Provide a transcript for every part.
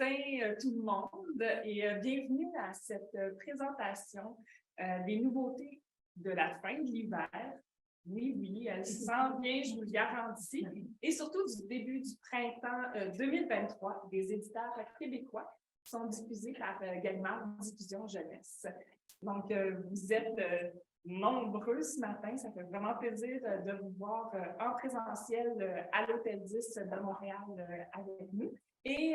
matin tout le monde et bienvenue à cette présentation des nouveautés de la fin de l'hiver. Oui, elle s'en vient, je vous le garantis, et surtout du début du printemps 2023 des éditeurs québécois qui sont diffusés par Gallimard Diffusion Jeunesse. Donc, vous êtes nombreux ce matin, ça fait vraiment plaisir de vous voir en présentiel à l'Hôtel 10 de Montréal avec nous. Et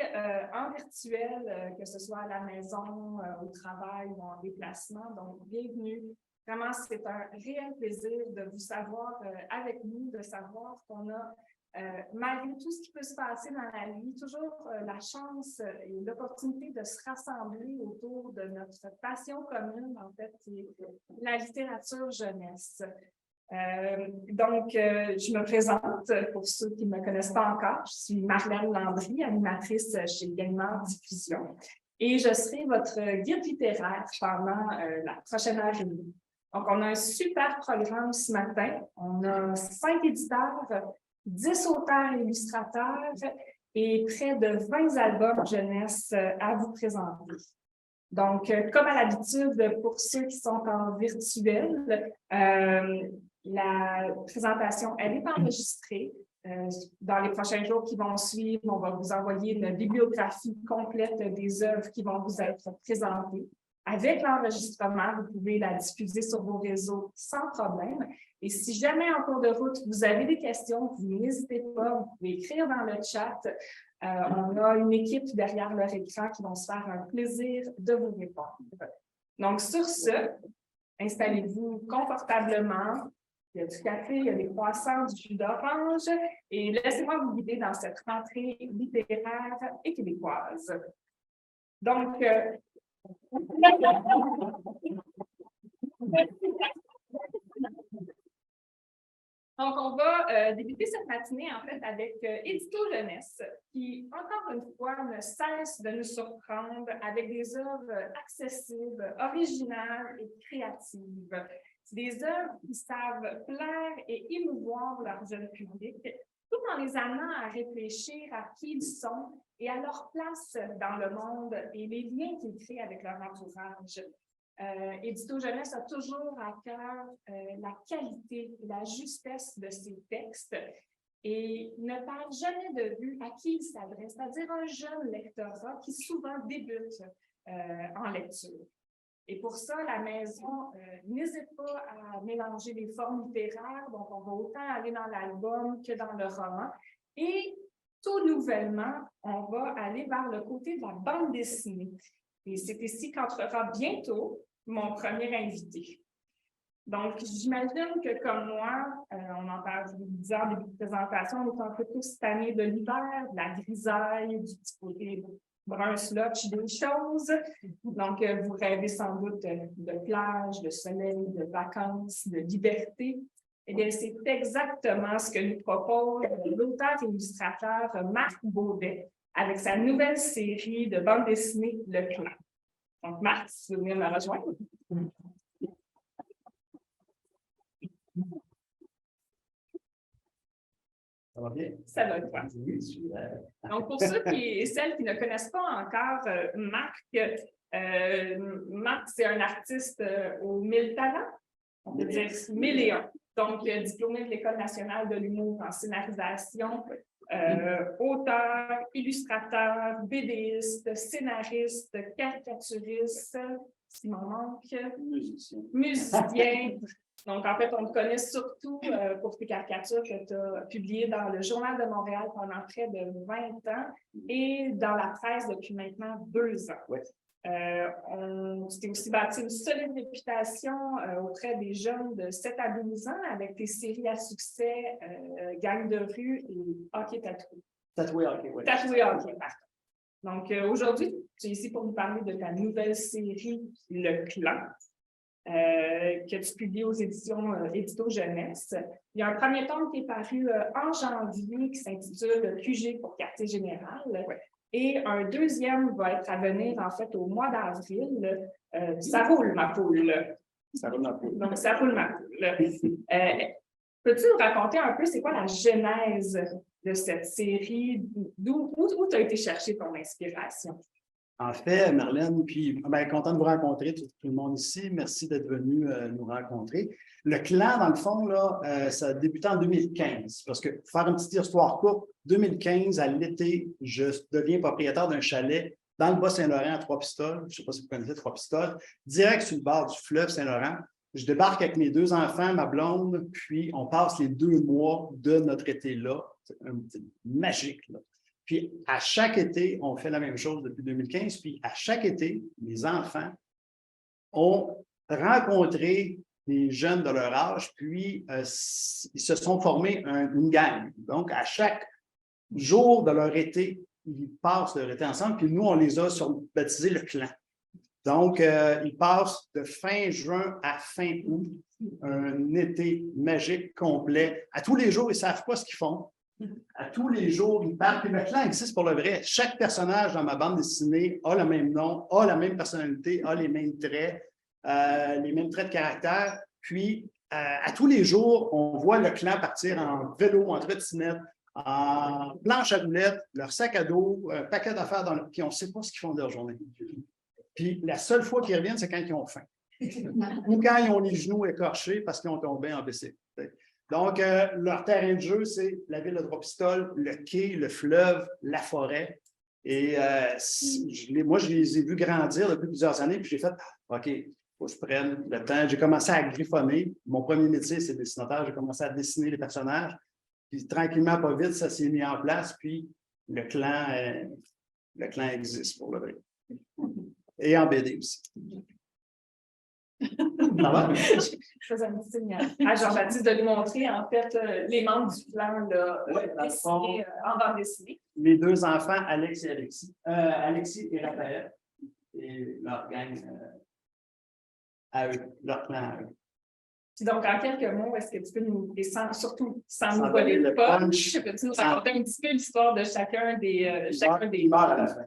en virtuel, que ce soit à la maison, au travail ou en déplacement. Donc, bienvenue. Vraiment, c'est un réel plaisir de vous savoir avec nous, de savoir qu'on a, malgré tout ce qui peut se passer dans la vie, toujours la chance et l'opportunité de se rassembler autour de notre passion commune, en fait, qui est la littérature jeunesse. Donc, je me présente pour ceux qui ne me connaissent pas encore. Je suis Marlène Landry, animatrice chez Gallimard Diffusion, et je serai votre guide littéraire pendant la prochaine heure et demie. Donc, on a un super programme ce matin. On a 5 éditeurs, 10 auteurs et illustrateurs et près de 20 albums jeunesse à vous présenter. Donc, comme à l'habitude, pour ceux qui sont en virtuel, la présentation, elle est enregistrée. Dans les prochains jours qui vont suivre, on va vous envoyer une bibliographie complète des œuvres qui vont vous être présentées. Avec l'enregistrement, vous pouvez la diffuser sur vos réseaux sans problème. Et si jamais en cours de route, vous avez des questions, vous n'hésitez pas, vous pouvez écrire dans le chat. On a une équipe derrière leur écran qui vont se faire un plaisir de vous répondre. Donc, sur ce, installez-vous confortablement. Il y a du café, il y a des croissants, du jus d'orange. Et laissez-moi vous guider dans cette rentrée littéraire et québécoise. Donc, on va débuter cette matinée, en fait, avec Édito Jeunesse, qui, encore une fois, ne cesse de nous surprendre avec des œuvres accessibles, originales et créatives. Des œuvres qui savent plaire et émouvoir leur jeune public, tout en les amenant à réfléchir à qui ils sont et à leur place dans le monde et les liens qu'ils créent avec leur entourage. Édito Jeunesse a toujours à cœur la qualité et la justesse de ses textes et ne perd jamais de vue à qui il s'adresse, c'est-à-dire un jeune lectorat qui souvent débute en lecture. Et pour ça, la maison n'hésite pas à mélanger les formes littéraires, donc on va autant aller dans l'album que dans le roman. Et tout nouvellement, on va aller vers le côté de la bande dessinée. Et c'est ici qu'entrera bientôt mon premier invité. Donc, j'imagine que comme moi, on en parle, je vous disais en début de présentation, on est un peu tous tannés de l'hiver, de la grisaille, du petit côté brun slotch des choses. Donc, vous rêvez sans doute de plage, de soleil, de vacances, de liberté. Eh bien, c'est exactement ce que nous propose l'auteur et illustrateur Marc Baudet avec sa nouvelle série de bande dessinée Le Clan. Donc, Marc, si tu veux venir me rejoindre. Ça va bien? Ça va toi. Donc, pour ceux et celles qui ne connaissent pas encore Marc, Marc, c'est un artiste aux 1000 talents, on peut dire 1001. Donc, diplômé de l'École nationale de l'humour en scénarisation, auteur, illustrateur, BDiste, scénariste, caricaturiste, s'il m'en manque, musicien. Donc, en fait, on te connaît surtout pour tes caricatures que tu as publiées dans le Journal de Montréal pendant près de 20 ans et dans la presse depuis maintenant 2 ans. Oui. On s'était aussi bâti une solide réputation auprès des jeunes de 7 à 12 ans avec tes séries à succès Gang de rue et Hockey Tatoué. Tatoué hockey, oui. Tatoué hockey, pardon. Donc, aujourd'hui, tu es ici pour nous parler de ta nouvelle série Le Clan. Que tu publies aux éditions Édito Jeunesse. Il y a un premier tome qui est paru en janvier qui s'intitule QG pour quartier général. Ouais. Et un deuxième va être à venir en fait au mois d'avril. Ça roule ma poule. Ça roule ma poule. Donc, ça roule ma poule. Peux-tu nous raconter un peu c'est quoi la genèse de cette série? Où tu as été chercher ton inspiration? En fait, Marlène, puis content de vous rencontrer, tout le monde ici. Merci d'être venu nous rencontrer. Le clan, dans le fond, là, ça a débuté en 2015. Parce que, pour faire une petite histoire courte, 2015, à l'été, je deviens propriétaire d'un chalet dans le Bas-Saint-Laurent à Trois-Pistoles. Je ne sais pas si vous connaissez Trois-Pistoles, direct sur le bord du fleuve Saint-Laurent. Je débarque avec mes 2 enfants, ma blonde, puis on passe les 2 mois de notre été-là. C'est magique, là. Puis, à chaque été, on fait la même chose depuis 2015. Puis, à chaque été, les enfants ont rencontré des jeunes de leur âge, puis ils se sont formés une gang. Donc, à chaque jour de leur été, ils passent leur été ensemble, puis nous, on les a baptisés le clan. Donc, ils passent de fin juin à fin août, un été magique, complet. À tous les jours, ils ne savent pas ce qu'ils font. À tous les jours, ils parlent. Puis le clan existe pour le vrai. Chaque personnage dans ma bande dessinée a le même nom, a la même personnalité, a les mêmes traits de caractère. Puis, à tous les jours, on voit le clan partir en vélo, en trottinette, en planche à roulettes, leur sac à dos, un paquet d'affaires dans le... Puis on ne sait pas ce qu'ils font de leur journée. Puis la seule fois qu'ils reviennent, c'est quand ils ont faim. Ou quand ils ont les genoux écorchés parce qu'ils ont tombé en BC. Donc, leur terrain de jeu, c'est la ville de Trois-Pistoles, le quai, le fleuve, la forêt. Et moi, je les ai vus grandir depuis plusieurs années, puis j'ai fait « OK, il faut que je prenne le temps ». J'ai commencé à griffonner. Mon premier métier, c'est dessinateur. J'ai commencé à dessiner les personnages. Puis tranquillement, pas vite, ça s'est mis en place. Puis le clan existe pour le vrai. Et en BD aussi. Ça va? Je faisais un petit signe à Jean-Baptiste de lui montrer, en fait, les membres du clan dessinés en bande dessinée. Mes 2 enfants, Alex et Alexis. Alexis et Raphaël. Et leur gang à eux, leur clan à eux. Puis donc, en quelques mots, est-ce que tu peux nous, surtout sans nous voler le punch, peux-tu nous raconter un petit peu l'histoire de chacun des... Il meurt à la fin.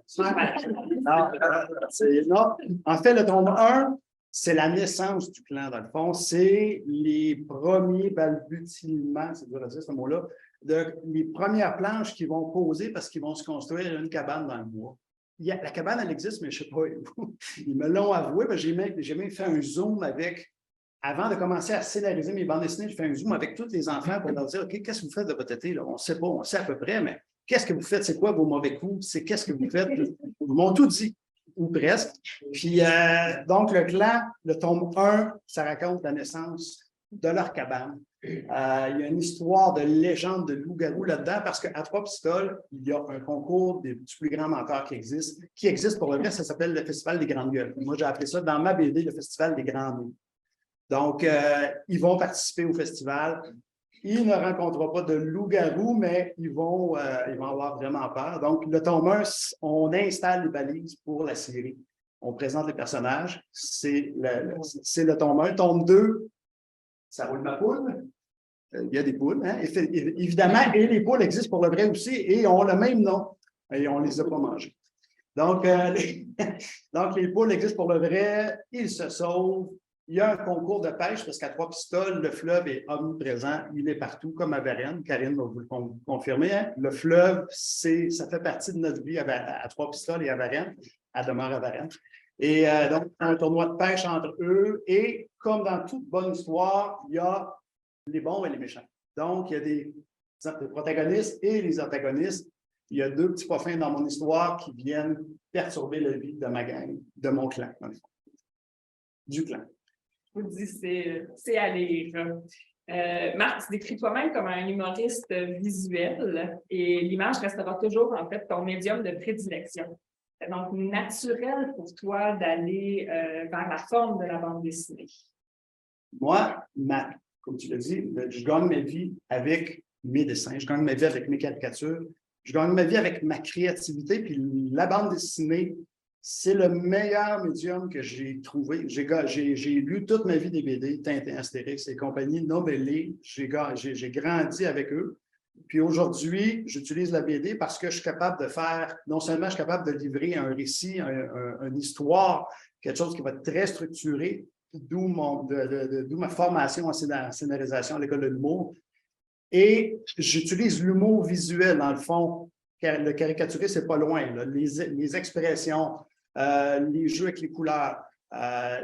Non, en fait, le tome 1, c'est la naissance du clan, dans le fond. C'est les premiers balbutiements, c'est dur à dire ce mot-là, les premières planches qu'ils vont poser parce qu'ils vont se construire une cabane dans le bois. La cabane, elle existe, mais je ne sais pas, ils me l'ont avoué. J'ai même fait un zoom avec... Avant de commencer à scénariser mes bandes dessinées, je fais un zoom avec tous les enfants pour leur dire « OK, qu'est-ce que vous faites de votre été? Là? On ne sait pas, on sait à peu près, mais qu'est-ce que vous faites? C'est quoi vos mauvais coups? Qu'est-ce que vous faites? » Ils m'ont tout dit, ou presque. Puis, donc, le clan, le tome 1, ça raconte la naissance de leur cabane. Il y a une histoire de légende de loup-garou là-dedans parce qu'à Trois-Pistoles, il y a un concours du plus grand menteur qui existe pour le vrai, ça s'appelle le Festival des Grandes Gueules. Moi, j'ai appelé ça dans ma BD le Festival des Grands Nez. Donc, ils vont participer au festival. Ils ne rencontreront pas de loup-garou, mais ils vont avoir vraiment peur. Donc, le tome 1, on installe les balises pour la série. On présente les personnages. C'est le tome 1. Tome 2, ça roule ma poule. Il y a des poules, hein? Évidemment, et les poules existent pour le vrai aussi et ont le même nom. Et on ne les a pas mangées. Donc, les poules existent pour le vrai. Ils se sauvent. Il y a un concours de pêche parce qu'à Trois-Pistoles, le fleuve est omniprésent. Il est partout, comme à Varennes. Karine va vous le confirmer. Hein? Le fleuve, ça fait partie de notre vie à Trois-Pistoles et à Varennes. Elle demeure à Varennes. Et donc, un tournoi de pêche entre eux. Et comme dans toute bonne histoire, il y a les bons et les méchants. Donc, il y a des protagonistes et les antagonistes. Il y a 2 petits poissons dans mon histoire qui viennent perturber la vie de ma gang, de mon clan. Du clan. Je vous dis, c'est à lire. Marc, tu décris toi-même comme un humoriste visuel et l'image restera toujours, en fait, ton médium de prédilection. C'est donc naturel pour toi d'aller vers la forme de la bande dessinée. Moi, comme tu l'as dit, je gagne ma vie avec mes dessins, je gagne ma vie avec mes caricatures, je gagne ma vie avec ma créativité, puis la bande dessinée, c'est le meilleur médium que j'ai trouvé. J'ai lu toute ma vie des BD, Tintin, Astérix et compagnie, nommez-les. J'ai grandi avec eux. Puis aujourd'hui, j'utilise la BD parce que je suis capable de faire, non seulement je suis capable de livrer un récit, une histoire, quelque chose qui va être très structuré, d'où ma formation en scénarisation à l'École de l'humour. Et j'utilise l'humour visuel, dans le fond. Le caricaturé, c'est pas loin. Là. Les expressions, les jeux avec les couleurs,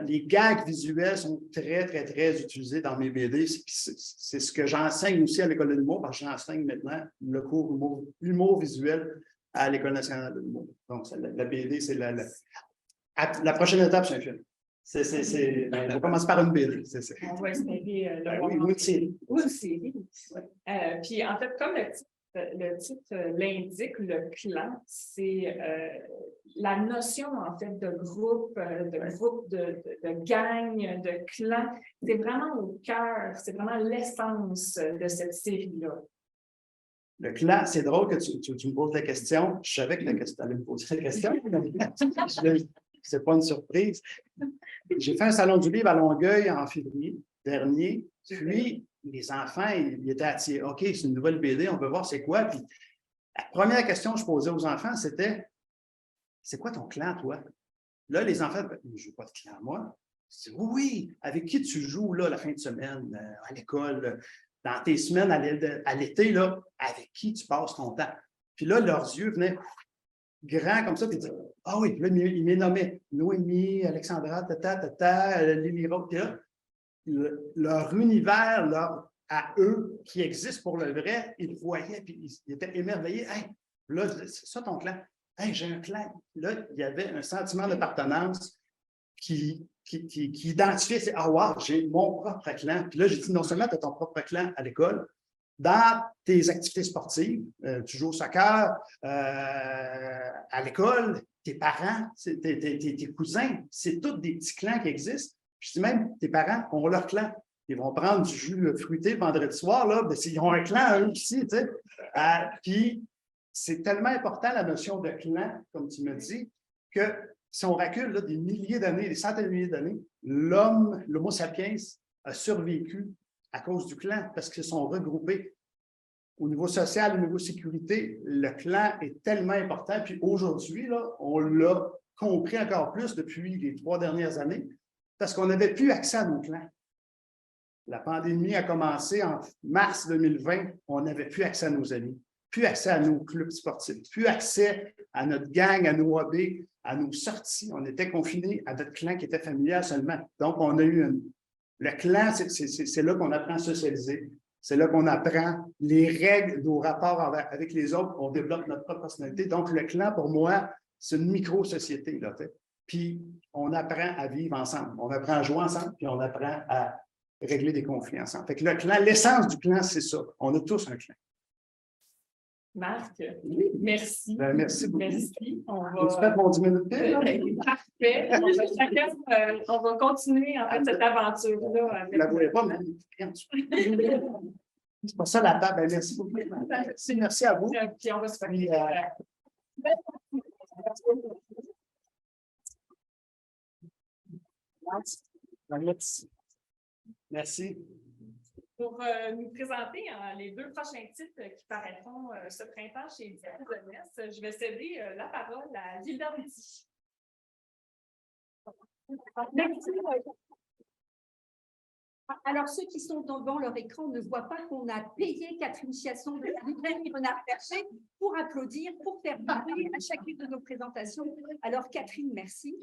les gags visuels sont très, très, très utilisés dans mes BD. C'est ce que j'enseigne aussi à l'École de l'humour, parce que j'enseigne maintenant le cours humour visuel à l'École nationale de l'humour. Donc, la BD, c'est la prochaine étape, c'est un film. On va commencer par une BD. On va espérer oui, une série. Une série. Puis, en fait, comme le titre l'indique, le clan, c'est la notion, en fait, de groupe, de gang, de clan. C'est vraiment au cœur, c'est vraiment l'essence de cette série-là. Le clan, c'est drôle que tu me poses la question. Je savais que tu allais me poser la question. C'est pas une surprise. J'ai fait un salon du livre à Longueuil en février dernier. Puis, les enfants, ils étaient attirés. OK, c'est une nouvelle BD, on peut voir c'est quoi. Puis, la première question que je posais aux enfants, c'était c'est quoi ton clan, toi? Là, les enfants, je n'ai pas de clan, moi. Je dis, oui, avec qui tu joues là, la fin de semaine, à l'école, dans tes semaines à l'été, là, avec qui tu passes ton temps? Puis là, leurs yeux venaient grands comme ça, puis ils disaient, ah oui, puis là, ils m'énommaient Noémie, Alexandra, Lily Rose. Puis là, leur univers, à eux, qui existe pour le vrai, ils le voyaient, puis ils étaient émerveillés. Hey, là, c'est ça ton clan. Hey, j'ai un clan. Là, il y avait un sentiment d'appartenance qui identifiait, c'est ah, wow, j'ai mon propre clan. Puis là, j'ai dit non seulement tu as ton propre clan à l'école, dans tes activités sportives, tu joues au soccer, à l'école, tes parents, tes cousins, c'est tous des petits clans qui existent. Je dis même, tes parents ont leur clan. Ils vont prendre du jus fruité le vendredi soir, là, ben, ils ont un clan eux aussi, tu sais. Puis, c'est tellement important la notion de clan, comme tu me dis, que si on recule là, des milliers d'années, des centaines de milliers d'années, l'homo sapiens a survécu à cause du clan, parce qu'ils sont regroupés. Au niveau social, au niveau sécurité, le clan est tellement important. Puis aujourd'hui, on l'a compris encore plus depuis les 3 dernières années, parce qu'on n'avait plus accès à nos clans. La pandémie a commencé en mars 2020, on n'avait plus accès à nos amis, plus accès à nos clubs sportifs, plus accès à notre gang, à nos hobbies, à nos sorties. On était confinés à notre clan qui était familial seulement. Donc, on a eu le clan, c'est là qu'on apprend à socialiser. C'est là qu'on apprend les règles, nos rapports avec les autres. On développe notre propre personnalité. Donc, le clan, pour moi, c'est une micro-société. Là, puis, on apprend à vivre ensemble. On apprend à jouer ensemble, puis on apprend à régler des conflits ensemble. Fait que le clan, l'essence du clan, c'est ça. On a tous un clan. Marc, merci. Merci beaucoup. Merci. On va... Tu fais mon 10 minutes pile? Parfait. On va continuer en fait cette aventure-là. Vous ne la voyez pas, mais c'est pas ça la table. Ben, merci beaucoup. Merci à vous. Puis on va se faire. Merci. Pour nous présenter les 2 prochains titres qui paraîtront ce printemps chez Éditions Jeunesse, je vais céder la parole à Gilberti. Merci. Alors, ceux qui sont devant leur écran ne voient pas qu'on a payé Catherine Chiasson de la librairie Renard Perché pour applaudir, pour faire bruit à chacune de nos présentations. Alors, Catherine, merci.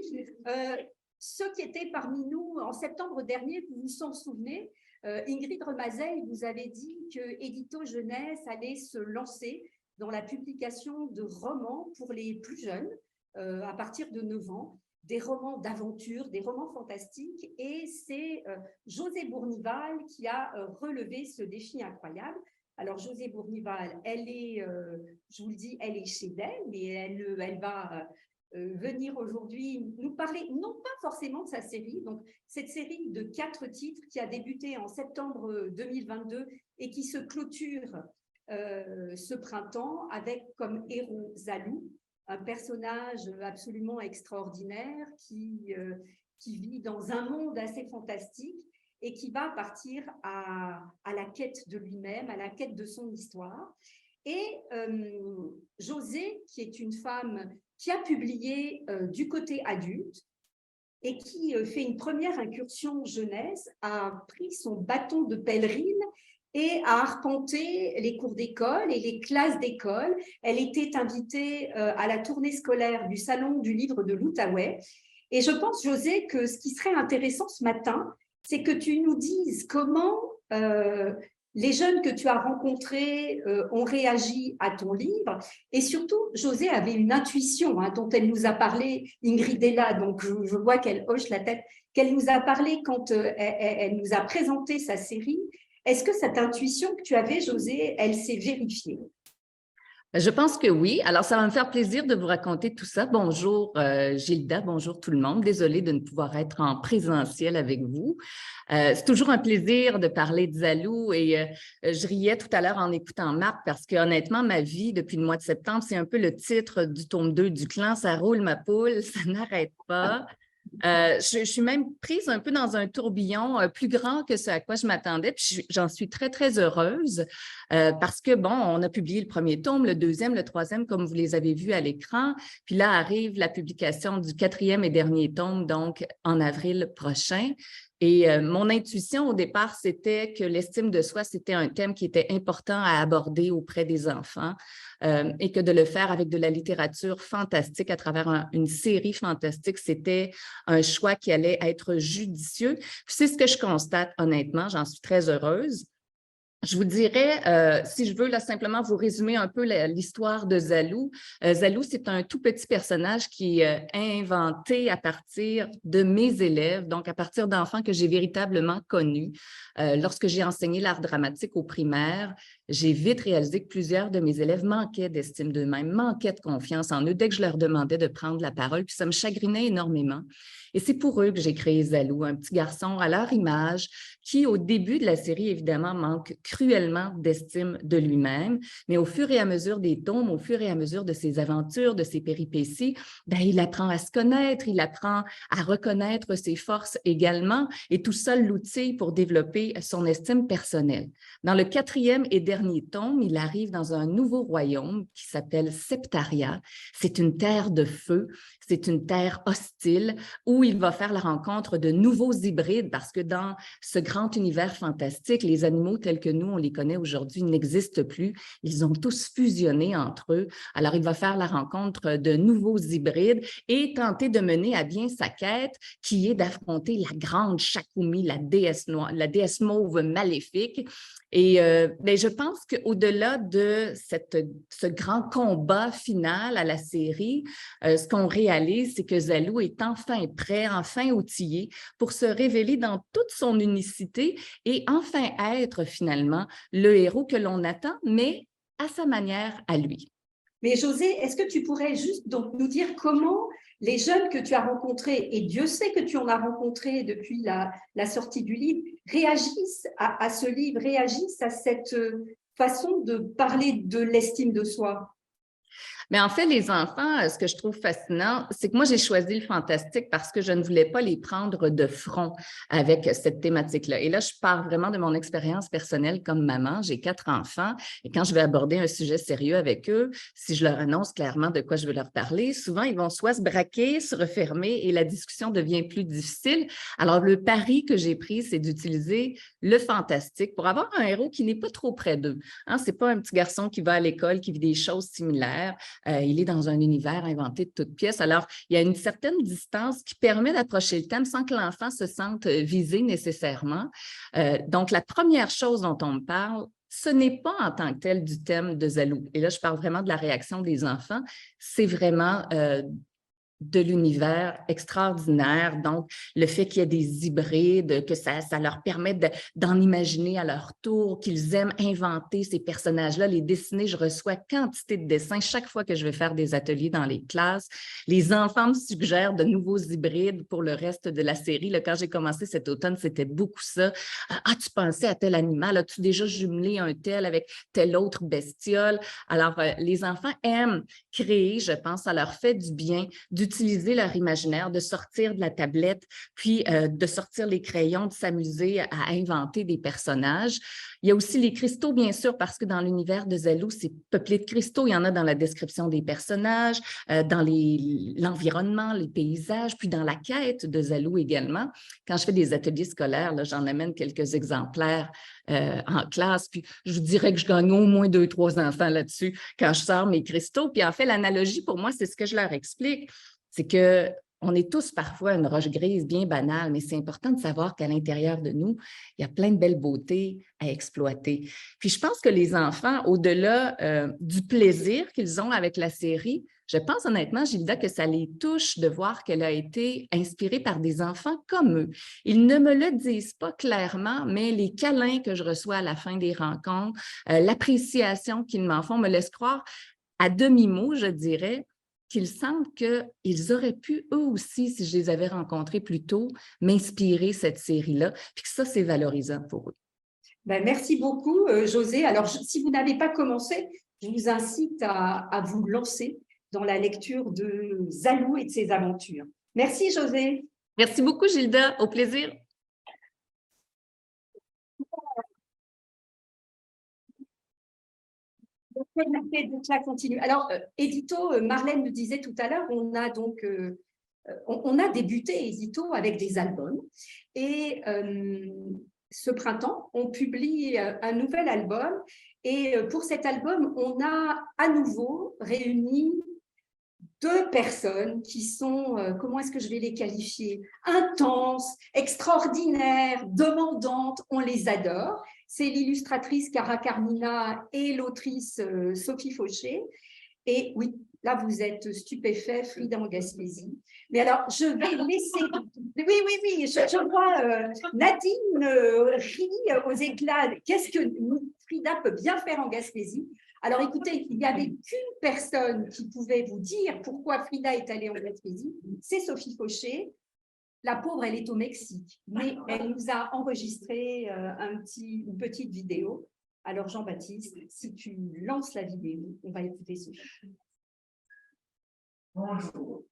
Ceux qui étaient parmi nous en septembre dernier, vous vous en souvenez, Ingrid Remazel vous avait dit que Édito Jeunesse allait se lancer dans la publication de romans pour les plus jeunes, à partir de 9 ans, des romans d'aventure, des romans fantastiques, et c'est José Bournival qui a relevé ce défi incroyable. Alors, José Bournival, elle est, je vous le dis, elle est chez d'elle, mais elle va venir aujourd'hui nous parler, non pas forcément de sa série, donc cette série de 4 titres qui a débuté en septembre 2022 et qui se clôture ce printemps avec comme héros Zalou, un personnage absolument extraordinaire qui vit dans un monde assez fantastique et qui va partir à la quête de lui-même, à la quête de son histoire. Et José, qui est une femme qui a publié du côté adulte et qui fait une première incursion jeunesse, a pris son bâton de pèlerine et a arpenté les cours d'école et les classes d'école. Elle était invitée à la tournée scolaire du Salon du livre de l'Outaouais. Et je pense, José, que ce qui serait intéressant ce matin, c'est que tu nous dises comment les jeunes que tu as rencontrés ont réagi à ton livre. Et surtout, José avait une intuition dont elle nous a parlé, Ingrid est là, donc je vois qu'elle hoche la tête, qu'elle nous a parlé quand elle nous a présenté sa série. Est-ce que cette intuition que tu avais, José, elle s'est vérifiée? Je pense que oui. Alors, ça va me faire plaisir de vous raconter tout ça. Bonjour Gilda, bonjour tout le monde. Désolée de ne pouvoir être en présentiel avec vous. C'est toujours un plaisir de parler de Zalou et je riais tout à l'heure en écoutant Marc parce que honnêtement, ma vie depuis le mois de septembre, c'est un peu le titre du tome 2 du clan. Ça roule ma poule, ça n'arrête pas. Je suis même prise un peu dans un tourbillon plus grand que ce à quoi je m'attendais, puis j'en suis très, très heureuse parce que, bon, on a publié le premier tome, le deuxième, le troisième, comme vous les avez vus à l'écran, puis là arrive la publication du quatrième et dernier tome, donc en avril prochain. Et mon intuition au départ, c'était que l'estime de soi, c'était un thème qui était important à aborder auprès des enfants et que de le faire avec de la littérature fantastique à travers une série fantastique, c'était un choix qui allait être judicieux. C'est ce que je constate honnêtement, j'en suis très heureuse. Je vous dirais, si je veux là, simplement vous résumer un peu l'histoire de Zalou. Zalou, c'est un tout petit personnage qui est inventé à partir de mes élèves, donc à partir d'enfants que j'ai véritablement connus. Lorsque j'ai enseigné l'art dramatique au primaire, j'ai vite réalisé que plusieurs de mes élèves manquaient d'estime d'eux-mêmes, manquaient de confiance en eux dès que je leur demandais de prendre la parole, puis ça me chagrinait énormément. Et c'est pour eux que j'ai créé Zalou, un petit garçon à leur image qui, au début de la série, évidemment, manque cruellement d'estime de lui-même, mais au fur et à mesure des tomes, au fur et à mesure de ses aventures, de ses péripéties, ben, il apprend à se connaître, il apprend à reconnaître ses forces également, et tout ça l'outil pour développer son estime personnelle. Dans le quatrième et dernier tome, il arrive dans un nouveau royaume qui s'appelle Septaria. C'est une terre de feu, c'est une terre hostile où il va faire la rencontre de nouveaux hybrides parce que dans ce grand univers fantastique, les animaux tels que nous, on les connaît aujourd'hui, n'existent plus. Ils ont tous fusionné entre eux. Alors, il va faire la rencontre de nouveaux hybrides et tenter de mener à bien sa quête qui est d'affronter la grande Shakumi, la déesse noire, la déesse mauve maléfique. Et ben, je pense qu'au-delà de ce grand combat final à la série, ce qu'on réalise, c'est que Zalou est enfin prêt, enfin outillé pour se révéler dans toute son unicité et enfin être finalement le héros que l'on attend, mais à sa manière à lui. Mais José, est-ce que tu pourrais juste donc nous dire comment les jeunes que tu as rencontrés, et Dieu sait que tu en as rencontrés depuis la sortie du livre, réagissent à ce livre, réagissent à cette façon de parler de l'estime de soi? Mais en fait, les enfants, ce que je trouve fascinant, c'est que moi, j'ai choisi le fantastique parce que je ne voulais pas les prendre de front avec cette thématique-là. Et là, je pars vraiment de mon expérience personnelle comme maman. J'ai 4 enfants et quand je vais aborder un sujet sérieux avec eux, si je leur annonce clairement de quoi je veux leur parler, souvent, ils vont soit se braquer, se refermer et la discussion devient plus difficile. Alors, le pari que j'ai pris, c'est d'utiliser le fantastique pour avoir un héros qui n'est pas trop près d'eux. Hein, ce n'est pas un petit garçon qui va à l'école, qui vit des choses similaires. Il est dans un univers inventé de toutes pièces. Alors, il y a une certaine distance qui permet d'approcher le thème sans que l'enfant se sente visé nécessairement. Donc, la première chose dont on me parle, ce n'est pas en tant que tel du thème de Zalou. Et là, je parle vraiment de la réaction des enfants. C'est vraiment de l'univers extraordinaire, donc le fait qu'il y ait des hybrides, que ça leur permet d'en imaginer à leur tour, qu'ils aiment inventer ces personnages-là, les dessiner. Je reçois quantité de dessins chaque fois que je vais faire des ateliers dans les classes. Les enfants me suggèrent de nouveaux hybrides pour le reste de la série. Là, quand j'ai commencé cet automne, c'était beaucoup ça. Ah, tu pensais à tel animal? As-tu déjà jumelé un tel avec telle autre bestiole? Alors, les enfants aiment créer, je pense, ça leur fait du bien d'utiliser d'utiliser leur imaginaire, de sortir de la tablette, puis de sortir les crayons, de s'amuser à inventer des personnages. Il y a aussi les cristaux, bien sûr, parce que dans l'univers de Zalo, c'est peuplé de cristaux. Il y en a dans la description des personnages, dans l'environnement, les paysages, puis dans la quête de Zalo également. Quand je fais des ateliers scolaires, j'en amène quelques exemplaires en classe, puis je vous dirais que je gagne au moins 2-3 enfants là-dessus quand je sors mes cristaux. Puis en fait, l'analogie pour moi, c'est ce que je leur explique, c'est que on est tous parfois une roche grise bien banale, mais c'est important de savoir qu'à l'intérieur de nous, il y a plein de belles beautés à exploiter. Puis je pense que les enfants, au-delà du plaisir qu'ils ont avec la série, je pense honnêtement, Gilda, que ça les touche de voir qu'elle a été inspirée par des enfants comme eux. Ils ne me le disent pas clairement, mais les câlins que je reçois à la fin des rencontres, l'appréciation qu'ils m'en font me laisse croire à demi-mot, je dirais, qu'ils sentent qu'ils auraient pu, eux aussi, si je les avais rencontrés plus tôt, m'inspirer cette série-là, puis que ça, c'est valorisant pour eux. Ben, merci beaucoup, José. Alors, si vous n'avez pas commencé, je vous incite à vous lancer dans la lecture de Zalou et de ses aventures. Merci, José. Merci beaucoup, Gilda. Au plaisir. Donc là, continue. Alors, Édito, Marlène le disait tout à l'heure, on a débuté Édito avec des albums. Et ce printemps, on publie un nouvel album. Et pour cet album, on a à nouveau réuni 2 personnes qui sont, comment est-ce que je vais les qualifier, intenses, extraordinaires, demandantes, on les adore. C'est l'illustratrice Cara Carmina et l'autrice Sophie Fauché. Et oui, là, vous êtes stupéfait, Frida en Gaspésie. Mais alors, je vais laisser… Oui, je vois Nadine rit aux éclats. Qu'est-ce que Frida peut bien faire en Gaspésie? Alors, écoutez, il n'y avait qu'une personne qui pouvait vous dire pourquoi Frida est allée en Gaspésie, c'est Sophie Fauché. La pauvre, elle est au Mexique, mais elle nous a enregistré une petite vidéo. Alors, Jean-Baptiste, si tu lances la vidéo, on va écouter Sophie. Bonjour.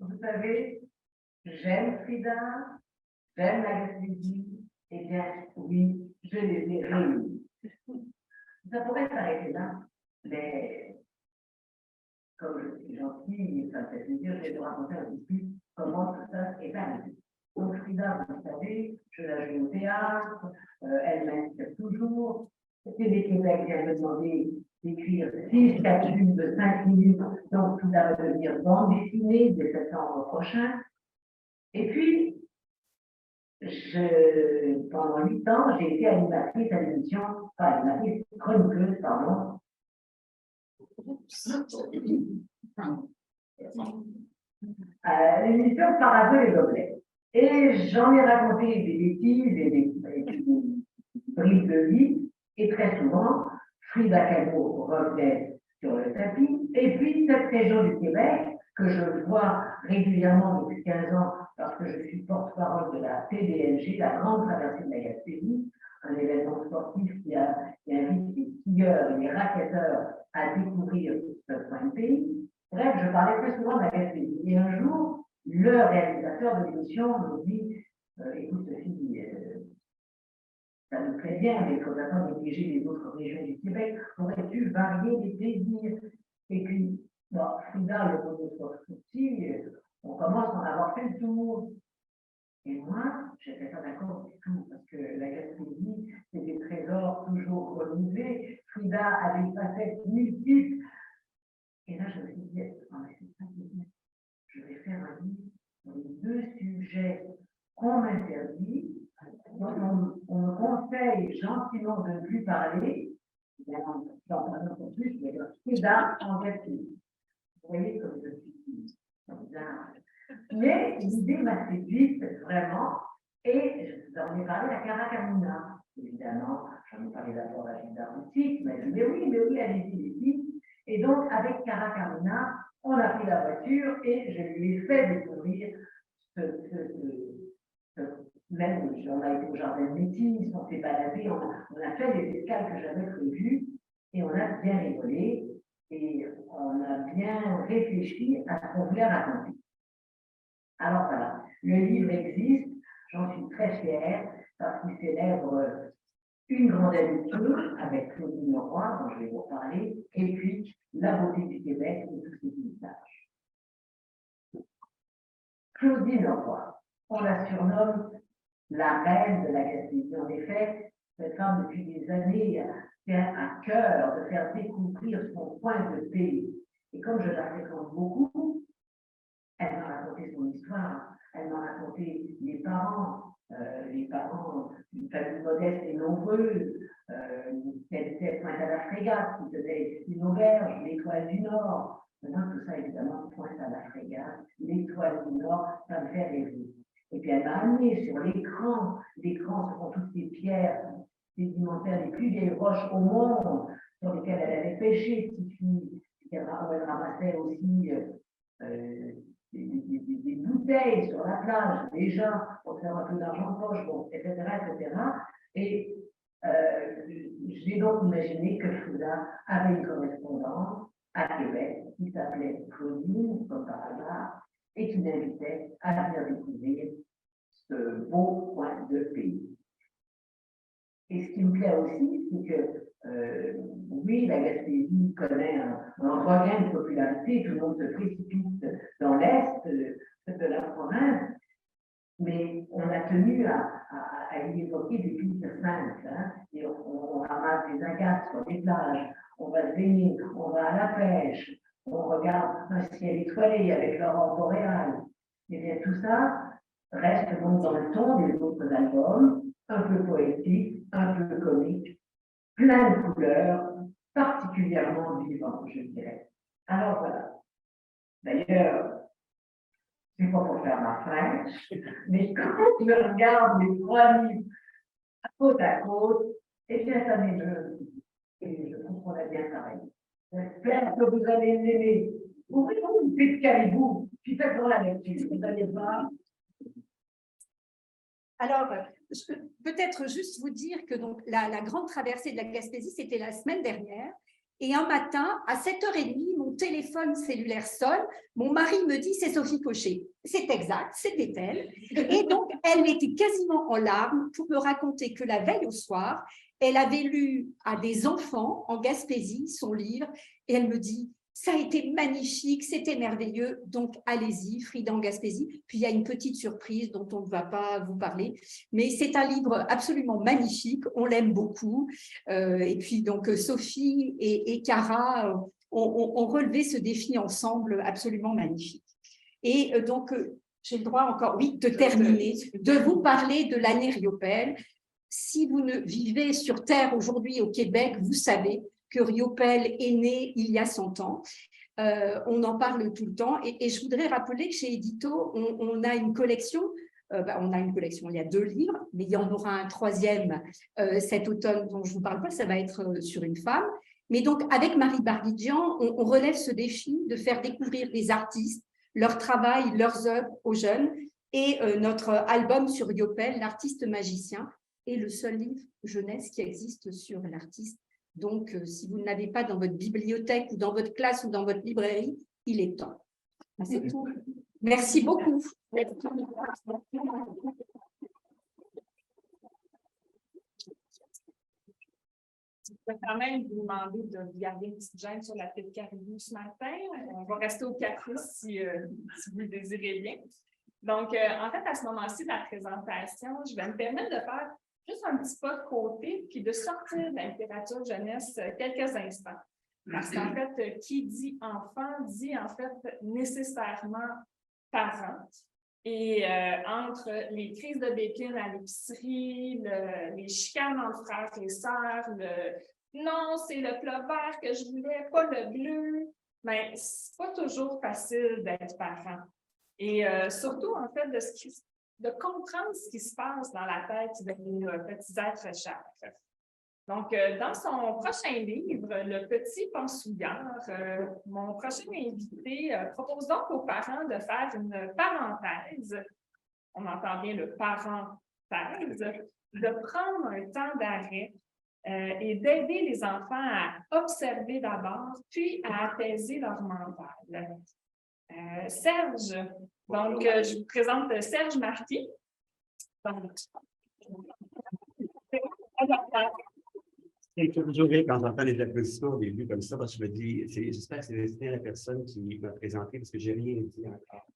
Vous savez, j'aime Frida, j'aime la Gaspésie, eh bien, oui, je les ai réunis. Ça pourrait s'arrêter là, mais comme je suis gentille, ça me fait plaisir, je vais vous raconter un petit peu comment tout ça est arrivé. Donc Frida, vous le savez, je la joue au théâtre, elle m'inspire toujours. TV Québec vient me demander d'écrire 6 capsules de 5 minutes, donc Frida va devenir bande dessinée dès septembre prochain. Et puis, pendant 8 ans, j'ai été animatrice à l'émission, enfin animatrice chroniqueuse, pardon. L'émission Parapluie et Gobelets. Et j'en ai raconté des bêtises et des brises de vie, et très souvent, Frida Kahlo revenait sur le tapis, et puis cette région du Québec, que je vois régulièrement depuis 15 ans, parce que je suis porte-parole de la TDLG, la Grande Traversée de la Gaspésie, un événement sportif qui invite les skieurs et les racketteurs à découvrir ce coin de pays. Bref, je parlais très souvent de la Gaspésie. Et un jour, le réalisateur de l'émission me dit écoute, Sophie, ça me plaît bien, mais il faut d'abord négliger les autres régions du Québec. Aurais-tu varier les plaisirs? Et puis, Frida, le mot aussi, on commence à en avoir fait le tour. Et moi, je n'étais pas d'accord du tout, parce que la Gaspésie, c'est des trésors toujours renouvelés. Frida avait une facette multiple. Et là, je me suis dit, je vais faire un livre sur les 2 sujets qu'on m'interdit, dont on me conseille gentiment de ne plus parler. Évidemment, j'en parle un peu plus, mais Frida en Gaspésie. Vous voyez comme je suis bizarre. Mais l'idée m'a séduite vraiment, et j'en ai parlé à Cara Carmina. Évidemment, j'en ai parlé d'abord à Gilda aussi, qui m'a dit mais oui, allez-y. Et donc, avec Cara Carmina, on a pris la voiture et je lui ai fait découvrir même, on a été au jardin de Métis, on s'est baladé, on a fait les escales que j'avais prévues et on a bien rigolé. Et on a bien réfléchi à ce qu'on voulait raconter. Alors voilà, le livre existe, j'en suis très fière, parce qu'il célèbre une grande amitié avec Claudine Leroy, dont je vais vous parler, et puis la beauté du Québec et tous ses visages. Claudine Leroy, on la surnomme la reine de la Gaspésie. En effet, cette femme, depuis des années, tient à cœur de faire découvrir son point de pays. Et comme je la fréquente beaucoup, elle m'a raconté son histoire, elle m'a raconté les parents d'une famille modeste et nombreuse, qu'elle était Pointe à la Frégate, qui faisait une auberge, l'Étoile du Nord. Maintenant, tout ça, évidemment, Pointe à la Frégate, l'Étoile du Nord, ça me fait rêver. Et puis elle m'a amené sur l'écran. L'écran, ce sont toutes ces pierres sédimentaires, les plus vieilles roches au monde, sur lesquelles elle avait pêché, petite fille. Elle ramassait aussi des bouteilles sur la plage, déjà, pour faire un peu d'argent de poche, bon, etc., etc. Et j'ai donc imaginé que Frida avait une correspondante à Québec qui s'appelait Claudine, comme par hasard, et qui l'invitait à venir découvrir ce beau coin de pays. Et ce qui me plaît aussi, c'est que, oui, la Gaspésie connaît un regain de popularité, tout le monde se précipite dans l'est de la province, mais on a tenu à y évoquer des pistes simples. Hein, et on ramasse des agates sur les plages, on va se baigner, on va à la pêche, on regarde un ciel étoilé avec l'aurore boréale. Et bien tout ça reste donc dans le ton des autres albums, un peu poétique, un peu comique, plein de couleurs, particulièrement vivantes, je dirais. Alors voilà. D'ailleurs, c'est pas pour faire ma fraîche, mais quand je regarde les trois livres côte à côte, eh bien ça m'émeut. Et je trouve qu'on a bien travaillé. J'espère que vous allez l'aimer. Ouvrez-vous une petite caribou, puis faites pour la lecture. Vous allez voir. Alors, je peux peut-être juste vous dire que donc, la grande traversée de la Gaspésie, c'était la semaine dernière. Et un matin, à 7h30, mon téléphone cellulaire sonne. Mon mari me dit, c'est Sophie Cochet. C'est exact, c'était elle. Et donc, elle était quasiment en larmes pour me raconter que la veille au soir, elle avait lu à des enfants en Gaspésie son livre. Et elle me dit, ça a été magnifique, c'était merveilleux. Donc, allez-y, Frida en Gaspésie. Puis, il y a une petite surprise dont on ne va pas vous parler. Mais c'est un livre absolument magnifique. On l'aime beaucoup. Et puis, donc, Sophie et Cara ont relevé ce défi ensemble absolument magnifique. Et donc, j'ai le droit encore, oui, de terminer, de vous parler de l'année Riopelle. Si vous ne vivez sur Terre aujourd'hui au Québec, vous savez que Riopelle est né il y a 100 ans. On en parle tout le temps. Et je voudrais rappeler que chez Édito, on a une collection. On a une collection, il y a 2 livres, mais il y en aura un 3e cet automne dont je ne vous parle pas, ça va être sur une femme. Mais donc, avec Marie Barbidjian, on relève ce défi de faire découvrir des artistes, leur travail, leurs œuvres aux jeunes. Et notre album sur Riopelle, l'artiste magicien, est le seul livre jeunesse qui existe sur l'artiste. Donc, si vous ne l'avez pas dans votre bibliothèque ou dans votre classe ou dans votre librairie, il est temps. C'est tout. Merci beaucoup. Je vais quand même vous demander de garder une petite gêne sur la petite caribou ce matin. On va rester au café si vous le désirez bien. Donc, en fait, à ce moment-ci de la présentation, je vais me permettre de faire juste un petit pas de côté, puis de sortir de la littérature jeunesse quelques instants. Parce qu'en fait, qui dit enfant dit en fait nécessairement parent. Et entre les crises de bépine à l'épicerie, les chicanes entre frères et sœurs, non, c'est le plat vert que je voulais, pas le bleu, mais c'est pas toujours facile d'être parent. Et surtout, en fait, de comprendre ce qui se passe dans la tête de nos petits êtres chers. Donc, dans son prochain livre, Le Petit Pensouillard, mon prochain invité propose donc aux parents de faire une parenthèse, on entend bien le parenthèse, de prendre un temps d'arrêt et d'aider les enfants à observer d'abord, puis à apaiser leur mental. Serge, donc je vous présente Serge Marquis. C'est toujours rire quand j'entends les applaudissements au début comme ça, parce que je me dis, j'espère que c'est destiné à la personne qui m'a présenté, parce que j'ai rien dit encore.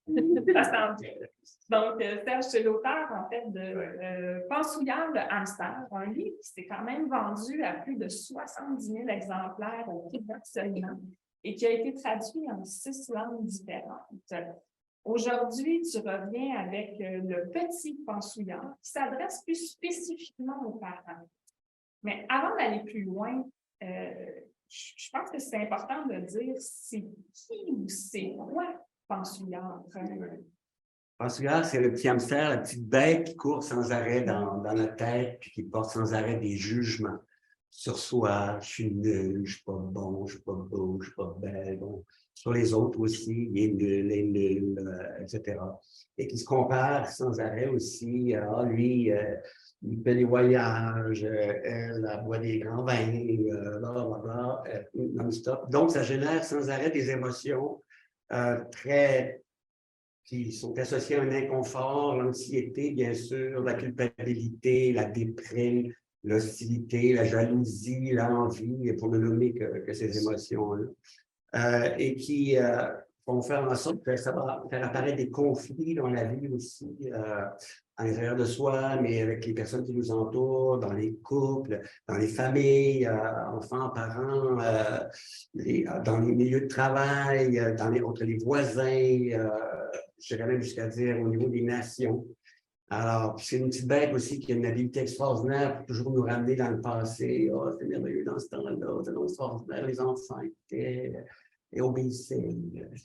Donc, Serge, c'est l'auteur, en fait, de Pansouillard de hamster, un livre qui s'est quand même vendu à plus de 70 000 exemplaires au Québec seulement et qui a été traduit en 6 langues différentes. Aujourd'hui, tu reviens avec le petit Pansouillard qui s'adresse plus spécifiquement aux parents. Mais avant d'aller plus loin, je pense que c'est important de dire c'est qui ou c'est quoi Pansouillard? Pansouillard, c'est le petit hamster, la petite bête qui court sans arrêt dans notre tête, puis qui porte sans arrêt des jugements sur soi. Je suis nul, je ne suis pas bon, je ne suis pas beau, je ne suis pas belle. Bon. Sur les autres aussi, il est nul, etc. Et qui se compare sans arrêt aussi. Lui, il fait des voyages, elle boit des grands vins, non-stop. Donc, ça génère sans arrêt des émotions qui sont associées à un inconfort, l'anxiété, bien sûr, la culpabilité, la déprime, l'hostilité, la jalousie, l'envie, pour ne nommer que ces émotions-là. Et qui vont faire en sorte que ça va faire apparaître des conflits dans la vie aussi, à l'intérieur de soi, mais avec les personnes qui nous entourent, dans les couples, dans les familles, enfants, parents, dans les milieux de travail, entre les voisins, je dirais même jusqu'à dire au niveau des nations. Alors, c'est une petite bête aussi qui a une habileté extraordinaire pour toujours nous ramener dans le passé. Oh, c'est merveilleux dans ce temps-là, c'est extraordinaire, les enfants étaient et obéissaient.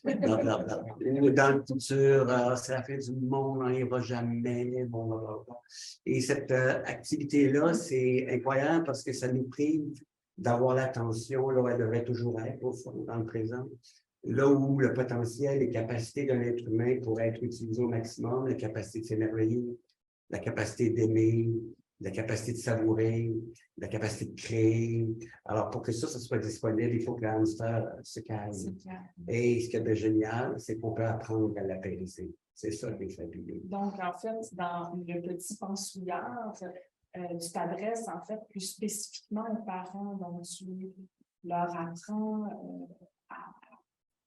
Blablabla. Dans le futur, c'est la fin du monde, on n'y va jamais. Bon, blablabla. Et cette activité-là, c'est incroyable parce que ça nous prive d'avoir l'attention là où elle devrait toujours être, au fond, dans le présent. Là où le potentiel, les capacités d'un être humain pourraient être utilisées au maximum, la capacité de s'émerveiller, la capacité d'aimer, la capacité de savourer, la capacité de créer. Alors, pour que ça soit disponible, il faut que le hamster se calme. Et ce qui est de génial, c'est qu'on peut apprendre à l'apaiser. C'est ça qui est fabuleux. Donc, en fait, dans le petit Pansouillard, tu t'adresses en fait plus spécifiquement aux parents, donc tu leur apprends à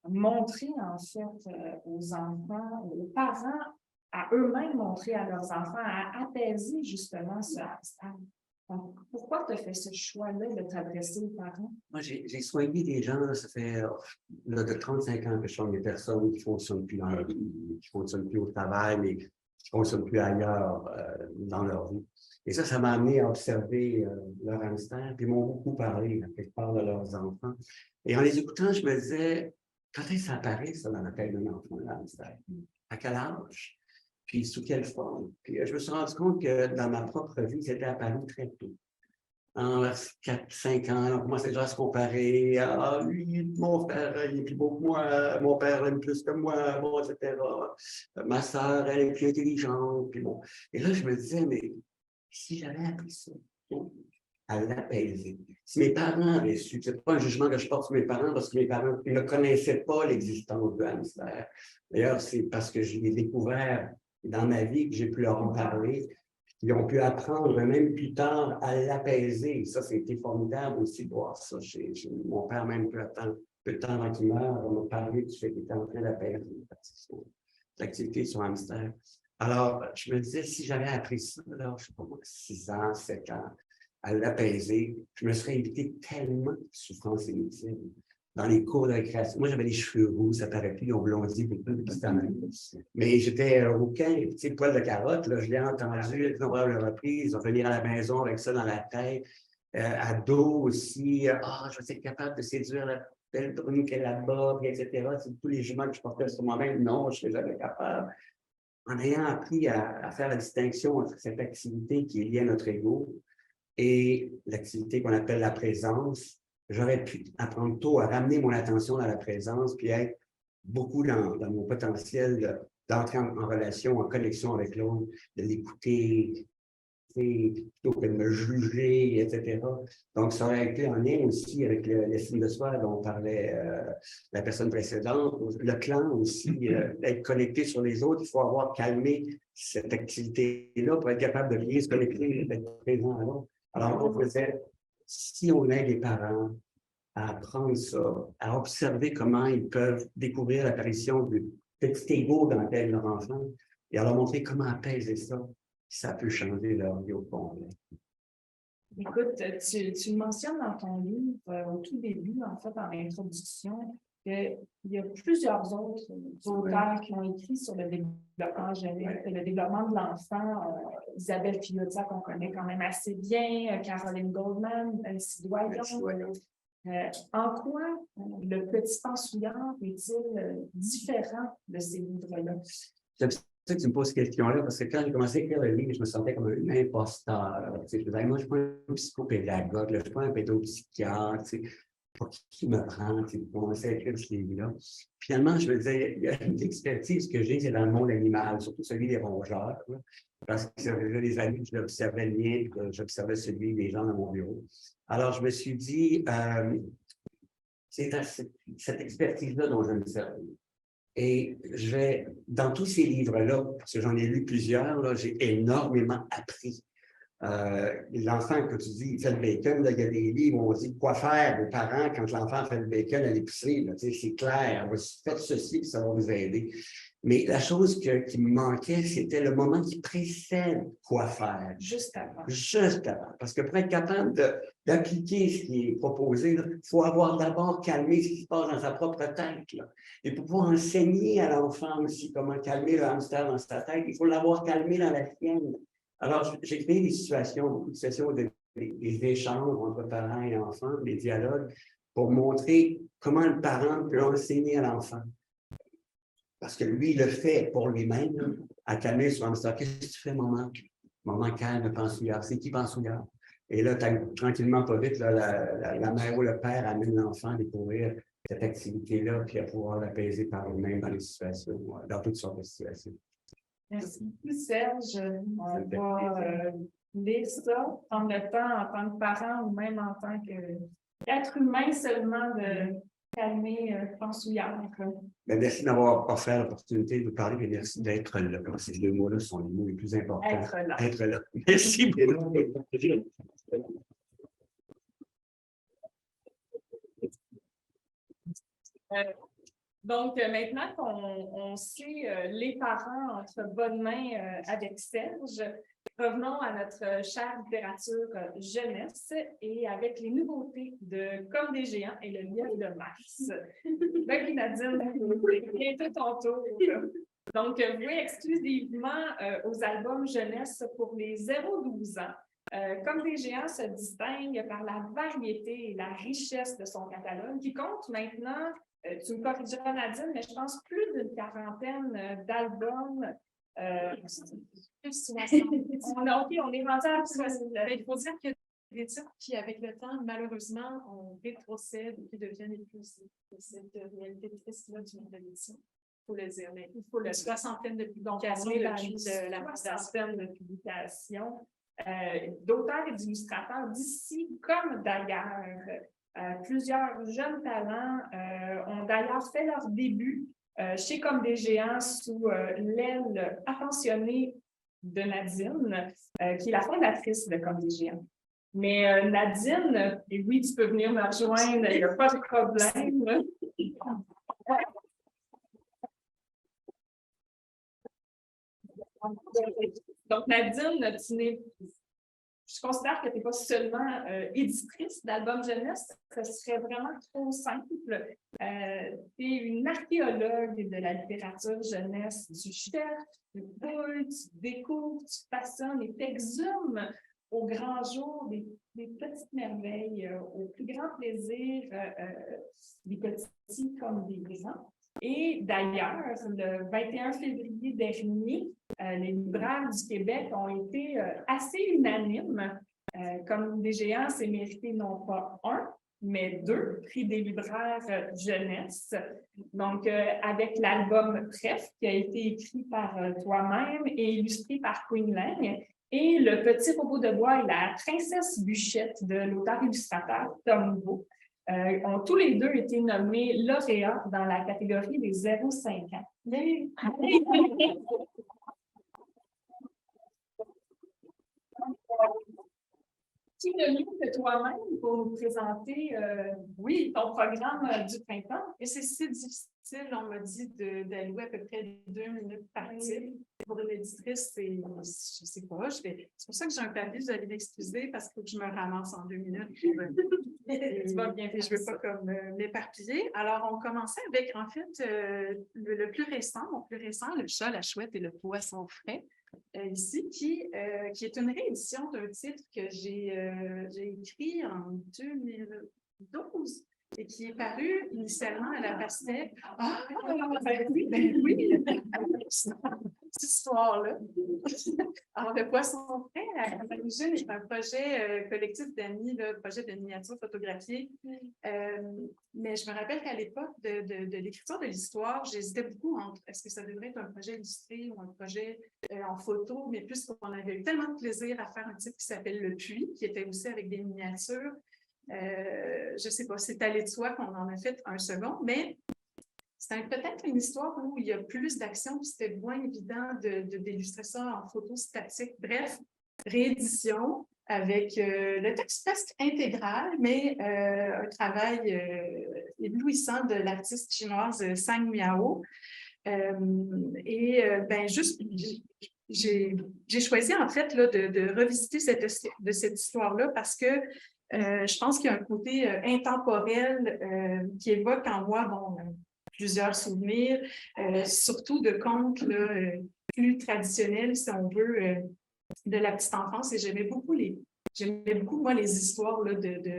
montrer en fait aux enfants, aux parents, à eux-mêmes montrer à leurs enfants, à apaiser justement ce hamster. Donc, pourquoi tu as fait ce choix-là de t'adresser aux parents? Moi, j'ai soigné des gens, ça fait là, de 35 ans que je soigne des personnes qui ne fonctionnent plus dans leur vie, qui ne fonctionnent plus au travail, mais qui ne fonctionnent plus ailleurs dans leur vie. Et ça m'a amené à observer leur hamster, puis ils m'ont beaucoup parlé, quelque part, de leurs enfants. Et en les écoutant, je me disais, quand est-ce que ça apparaît, ça, dans la tête d'un enfant, le hamster? À quel âge? Puis sous quelle forme? Puis je me suis rendu compte que dans ma propre vie, c'était apparu très tôt. En 4-5 ans, on commençait déjà à se comparer. Ah, lui, mon frère, il est plus beau que moi, mon père l'aime plus que moi, bon, etc. Ma sœur, elle est plus intelligente. Puis bon. Et là, je me disais, mais si j'avais appris ça, à l'apaiser. Si mes parents avaient su, c'est pas un jugement que je porte sur mes parents parce que mes parents ne connaissaient pas l'existence de hamster. D'ailleurs, c'est parce que je l'ai découvert dans ma vie que j'ai pu leur en parler. Ils ont pu apprendre même plus tard à l'apaiser. Ça, c'était formidable aussi de voir ça. Mon père, même peu de temps avant qu'il meure, m'a parlé du fait qu'il était en train d'apaiser l'activité sur hamster. Alors, je me disais, si j'avais appris ça, là, je ne sais pas moi, 6 ans, 7 ans, à l'apaiser, je me serais évité tellement de souffrances inutiles. Dans les cours de récréation, moi, j'avais les cheveux roux, ça paraît plus, ils ont blondi, mais j'étais rouquin, petit poil de carotte, là, je l'ai entendu, ils ont repris, ils ont venir à la maison avec ça dans la tête. Ado aussi, je vais être capable de séduire la belle brune qu'elle a là-bas, etc. C'est tous les jugements que je portais sur moi-même, non, je ne suis jamais capable. En ayant appris à faire la distinction entre cette activité qui est liée à notre ego et l'activité qu'on appelle la présence, j'aurais pu apprendre tôt à ramener mon attention dans la présence puis être beaucoup dans mon potentiel d'entrer en relation, en connexion avec l'autre, de l'écouter, plutôt que de me juger, etc. Donc, ça aurait été en lien aussi avec l'estime de soi dont parlait la personne précédente. Le clan aussi, être connecté sur les autres, il faut avoir calmé cette activité-là pour être capable de bien se connecter, d'être présent à l'autre. Alors, on faisait, si on aide les parents à apprendre ça, à observer comment ils peuvent découvrir l'apparition du petit égo dans la tête de leur enfant et à leur montrer comment apaiser ça, ça peut changer leur vie au complet. Écoute, tu mentionnes dans ton livre, au tout début, en fait, en introduction, qu'il y a plusieurs autres auteurs qui ont écrit sur le développement le développement de l'enfant. Isabelle Pilotta, qu'on connaît quand même assez bien, Caroline Goldman, Elsie Doyon. En quoi le petit pensouillard est-il différent de ces livres-là? C'est ça que tu me poses cette question-là, parce que quand j'ai commencé à écrire le livre, je me sentais comme un imposteur. Je disais, moi, je ne suis pas un psychopédagogue, je ne suis pas un pédopsychiatre. Pour qui me prend, pour commencer à écrire ce livre-là. Finalement, je me disais, il y a une expertise que j'ai, c'est dans le monde animal, surtout celui des rongeurs. Là, parce que ça faisait des années que j'observais le mien, que j'observais celui des gens dans mon bureau. Alors, je me suis dit, c'est cette expertise-là dont je me sers. Et je vais, dans tous ces livres-là, parce que j'en ai lu plusieurs, j'ai énormément appris. L'enfant, que tu dis, il fait le bacon, là, il y a des livres où on dit quoi faire aux parents quand l'enfant fait le bacon à l'épicerie. C'est clair, faites ceci, puis ça va vous aider. Mais la chose qui me manquait, c'était le moment qui précède quoi faire. Juste avant. Juste avant. Parce que pour être capable d'appliquer ce qui est proposé, il faut avoir d'abord calmé ce qui se passe dans sa propre tête. Là. Et pour pouvoir enseigner à l'enfant aussi comment calmer le hamster dans sa tête, il faut l'avoir calmé dans la sienne. Alors, j'ai créé des situations, beaucoup de situations, des échanges entre parents et enfants, des dialogues, pour montrer comment le parent peut enseigner à l'enfant. Parce que lui, il le fait pour lui-même, à calmer son hamster. Qu'est-ce que tu fais, maman? Maman calme, pensouillard. C'est qui pensouillard? Et là, tranquillement, pas vite, là, la mère ou le père amène l'enfant à découvrir cette activité-là, puis à pouvoir l'apaiser par lui-même dans les situations, dans toutes sortes de situations. Merci beaucoup, Serge. On va lire ça, prendre le temps en tant que parent ou même en tant qu'être humain seulement de calmer pensouillard. Merci d'avoir offert l'opportunité de vous parler et merci d'être là. Ces deux mots-là sont les mots les plus importants. Être là. Être là. Merci beaucoup. Donc, maintenant qu'on sait les parents entre bonnes mains avec Serge, revenons à notre chère littérature jeunesse et avec les nouveautés de Comme des géants et le miel de Mars. Donc, Nadine, bientôt ton tour. Donc, voué exclusivement aux albums jeunesse pour les 0-12 ans. Comme des géants se distingue par la variété et la richesse de son catalogue qui compte maintenant, tu me corrigeras Nadine, mais je pense plus d'une quarantaine d'albums. On est rendu à il faut dire qu'il y a des titres qui, avec le temps, malheureusement, on rétrocède et qui deviennent épouses de cette réalité triste-là du monde de l'édition. Il faut le dire, mais il faut une soixantaine de publications depuis la soixantaine de publications d'auteurs et d'illustrateurs d'ici comme d'ailleurs. Plusieurs jeunes talents ont d'ailleurs fait leur début chez Comme des géants sous l'aile attentionnée de Nadine, qui est la fondatrice de Comme des géants. Mais Nadine, et oui, tu peux venir me rejoindre, il n'y a pas de problème. Donc, Nadine, je considère que tu n'es pas seulement éditrice d'albums jeunesse, ce serait vraiment trop simple. Tu es une archéologue de la littérature jeunesse. Tu cherches, tu fouilles, tu découvres, tu façonnes et tu exhumes au grand jour des petites merveilles, au plus grand plaisir des petits comme des grands. Et d'ailleurs, le 21 février dernier, les libraires du Québec ont été assez unanimes. Comme des géants, c'est mérité non pas 1, mais 2 prix des libraires jeunesse. Donc, avec l'album Trèfle, qui a été écrit par toi-même et illustré par Queen Lang, Et le petit robot de bois et la princesse Bûchette de l'auteur-illustrateur Tom Beau ont tous les deux été nommés lauréats dans la catégorie des 0-5 ans. Qui de mieux que toi-même pour nous présenter oui, ton programme du printemps? Et c'est si difficile, on m'a dit, d'allouer à peu près 2 minutes par titre. Pour une éditrice, c'est, je sais pas, c'est pour ça que j'ai un papier, vous allez m'excuser parce que je me ramasse en 2 minutes. Tu vas bien, je veux pas comme m'éparpiller. Alors, on commençait avec, en fait, le plus récent, le chat, la chouette et le poisson frais. Ici, qui est une réédition d'un titre que j'ai écrit en 2012 et qui est paru initialement à la Pastèque. Ah, ben oui, cette histoire-là. Alors, le poisson frais, à l'origine, est un projet collectif d'amis, projet de miniature photographiée. Mais je me rappelle qu'à l'époque de l'écriture de l'histoire, j'hésitais beaucoup entre est-ce que ça devrait être un projet illustré ou un projet en photo, mais plus qu'on avait eu tellement de plaisir à faire un titre qui s'appelle Le Puits, qui était aussi avec des miniatures. Je ne sais pas, c'est allé de soi qu'on en a fait un second, mais c'est peut-être une histoire où il y a plus d'action, puis c'était moins évident d'illustrer ça en photo statique. Bref, réédition avec le texte presque intégral, mais un travail éblouissant de l'artiste chinoise Sang Miao. Juste, j'ai choisi en fait là, de revisiter cette histoire-là parce que je pense qu'il y a un côté intemporel qui évoque en moi plusieurs souvenirs, surtout de contes là, plus traditionnels, si on veut, de la petite enfance. Et j'aimais beaucoup, moi, les histoires là,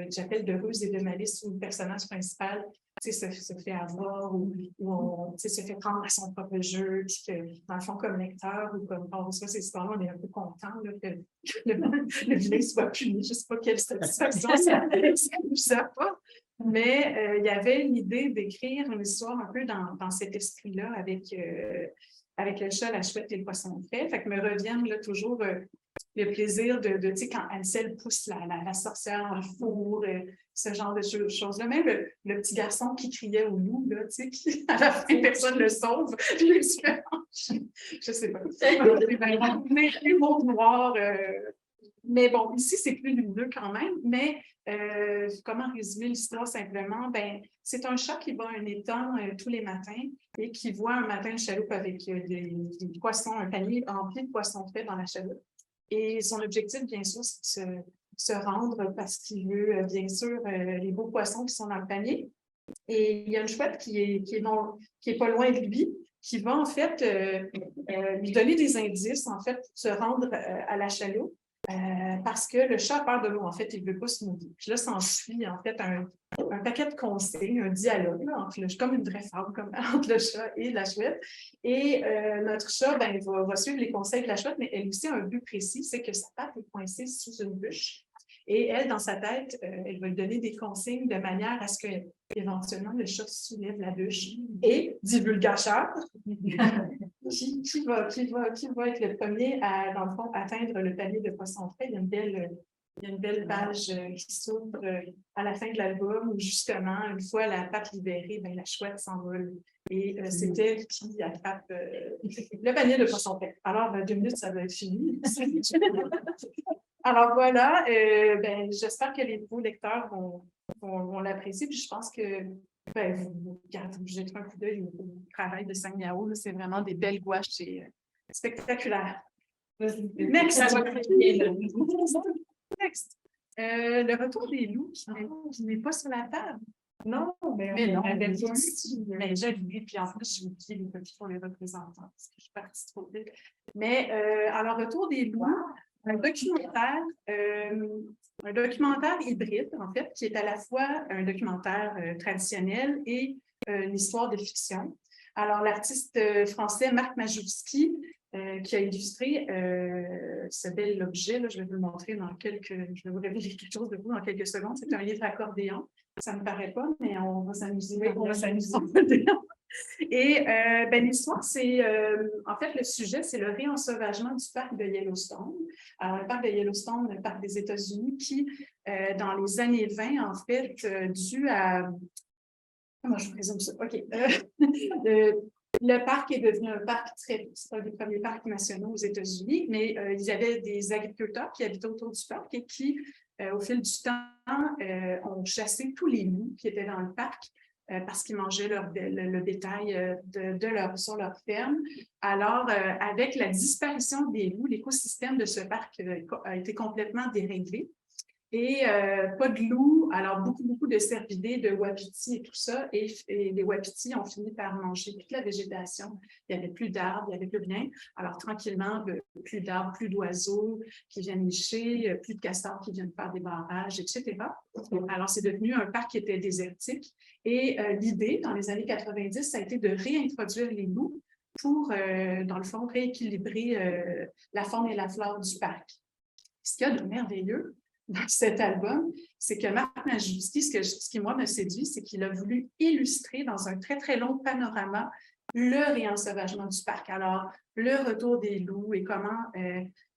j'appelle de ruse et de malice où le personnage principal se fait avoir ou on se fait prendre à son propre jeu, puis que, dans le fond, comme lecteur ou comme on reçoit ces histoires-là, on est un peu content là, que le vilain soit puni. Je ne sais pas quelle satisfaction ça nous apporte. Mais il y avait l'idée d'écrire une histoire un peu dans cet esprit-là avec le chat, la chouette et le poisson frais. Fait que me reviennent là, toujours le plaisir de tu sais, quand Ansel pousse la sorcière dans le four, ce genre de choses-là. Même le petit garçon qui criait au loup, là, tu sais, qui, à la fin, personne ne le sauve. Je sais pas. Mais l'humour noir. Mais bon, ici, c'est plus lumineux quand même. Mais comment résumer l'histoire simplement? Ben, c'est un chat qui va à un étang tous les matins et qui voit un matin une chaloupe avec des poissons, un panier rempli de poissons frais dans la chaloupe. Et son objectif, bien sûr, c'est de se rendre parce qu'il veut, bien sûr, les beaux poissons qui sont dans le panier. Et il y a une chouette qui est pas loin de lui, qui va en fait lui donner des indices, en fait, pour se rendre à la chaloupe. Parce que le chat a peur de l'eau, en fait, il ne veut pas se mouiller. Puis là, s'ensuit, en fait, un paquet de consignes, un dialogue, là, comme une vraie femme, comme entre le chat et la chouette. Et notre chat, va suivre les conseils de la chouette, mais elle aussi a un but précis, c'est que sa patte est coincée sous une bûche. Et elle, dans sa tête, elle va lui donner des consignes de manière à ce que, éventuellement, le chat soulève la bûche. Et, divulgateur, qui va être le premier à, dans le fond, atteindre le panier de poissons frais. Il y a une belle page qui s'ouvre à la fin de l'album où, justement, une fois la patte libérée, la chouette s'envole. Et c'est elle qui attrape le panier de poissons frais. Alors, 2 minutes, ça va être fini. Alors voilà, j'espère que les nouveaux lecteurs vont l'apprécier. Puis je pense que vous jetez un coup d'œil au travail de Sang Miao. C'est vraiment des belles gouaches, c'est spectaculaire. Next. Next. Le retour des loups qui n'est pas sur la table. Non, mais non, mais j'ai oublié, puis en plus, j'ai oublié les petits pour les représentants, parce que je suis partie trop vite. Mais alors, retour des loups. Un documentaire hybride, en fait, qui est à la fois un documentaire traditionnel et une histoire de fiction. Alors, l'artiste français Marc Majewski, qui a illustré ce bel objet, là, je vais vous le montrer je vais vous révéler quelque chose de vous dans quelques secondes. C'est un livre accordéon. Ça ne me paraît pas, mais on va s'amuser. Oui, on va s'amuser. Et l'histoire, c'est en fait le sujet, c'est le réensauvagement du parc de Yellowstone. Alors, le parc de Yellowstone, le parc des États-Unis, qui, dans les années 20, en fait, dû à. Comment je présume ça? OK. Le parc est devenu un parc c'est un des premiers parcs nationaux aux États-Unis, mais il y avait des agriculteurs qui habitaient autour du parc et qui, au fil du temps, ont chassé tous les loups qui étaient dans le parc parce qu'ils mangeaient le bétail sur leur ferme. Alors, avec la disparition des loups, l'écosystème de ce parc a été complètement déréglé. Et pas de loups, alors beaucoup de cervidés, de wapitis et tout ça. Et les wapitis ont fini par manger toute la végétation. Il n'y avait plus d'arbres, il n'y avait plus rien. Alors tranquillement, plus d'arbres, plus d'oiseaux qui viennent nicher, plus de castors qui viennent faire des barrages, etc. Alors c'est devenu un parc qui était désertique. Et l'idée, dans les années 90, ça a été de réintroduire les loups pour, dans le fond, rééquilibrer la faune et la flore du parc. Ce qu'il y a de merveilleux dans cet album, c'est que Marc Majewski, ce qui, moi, me séduit, c'est qu'il a voulu illustrer dans un très, très long panorama le réensauvagement du parc. Alors, le retour des loups et comment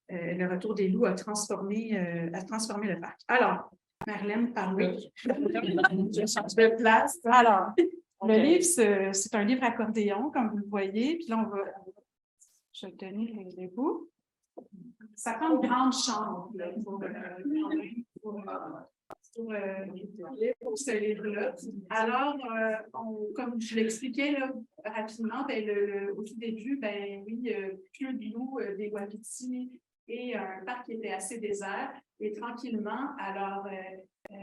le retour des loups a transformé le parc. Alors, Marlène, parle. Je change de place. Alors, le livre, c'est un livre accordéon, comme vous le voyez. Puis là, je vais tenir les bouts. Ça prend une grande chambre là, pour ce livre-là. Alors, comme je l'expliquais rapidement, au tout début, oui, plus de loups, des wapitis et un parc qui était assez désert. Et tranquillement, alors,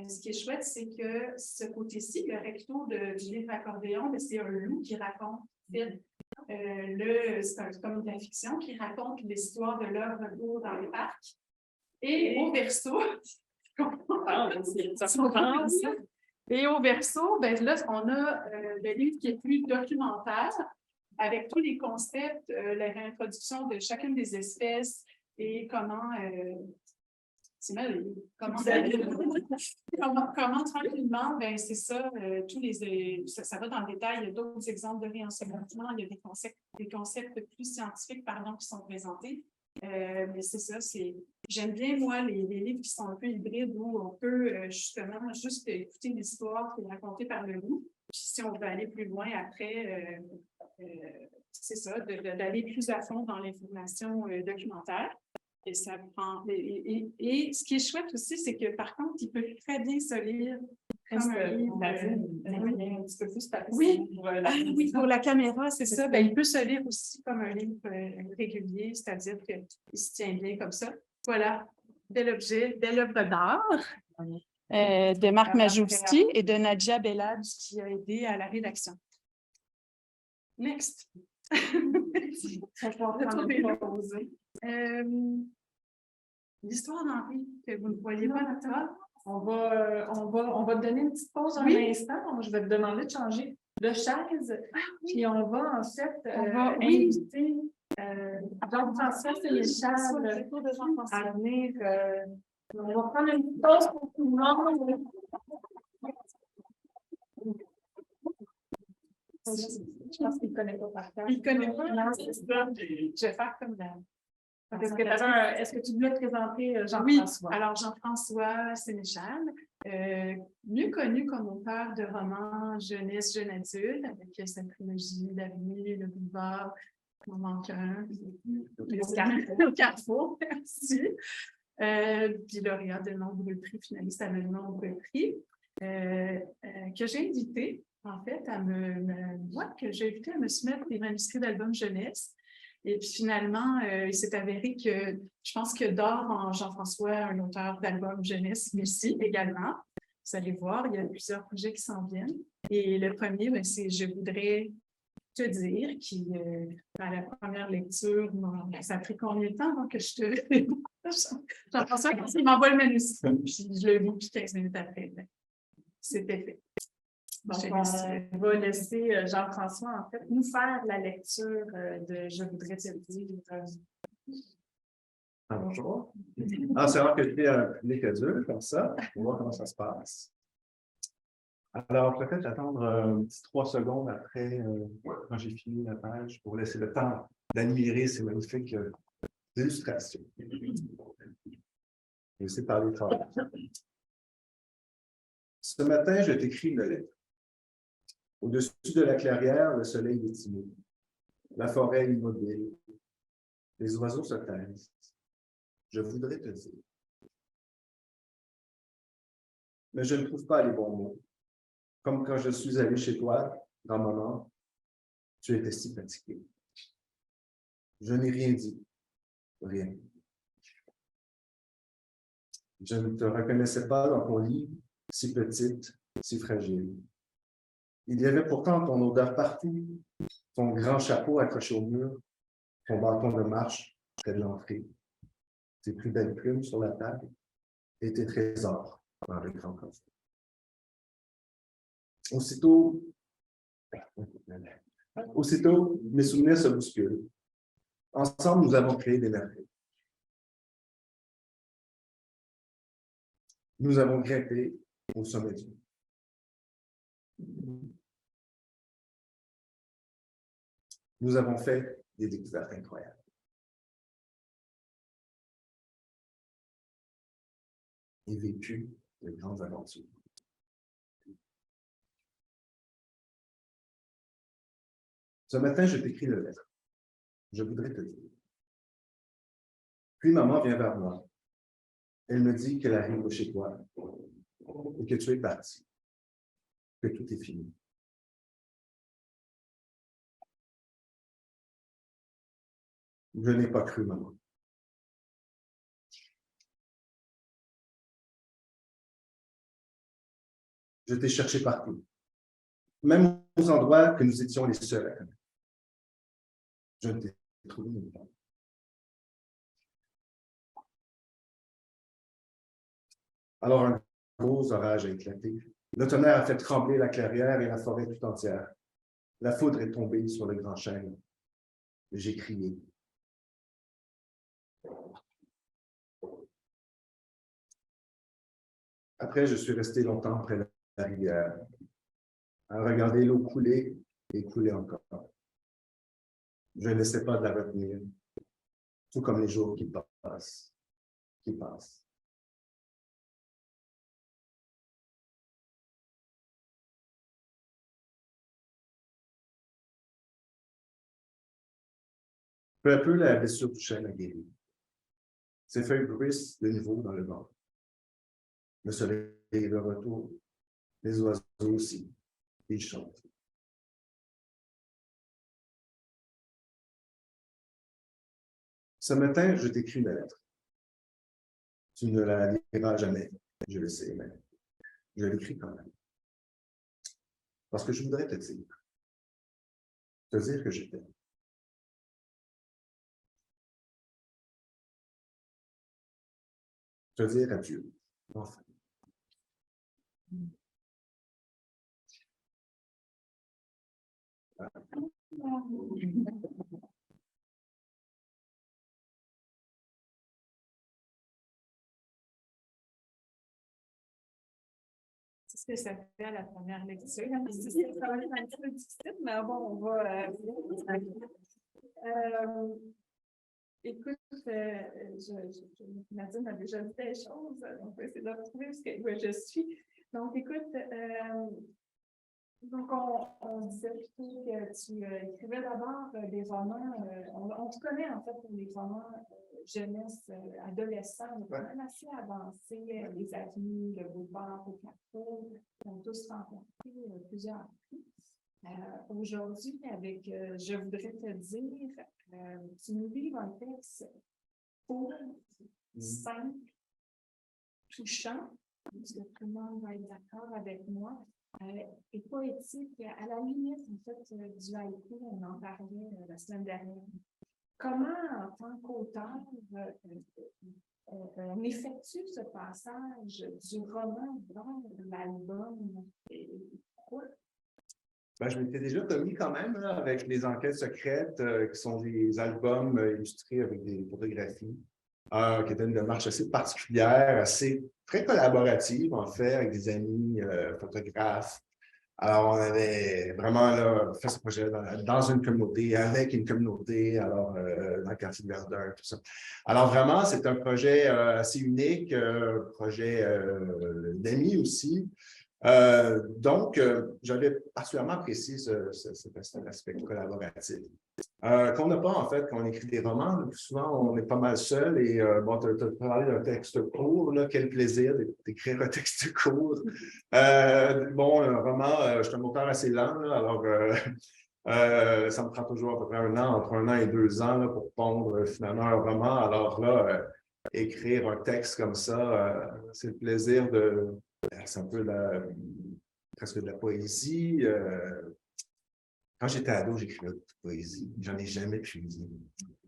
ce qui est chouette, c'est que ce côté-ci, le recto du livre accordéon, c'est un loup qui raconte c'est comme de la fiction qui raconte l'histoire de leur retour dans le parc. Et au verso, et au verso, là, on a le livre qui est plus documentaire avec tous les concepts, la réintroduction de chacune des espèces et comment tranquillement, c'est ça, ça va dans le détail, il y a d'autres exemples de réenseignement, il y a des concepts plus scientifiques, qui sont présentés. Mais c'est ça, j'aime bien, moi, les livres qui sont un peu hybrides où on peut justement juste écouter l'histoire qui est racontée par le loup. Puis si on veut aller plus loin après, c'est ça, d'aller plus à fond dans l'information documentaire. Et ça prend. Et ce qui est chouette aussi, c'est que par contre, il peut très bien se lire comme un livre. Un petit peu plus oui, pour la caméra, c'est ça. Il peut se lire aussi comme un livre régulier, c'est-à-dire qu'il se tient bien comme ça. Voilà, bel objet, belle œuvre d'art de Marc Majewski et de Nadia Bellad qui a aidé à la rédaction. Next. L'histoire d'Henri, que vous ne voyez pas là. On va te donner une petite pause un instant. Je vais te demander de changer de chaise. Puis on va en fait inviter Jean-François Sénéchal à venir. On va prendre une petite pause pour tout le monde. Je pense qu'il ne connaît pas par cœur. Il ne connaît pas? Non, c'est ça. Je vais faire comme ça. Est-ce que tu voulais te présenter Jean-François? Oui, alors Jean-François Sénéchal, mieux connu comme auteur de romans jeunesse, jeune adulte, avec sa trilogie L'Avenue, Le Boulevard, il m'en manque un, Le Carrefour, merci. Puis lauréat de nombreux prix, finaliste à de nombreux prix, que j'ai invité, en fait, à me soumettre des manuscrits d'albums jeunesse. Et puis finalement, il s'est avéré que je pense que dort en Jean-François, un auteur d'albums jeunesse, mais aussi également. Vous allez voir, il y a plusieurs projets qui s'en viennent. Et le premier, c'est Je voudrais te dire, qui, à la première lecture, ça a pris combien de temps avant que je te... Jean-François, quand il m'envoie le manuscrit, puis je le lis, puis 15 minutes après, c'était fait. Donc, on va laisser Jean-François, en fait, nous faire la lecture de Je voudrais te dire. Bonjour. C'est vrai que je fais un public adulte comme ça. On va voir comment ça se passe. Alors, peut-être attendre un petit 3 secondes après, quand j'ai fini la page, pour laisser le temps d'admirer ces magnifiques illustrations. Je vais essayer de parler fort. Ce matin, je t'écris une lettre. Au-dessus de la clairière, le soleil est timide. La forêt est immobile. Les oiseaux se taisent. Je voudrais te dire. Mais je ne trouve pas les bons mots. Comme quand je suis allé chez toi, grand maman, tu étais si fatiguée. Je n'ai rien dit. Rien. Je ne te reconnaissais pas dans ton lit, si petite, si fragile. Il y avait pourtant ton odeur partout, ton grand chapeau accroché au mur, ton bâton de marche près de l'entrée, tes plus belles plumes sur la table et tes trésors dans le grand coffre. Aussitôt, mes souvenirs se bousculent. Ensemble, nous avons créé des merveilles. Nous avons grimpé au sommet du monde. Nous avons fait des découvertes incroyables. Et vécu de grandes aventures. Ce matin, je t'écris une lettre. Je voudrais te dire. Puis maman vient vers moi. Elle me dit qu'elle arrive chez toi et que tu es parti, que tout est fini. Je n'ai pas cru, maman. Je t'ai cherché partout, même aux endroits que nous étions les seuls à connaître. Je ne t'ai trouvé nulle part. Alors un gros orage a éclaté. Le tonnerre a fait trembler la clairière et la forêt tout entière. La foudre est tombée sur le grand chêne. J'ai crié. Après, je suis resté longtemps près de la rivière, à regarder l'eau couler et couler encore. Je n'essaie pas de la retenir, tout comme les jours qui passent, qui passent. Peu à peu, la blessure du chêne a guéri. Ses feuilles bruissent de nouveau dans le vent. Le soleil est de retour, les oiseaux aussi, ils chantent. Ce matin, je t'écris une lettre. Tu ne la liras jamais, je le sais, mais je l'écris quand même. Parce que je voudrais te dire que je t'aime. Te dire adieu, enfin. C'est ce que ça fait à la première lecture. C'est quand même un petit peu difficile, mais bon, on va. Écoute, Nadine a déjà dit des choses, donc on va essayer de retrouver où je suis. Donc, écoute, donc on disait plutôt que tu écrivais d'abord des romans, on te connaît en fait pour les romans jeunesse, adolescents, quand même assez avancés, les avenues, le boulevard au Carrefour, on a tous rencontré plusieurs prix. Aujourd'hui, avec Je voudrais te dire, tu nous livres un texte court, simple, touchant, parce que tout le monde va être d'accord avec moi, et poétique, à la limite, en fait, du haïku, on en parlait la semaine dernière. Comment, en tant qu'auteur, on effectue ce passage du roman vers l'album? Pourquoi? Ben, je m'étais déjà commis quand même là, avec les enquêtes secrètes, qui sont des albums illustrés avec des photographies. qui était une démarche assez particulière, assez très collaborative, en fait, avec des amis photographes. Alors, on avait vraiment là, fait ce projet dans une communauté, avec une communauté, alors dans le quartier de Verdun, tout ça. Alors, vraiment, c'est un projet assez unique, projet d'amis aussi. Donc, j'avais particulièrement apprécié cet aspect collaboratif. Qu'on n'a pas, en fait, quand on écrit des romans, le plus souvent, on est pas mal seul et bon, tu as parlé d'un texte court, là, quel plaisir d'écrire un texte court. Bon, un roman, je suis un auteur assez lent, là, alors ça me prend toujours à peu près entre 1 an et 2 ans là, pour pondre finalement un roman. Alors là, écrire un texte comme ça, c'est le plaisir de... C'est un peu presque de la poésie. Quand j'étais ado, j'écrivais de la poésie. J'en ai jamais publié.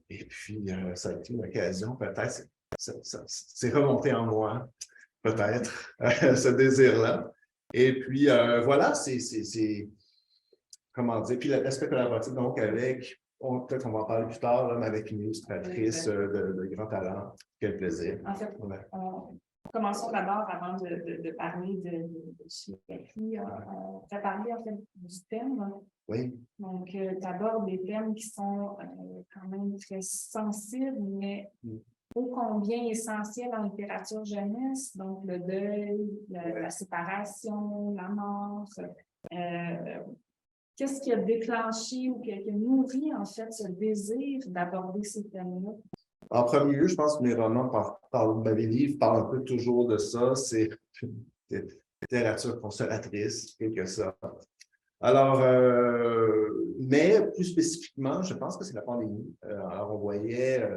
Et puis, ça a été une occasion, peut-être, c'est remonté en moi, peut-être, ce désir-là. Et puis, voilà, c'est comment dire, puis l'aspect collaboratif, donc, avec, peut-être qu'on va en parler plus tard, là, mais avec une illustratrice de grand talent. Quel plaisir. En fait, commençons d'abord, avant de parler de Chiaki, on va parler en fait du thème. Oui. Donc, tu abordes des thèmes qui sont quand même très sensibles, mais ô combien essentiels en littérature jeunesse. Donc, le deuil, la séparation, la mort. Qu'est-ce qui a déclenché ou qui a nourri en fait ce désir d'aborder ces thèmes-là? En premier lieu, je pense que mes romans, mes livres parlent un peu toujours de ça. C'est littérature consolatrice, quelque sorte. Alors, mais plus spécifiquement, je pense que c'est la pandémie. Alors, on voyait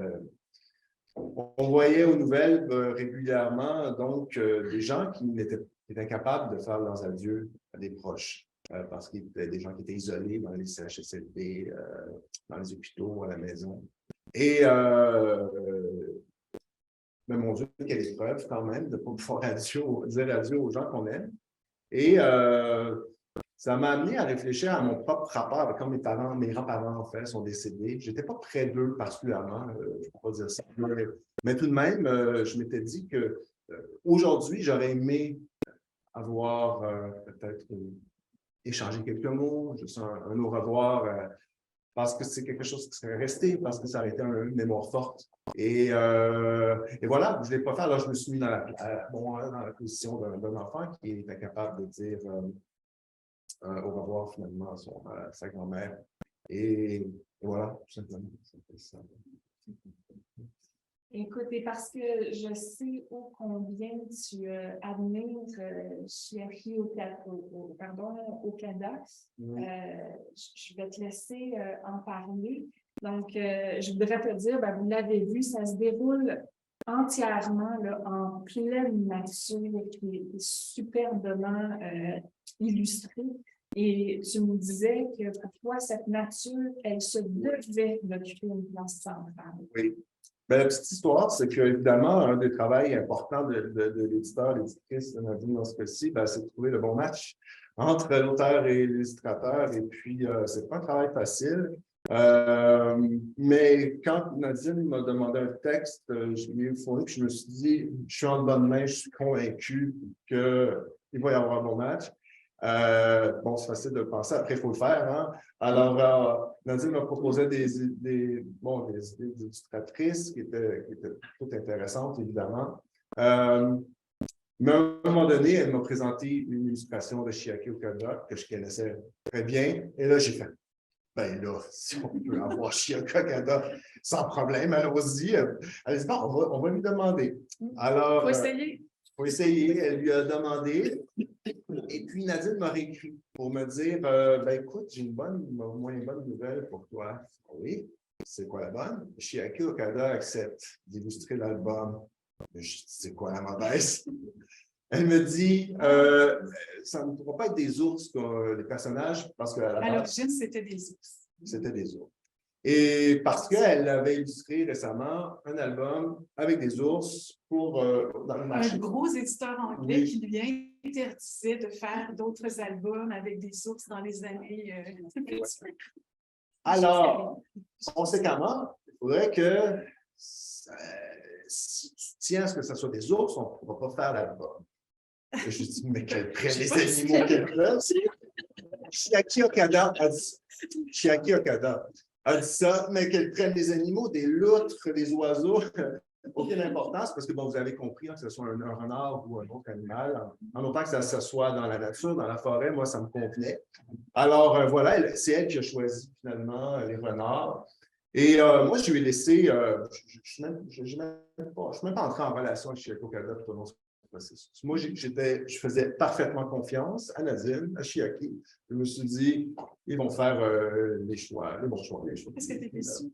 aux nouvelles régulièrement donc des gens qui étaient incapables de faire leurs adieux à des proches parce qu'il y avait des gens qui étaient isolés dans les CHSLD, dans les hôpitaux, à la maison. Et mais mon Dieu, quelle épreuve quand même de ne pas pouvoir dire adieu aux gens qu'on aime. Et ça m'a amené à réfléchir à mon propre rapport avec quand mes grands-parents, en fait, sont décédés. Je n'étais pas près d'eux particulièrement, je ne peux pas dire ça. Mais tout de même, je m'étais dit que aujourd'hui, j'aurais aimé avoir peut-être échangé quelques mots, juste un au revoir, parce que c'est quelque chose qui serait resté, parce que ça aurait été une mémoire forte. Et voilà, je ne l'ai pas fait. Alors, je me suis mis dans la position d'un enfant qui est incapable de dire au revoir finalement à sa grand-mère. Et voilà, tout simplement. Ça. Écoutez, parce que je sais ô combien tu admires Chiaki Okada, je vais te laisser en parler. Donc, je voudrais te dire, vous l'avez vu, ça se déroule entièrement là, en pleine nature, qui est superbement illustrée. Et tu me disais que pour toi, cette nature, elle se devait d'occuper une place centrale. Oui. Bien, la petite histoire, c'est qu'évidemment, un des travaux importants de l'éditeur, l'éditrice de Nadine dans ce cas-ci, c'est de trouver le bon match entre l'auteur et l'illustrateur. Et puis, c'est pas un travail facile. Mais quand Nadine m'a demandé un texte, je lui ai fourni, puis je me suis dit, je suis en bonne main, je suis convaincu qu'il va y avoir un bon match. Bon, c'est facile de le penser, après, il faut le faire. Hein? Alors, Nadine m'a proposé des idées d'illustratrices qui étaient toutes intéressantes, évidemment. Mais à un moment donné, elle m'a présenté une illustration de Chiaki Okada que je connaissais très bien. Et là, j'ai fait, ben là, si on peut avoir Chiaki Okada sans problème, allons-y. Elle a dit, bon, on va lui demander. Alors, faut essayer. Il faut essayer. Elle lui a demandé. Et puis, Nadine m'a réécrit pour me dire, écoute, j'ai une moins bonne nouvelle pour toi. Oui, c'est quoi la bonne? Chiaki Okada accepte d'illustrer l'album. Je dis, c'est quoi la mauvaise? Elle me dit, ça ne pourra pas être des ours, les personnages, parce que à l'origine, c'était des ours. C'était des ours. Et parce qu'elle avait illustré récemment un album avec des ours dans le marché. Un gros éditeur anglais qui lui interdisait de faire d'autres albums avec des ours dans les années. Alors, conséquemment, il faudrait que si tu tiens à ce que ce soit des ours, on ne pourra pas faire l'album. Et je dis, mais qu'elle prenne les animaux qu'elle veut. Chiaki Okada a dit ça, mais qu'elle prenne les animaux, des loutres, des oiseaux, aucune importance, parce que bon, vous avez compris, hein, que ce soit un renard ou un autre animal, en autant que ça soit dans la nature, dans la forêt, moi, ça me convenait. Alors, voilà, c'est elle qui a choisi finalement les renards. Et moi, je lui ai laissé, je ne suis même pas entré en relation avec Chiaki Okada tout au long de ce processus. Moi, je faisais parfaitement confiance à Nadine, à Chiaki. Je me suis dit, ils vont faire les choix, les bons choix. Est-ce que tu es déçu?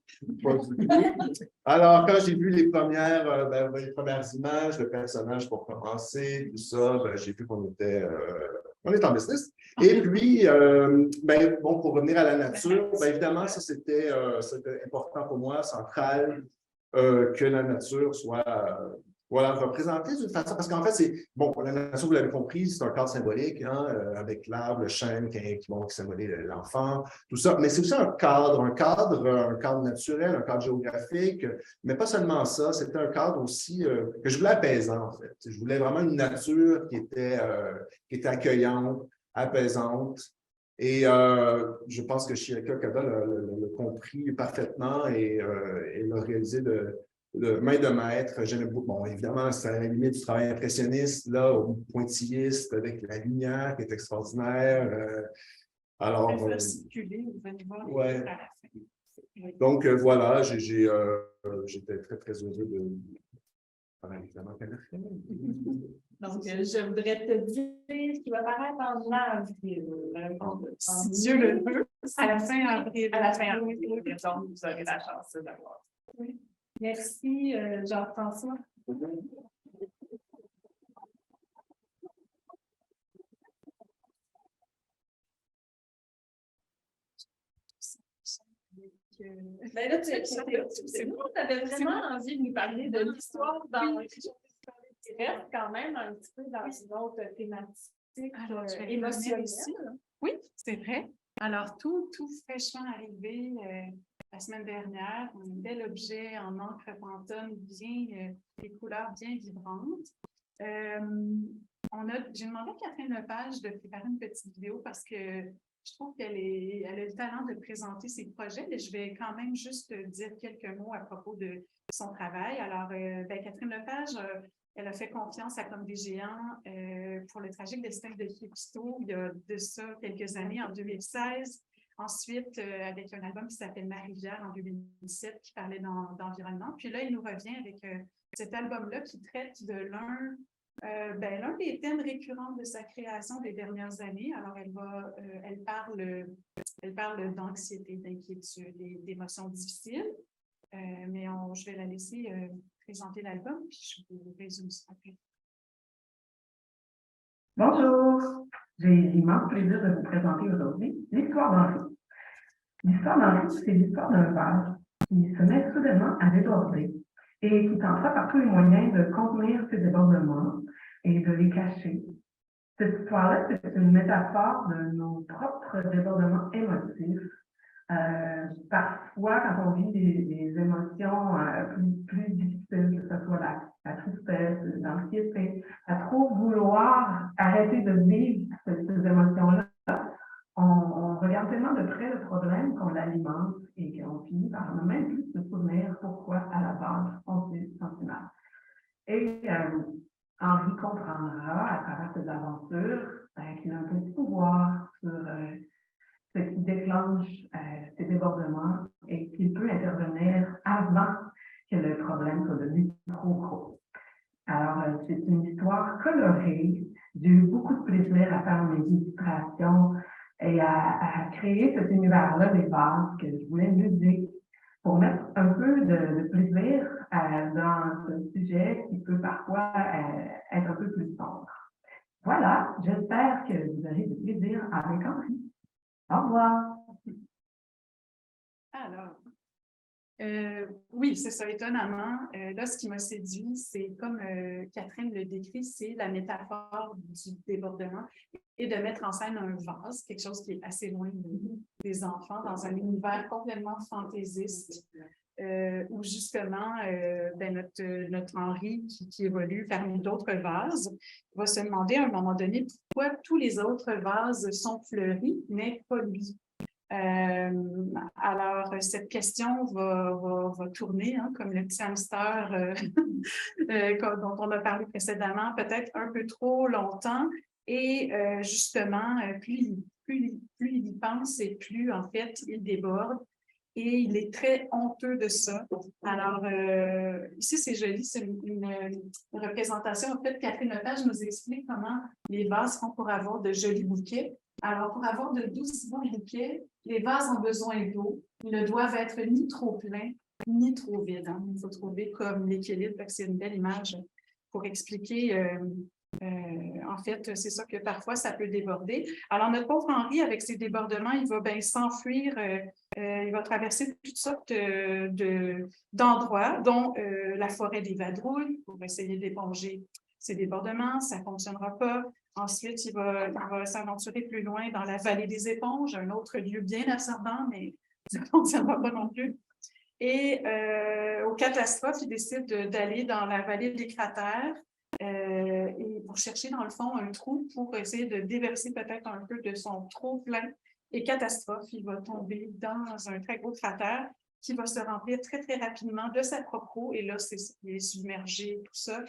Alors, quand j'ai vu les premières images, le personnage pour commencer, tout ça, j'ai vu qu'on était en business. Et puis, bon, pour revenir à la nature, évidemment, ça, c'était important pour moi, central, que la nature soit représentée d'une façon, parce qu'en fait, la nature, vous l'avez compris, c'est un cadre symbolique, hein, avec l'arbre, le chêne qui symbolise l'enfant, tout ça, mais c'est aussi un cadre naturel, un cadre géographique, mais pas seulement ça, c'était un cadre aussi que je voulais apaisant, en fait. Je voulais vraiment une nature qui était accueillante, apaisante. Et je pense que Chiaki Okada l'a compris parfaitement et l'a réalisé de main de maître. J'aimais beaucoup. Bon, évidemment, c'est à la limite du travail impressionniste, là, ou pointilliste, avec la lumière qui est extraordinaire. Alors. Elle va circuler, vous allez voir ouais. à la fin. Donc, voilà, j'étais très, très heureux de. Donc, je voudrais te dire qu'il va paraître en avril. Si Dieu le veut, à la fin avril. À la fin avril. Donc, vous aurez la chance d'avoir. Oui. Merci, Jean-François. Ben là, c'est bon, tu avais vraiment envie de nous parler de l'histoire dans tu restes quand même un petit peu dans une autre thématique émotionnelle. Oui, c'est vrai. Alors, tout fraîchement arrivé la semaine dernière, un bel objet en encre Pantone, des couleurs bien vibrantes. J'ai demandé à Catherine Lepage de préparer une petite vidéo parce que je trouve qu'elle a le talent de présenter ses projets, mais je vais quand même juste dire quelques mots à propos de son travail. Alors, Catherine Lepage, elle a fait confiance à Comme des géants pour le tragique destin de Kipsto il y a de ça quelques années, en 2016. Ensuite, avec un album qui s'appelle Ma rivière en 2017 qui parlait d'environnement. Puis là, il nous revient avec cet album-là qui traite de l'un des thèmes récurrents de sa création des dernières années. Alors, elle parle d'anxiété, d'inquiétude et d'émotions difficiles. Mais je vais la laisser présenter l'album, puis je vous résume ça après. Bonjour, j'ai l'immense plaisir de vous présenter aujourd'hui l'histoire d'Henri. L'histoire d'Henri, c'est l'histoire d'un verre qui se met soudainement à déborder et qui tentera par tous les moyens de contenir ses débordements et de les cacher. Cette histoire-là, c'est une métaphore de nos propres débordements émotifs. Parfois, quand on vit des émotions plus difficiles, que ce soit la tristesse, l'anxiété, à trop vouloir arrêter de vivre ces émotions-là, on regarde tellement de près le problème qu'on l'alimente et qu'on finit par ne même plus se souvenir pourquoi, à la base, on s'est senti mal. Et Henri comprendra à travers ses aventures qu'il a un petit pouvoir sur ce qui déclenche ces débordements et qu'il peut intervenir avant que le problème soit devenu trop gros. Alors, c'est une histoire colorée. J'ai eu beaucoup de plaisir à faire mes illustrations et à créer cet univers-là des bases que je voulais musique pour mettre un peu de plaisir dans ce sujet qui peut parfois être un peu plus sombre. Voilà, j'espère que vous aurez du plaisir avec Henri. Au revoir. Alors, oui, c'est ça, étonnamment. Là, ce qui m'a séduit, c'est comme Catherine le décrit, c'est la métaphore du débordement et de mettre en scène un vase, quelque chose qui est assez loin des enfants, dans un univers complètement fantaisiste. où justement notre Henri qui évolue parmi d'autres vases va se demander à un moment donné pourquoi tous les autres vases sont fleuris, mais pas lui. Alors, cette question va tourner, hein, comme le petit hamster dont on a parlé précédemment, peut-être un peu trop longtemps. Et justement, plus il y pense et plus, en fait, il déborde. Et il est très honteux de ça. Alors, ici, c'est joli, c'est une représentation. En fait, Catherine Lepage nous explique comment les vases font pour avoir de jolis bouquets. Alors, pour avoir de douces bons bouquets, les vases ont besoin d'eau. Ils ne doivent être ni trop pleins, ni trop vides. Hein. Il faut trouver comme l'équilibre. C'est une belle image pour expliquer... en fait, c'est ça que parfois, ça peut déborder. Alors, notre pauvre Henri, avec ses débordements, il va bien s'enfuir. Il va traverser toutes sortes d'endroits, dont la forêt des vadrouilles, pour essayer d'éponger ses débordements. Ça ne fonctionnera pas. Ensuite, il va s'aventurer plus loin dans la vallée des éponges, un autre lieu bien absorbant, mais ça ne fonctionnera pas non plus. Et aux catastrophes, il décide d'aller dans la vallée des cratères. Et pour chercher, dans le fond, un trou pour essayer de déverser peut-être un peu de son trop-plein. Et catastrophe, il va tomber dans un très gros cratère qui va se remplir très, très rapidement de sa propre eau. Et là, il est submergé, tout ça.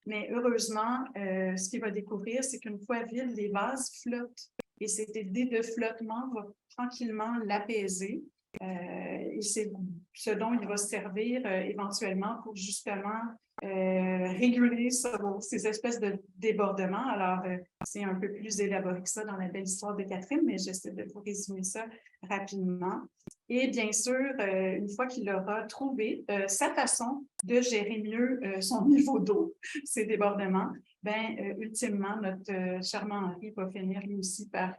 Mais heureusement, ce qu'il va découvrir, c'est qu'une fois vide, les vases flottent. Et cette idée de flottement va tranquillement l'apaiser. Et c'est ce dont il va se servir éventuellement pour justement réguler ces espèces de débordements. Alors, c'est un peu plus élaboré que ça dans la belle histoire de Catherine, mais j'essaie de vous résumer ça rapidement. Et bien sûr, une fois qu'il aura trouvé sa façon de gérer mieux son niveau d'eau, ses débordements, ultimement, notre charmant Henri va finir lui aussi par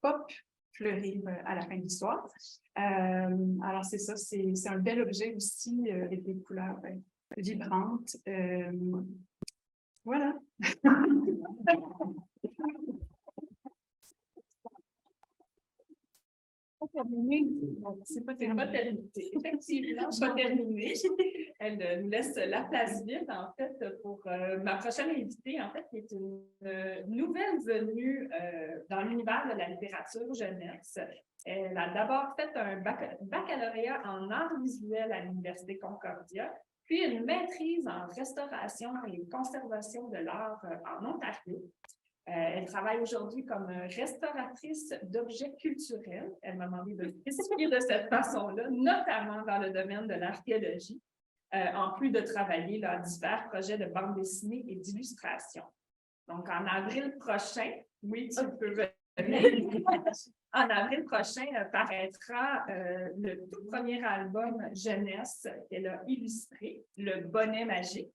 pop, fleurir à la fin de l'histoire. Alors, c'est ça, c'est un bel objet aussi avec des couleurs vibrantes. Voilà. C'est pas terminé. Effectivement, je vais terminer. Elle nous laisse la place vide, en fait, pour ma prochaine invitée, en fait, qui est une nouvelle venue dans l'univers de la littérature jeunesse. Elle a d'abord fait un baccalauréat en arts visuels à l'Université Concordia, puis une maîtrise en restauration et conservation de l'art en Ontario. Elle travaille aujourd'hui comme restauratrice d'objets culturels. Elle m'a demandé de spécifier de cette façon-là, notamment dans le domaine de l'archéologie, en plus de travailler à divers projets de bande dessinée et d'illustration. Donc, en avril prochain, oui, tu peux venir. En avril prochain paraîtra le tout premier album jeunesse qu'elle a illustré, Le Bonnet Magique,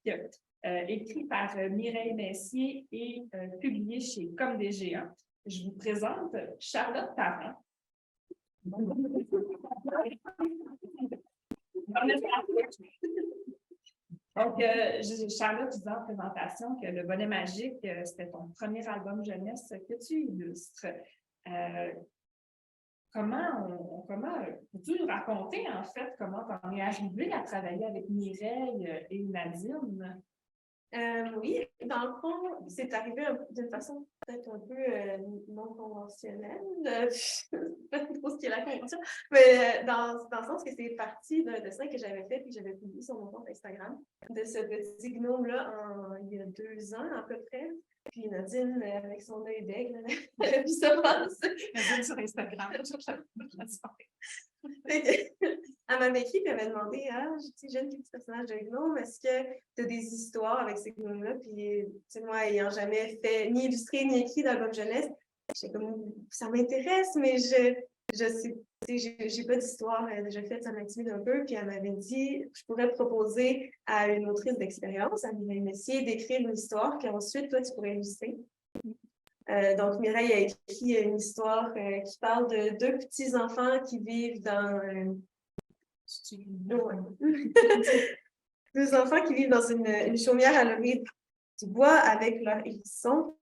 écrit par Mireille Messier et publié chez Comme des Géants. Je vous présente Charlotte Parent. Donc, Charlotte disait en présentation que Le Bonnet Magique, c'était ton premier album jeunesse que tu illustres. Comment peux-tu nous raconter, en fait, comment tu en es arrivée à travailler avec Mireille et Nadine? Oui, dans le fond, c'est arrivé d'une façon peut-être un peu non conventionnelle. Pas trop ce qui est la convention, mais dans le sens que c'est parti d'un dessin que j'avais fait et que j'avais publié sur mon compte Instagram de ce petit gnome-là il y a 2 ans à peu près. Puis Nadine, avec son œil d'aigle, elle a vu ça passer. Nadine sur Instagram. Elle m'avait écrit et elle m'avait demandé j'aime les petits personnages de gnome, est-ce que tu as des histoires avec ces gnomes-là? Puis, moi, ayant jamais fait ni illustré ni écrit d'album jeunesse, j'étais comme ça m'intéresse, mais je sais, j'ai pas d'histoire déjà faite, ça m'intimide un peu. Puis elle m'avait dit je pourrais proposer à une autrice d'expérience, à Mireille Messier, d'écrire une histoire qu'ensuite, toi, tu pourrais illustrer. Donc, Mireille a écrit une histoire qui parle de 2 petits-enfants qui vivent dans... 2 enfants qui vivent dans une chaumière à l'orée du bois avec leur hérisson.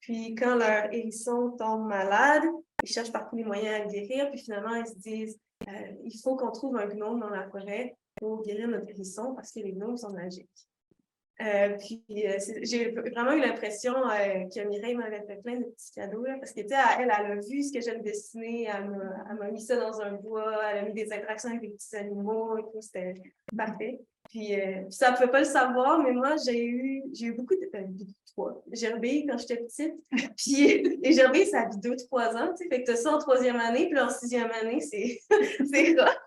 Puis, quand leur hérisson tombe malade, ils cherchent par tous les moyens à le guérir. Puis, finalement, ils se disent il faut qu'on trouve un gnome dans la forêt pour guérir notre hérisson parce que les gnomes sont magiques. J'ai vraiment eu l'impression que Mireille m'avait fait plein de petits cadeaux, là, parce que, tu sais, elle a vu ce que j'aime dessiner, elle m'a mis ça dans un bois, elle a mis des interactions avec des petits animaux et tout, c'était parfait. Puis ça ne pouvait pas le savoir, mais moi, j'ai eu beaucoup de gerbilles quand j'étais petite. Puis les gerbilles, ça vit 2-3 ans, tu sais, fait que tu as ça en 3e année, puis en 6e année, c'est rare.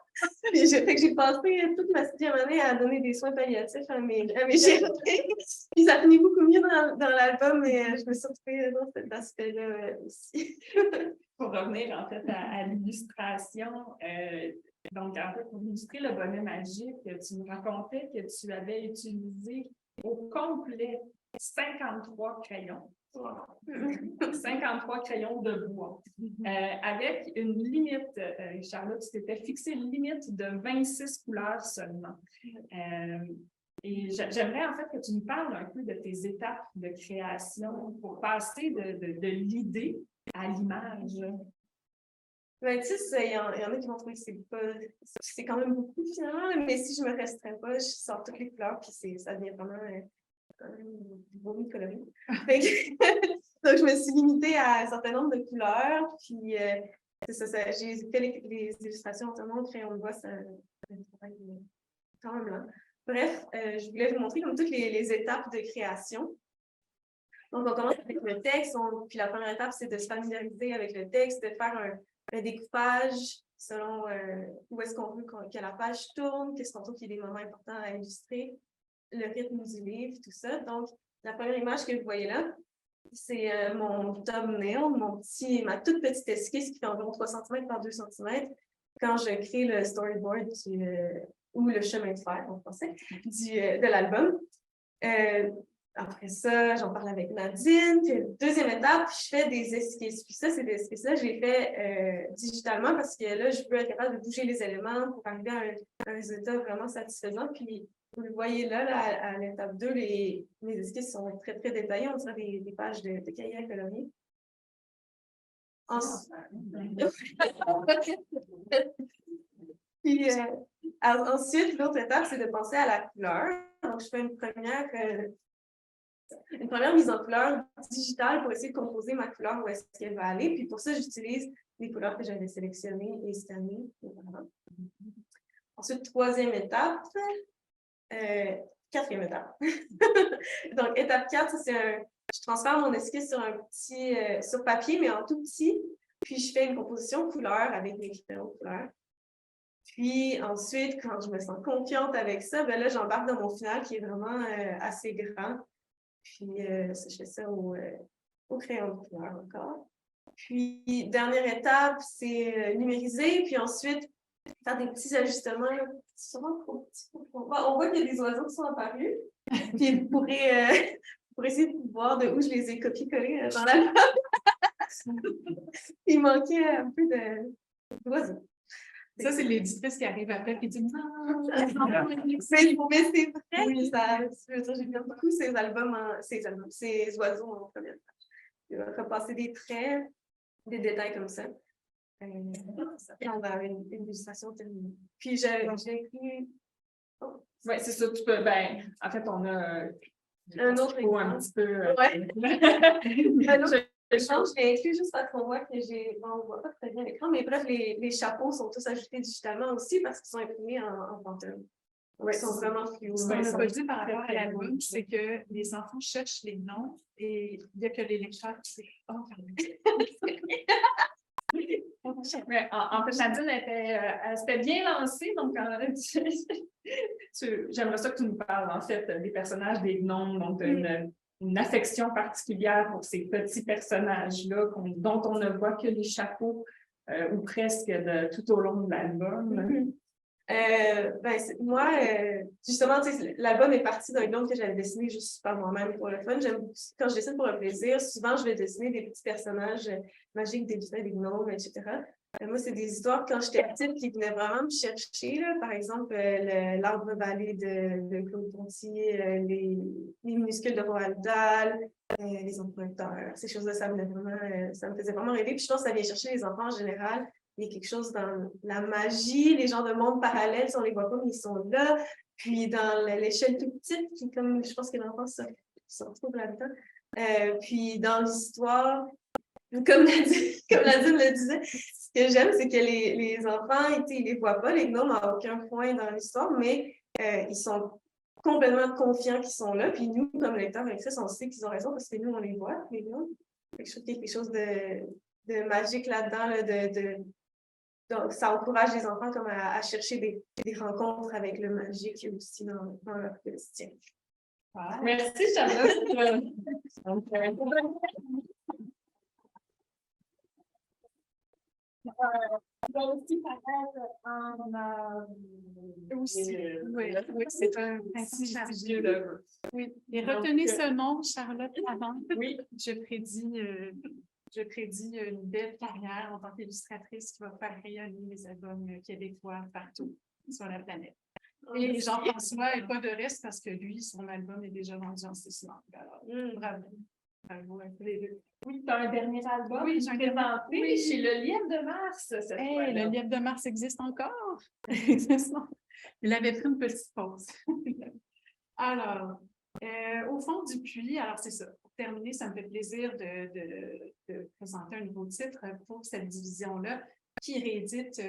Fait que j'ai passé toute ma 6e année à donner des soins palliatifs à mes gerbilles. Puis ça finit beaucoup mieux dans l'album, mais je me suis retrouvée dans cet aspect-là aussi. Pour revenir en fait à l'illustration, donc en fait, pour illustrer le bonnet magique, tu me racontais que tu avais utilisé au complet 53 crayons. 53 crayons de bois. Avec une limite, Charlotte, tu t'étais fixé une limite de 26 couleurs seulement. Et j'aimerais en fait que tu nous parles un peu de tes étapes de création pour passer de l'idée à l'image. Ben, tu sais, il y en a qui vont trouver que c'est quand même beaucoup finalement, mais si je me restreins pas, je sors toutes les couleurs, puis ça devient vraiment du beau coloris. Donc, je me suis limitée à un certain nombre de couleurs, puis j'ai fait les illustrations entièrement au crayon de bois, c'est un travail quand même lent. Bref, je voulais vous montrer comme toutes les étapes de création. Donc, on commence avec le texte, puis la première étape, c'est de se familiariser avec le texte, de faire un découpage selon où est-ce qu'on veut que la page tourne, qu'est-ce qu'on trouve qu'il y a des moments importants à illustrer, le rythme du livre, tout ça. Donc, la première image que vous voyez là, c'est mon thumbnail, ma toute petite esquisse qui fait environ 3 cm par 2 cm quand je crée le storyboard ou le chemin de fer en français de l'album. Après ça, j'en parle avec Nadine. Puis, deuxième étape, je fais des esquisses. Puis ça, ces esquisses-là, je les fais digitalement parce que là, je peux être capable de bouger les éléments pour arriver à un résultat vraiment satisfaisant. Puis, vous le voyez là à l'étape 2, mes esquisses sont très, très détaillées. On dirait des pages de cahier à colorier. Puis, ensuite, l'autre étape, c'est de penser à la couleur. Donc, je fais une première mise en couleur digitale pour essayer de composer ma couleur où est-ce qu'elle va aller. Puis pour ça, j'utilise les couleurs que j'avais sélectionnées et scannées. Ensuite, troisième étape, quatrième étape. Donc, étape 4, je transfère mon esquisse sur papier, mais en tout petit. Puis, je fais une composition couleur avec mes différentes couleurs. Puis ensuite, quand je me sens confiante avec ça, ben là, j'embarque dans mon final qui est vraiment assez grand. Puis, je fais ça au crayon de couleur encore. Puis, dernière étape, c'est numériser. Puis ensuite, faire des petits ajustements. Sûrement trop petits. On voit qu'il y a des oiseaux qui sont apparus. Puis, pour essayer de voir de où je les ai copiés-collés dans la il manquait un peu d'oiseaux. Ça, c'est l'éditrice qui arrive après et dit non. Mais c'est vrai, oui. J'aime beaucoup ces oiseaux en première page. Il va repasser des traits, des détails comme ça. Et on va avoir une illustration terminée. Puis j'ai écrit. Oh. Oui, c'est ça, tu peux. Ben, en fait, on a un autre exemple. Un petit peu. Je l'ai inclus juste parce qu'on voit que on ne voit pas très bien l'écran, mais bref, les chapeaux sont tous ajoutés digitalement aussi parce qu'ils sont imprimés en pantone. Ils sont vraiment fluo. Ce qu'on n'a pas dit par rapport à l'album, c'est que les enfants cherchent les noms et il n'y a que les lecteurs qui disent « Oh, pardon. » En fait, Nadine elle s'était bien lancée, donc j'aimerais ça que tu nous parles en fait des personnages, des gnomes, donc une affection particulière pour ces petits personnages-là dont on ne voit que les chapeaux ou presque tout au long de l'album. Moi, justement, l'album est parti d'un gnome que j'avais dessiné juste par moi-même pour le fun. Quand je dessine pour le plaisir, souvent je vais dessiner des petits personnages magiques, des gnomes, etc. Moi, c'est des histoires quand j'étais petite qui venaient vraiment me chercher. Là. Par exemple, l'Arbre Vallée de Claude Ponty, les minuscules de Roald Dahl, les emprunteurs. Ces choses-là, ça me faisait vraiment rêver. Puis je pense que ça vient chercher les enfants en général il y a quelque chose dans la magie, les genres de mondes parallèles, on les voit pas, mais ils sont là. Puis dans l'échelle toute petite, qui comme je pense que l'enfant se retrouve là-dedans. Puis dans l'histoire, comme Nadine le disait, ce que j'aime, c'est que les enfants, ils les voient pas, les gnomes à aucun point dans l'histoire, mais ils sont complètement confiants qu'ils sont là. Puis nous, comme lecteurs, lectrices, on sait qu'ils ont raison parce que nous, on les voit, les gnomes. Je trouve qu'il y a quelque chose de magique là-dedans, donc, ça encourage les enfants comme à chercher des rencontres avec le magique aussi dans leur quotidien. Wow. Merci, Charlotte. Aussi oui, c'est un principe merveilleux. Oui, et retenez ce nom, Charlotte, avant. Oui, je prédis une belle carrière en tant qu'illustratrice qui va faire rayonner les albums québécois partout sur la planète. Et Jean-François n'est pas de reste parce que lui, son album est déjà vendu en 6 langues. Alors, bravo. Bravo à tous les deux. Oui, tu as un dernier album présenté chez Le Lièvre de Mars. Le Lièvre de Mars existe encore. Il avait pris une petite pause. Alors, au fond du puits, alors c'est ça. Pour terminer, ça me fait plaisir de présenter un nouveau titre pour cette division-là qui réédite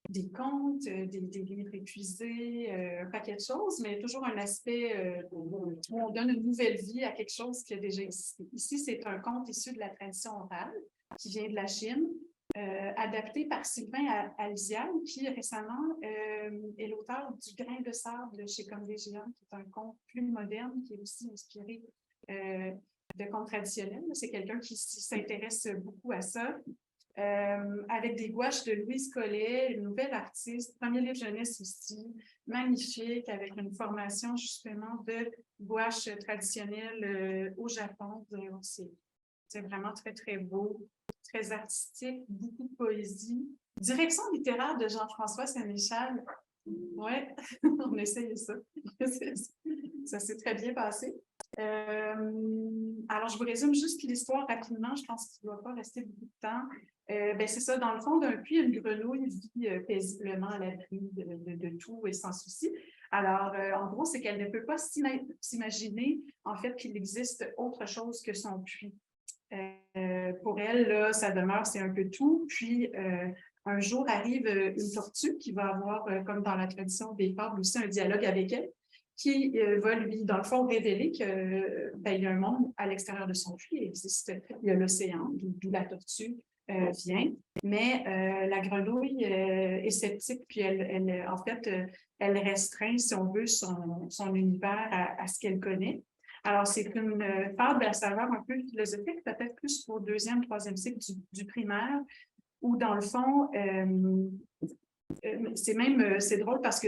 des contes, des livres épuisés, un paquet de choses, mais toujours un aspect où on donne une nouvelle vie à quelque chose qui a déjà existé. Ici, c'est un conte issu de la tradition orale qui vient de la Chine, adapté par Sylvain Alzial, qui récemment est l'auteur du Grain de sable chez Comme des géants, qui est un conte plus moderne, qui est aussi inspiré de contes traditionnels. C'est quelqu'un qui s'intéresse beaucoup à ça. Avec des gouaches de Louise Collet, une nouvelle artiste, premier livre jeunesse aussi, magnifique, avec une formation justement de gouache traditionnelle au Japon. C'est vraiment très, très beau, très artistique, beaucoup de poésie. Direction littéraire de Jean-François Saint-Michel. Oui, on essaye ça. Ça s'est très bien passé. Alors, je vous résume juste l'histoire rapidement. Je pense qu'il ne va pas rester beaucoup de temps. C'est ça, dans le fond d'un puits, une grenouille vit paisiblement à l'abri de tout et sans souci. Alors, en gros, c'est qu'elle ne peut pas s'imaginer, en fait, qu'il existe autre chose que son puits. Pour elle, là, sa demeure, c'est un peu tout. Puis, un jour arrive une tortue qui va avoir, comme dans la tradition des fables, aussi un dialogue avec elle, qui va lui, dans le fond, révéler qu'il y a un monde à l'extérieur de son puits. Il y a l'océan, d'où la tortue vient. Mais la grenouille est sceptique, puis en fait, elle restreint, si on veut, son univers à ce qu'elle connaît. Alors, c'est une fable à saveur un peu philosophique, peut-être plus pour 2e, 3e cycle du primaire, où, dans le fond, c'est drôle parce que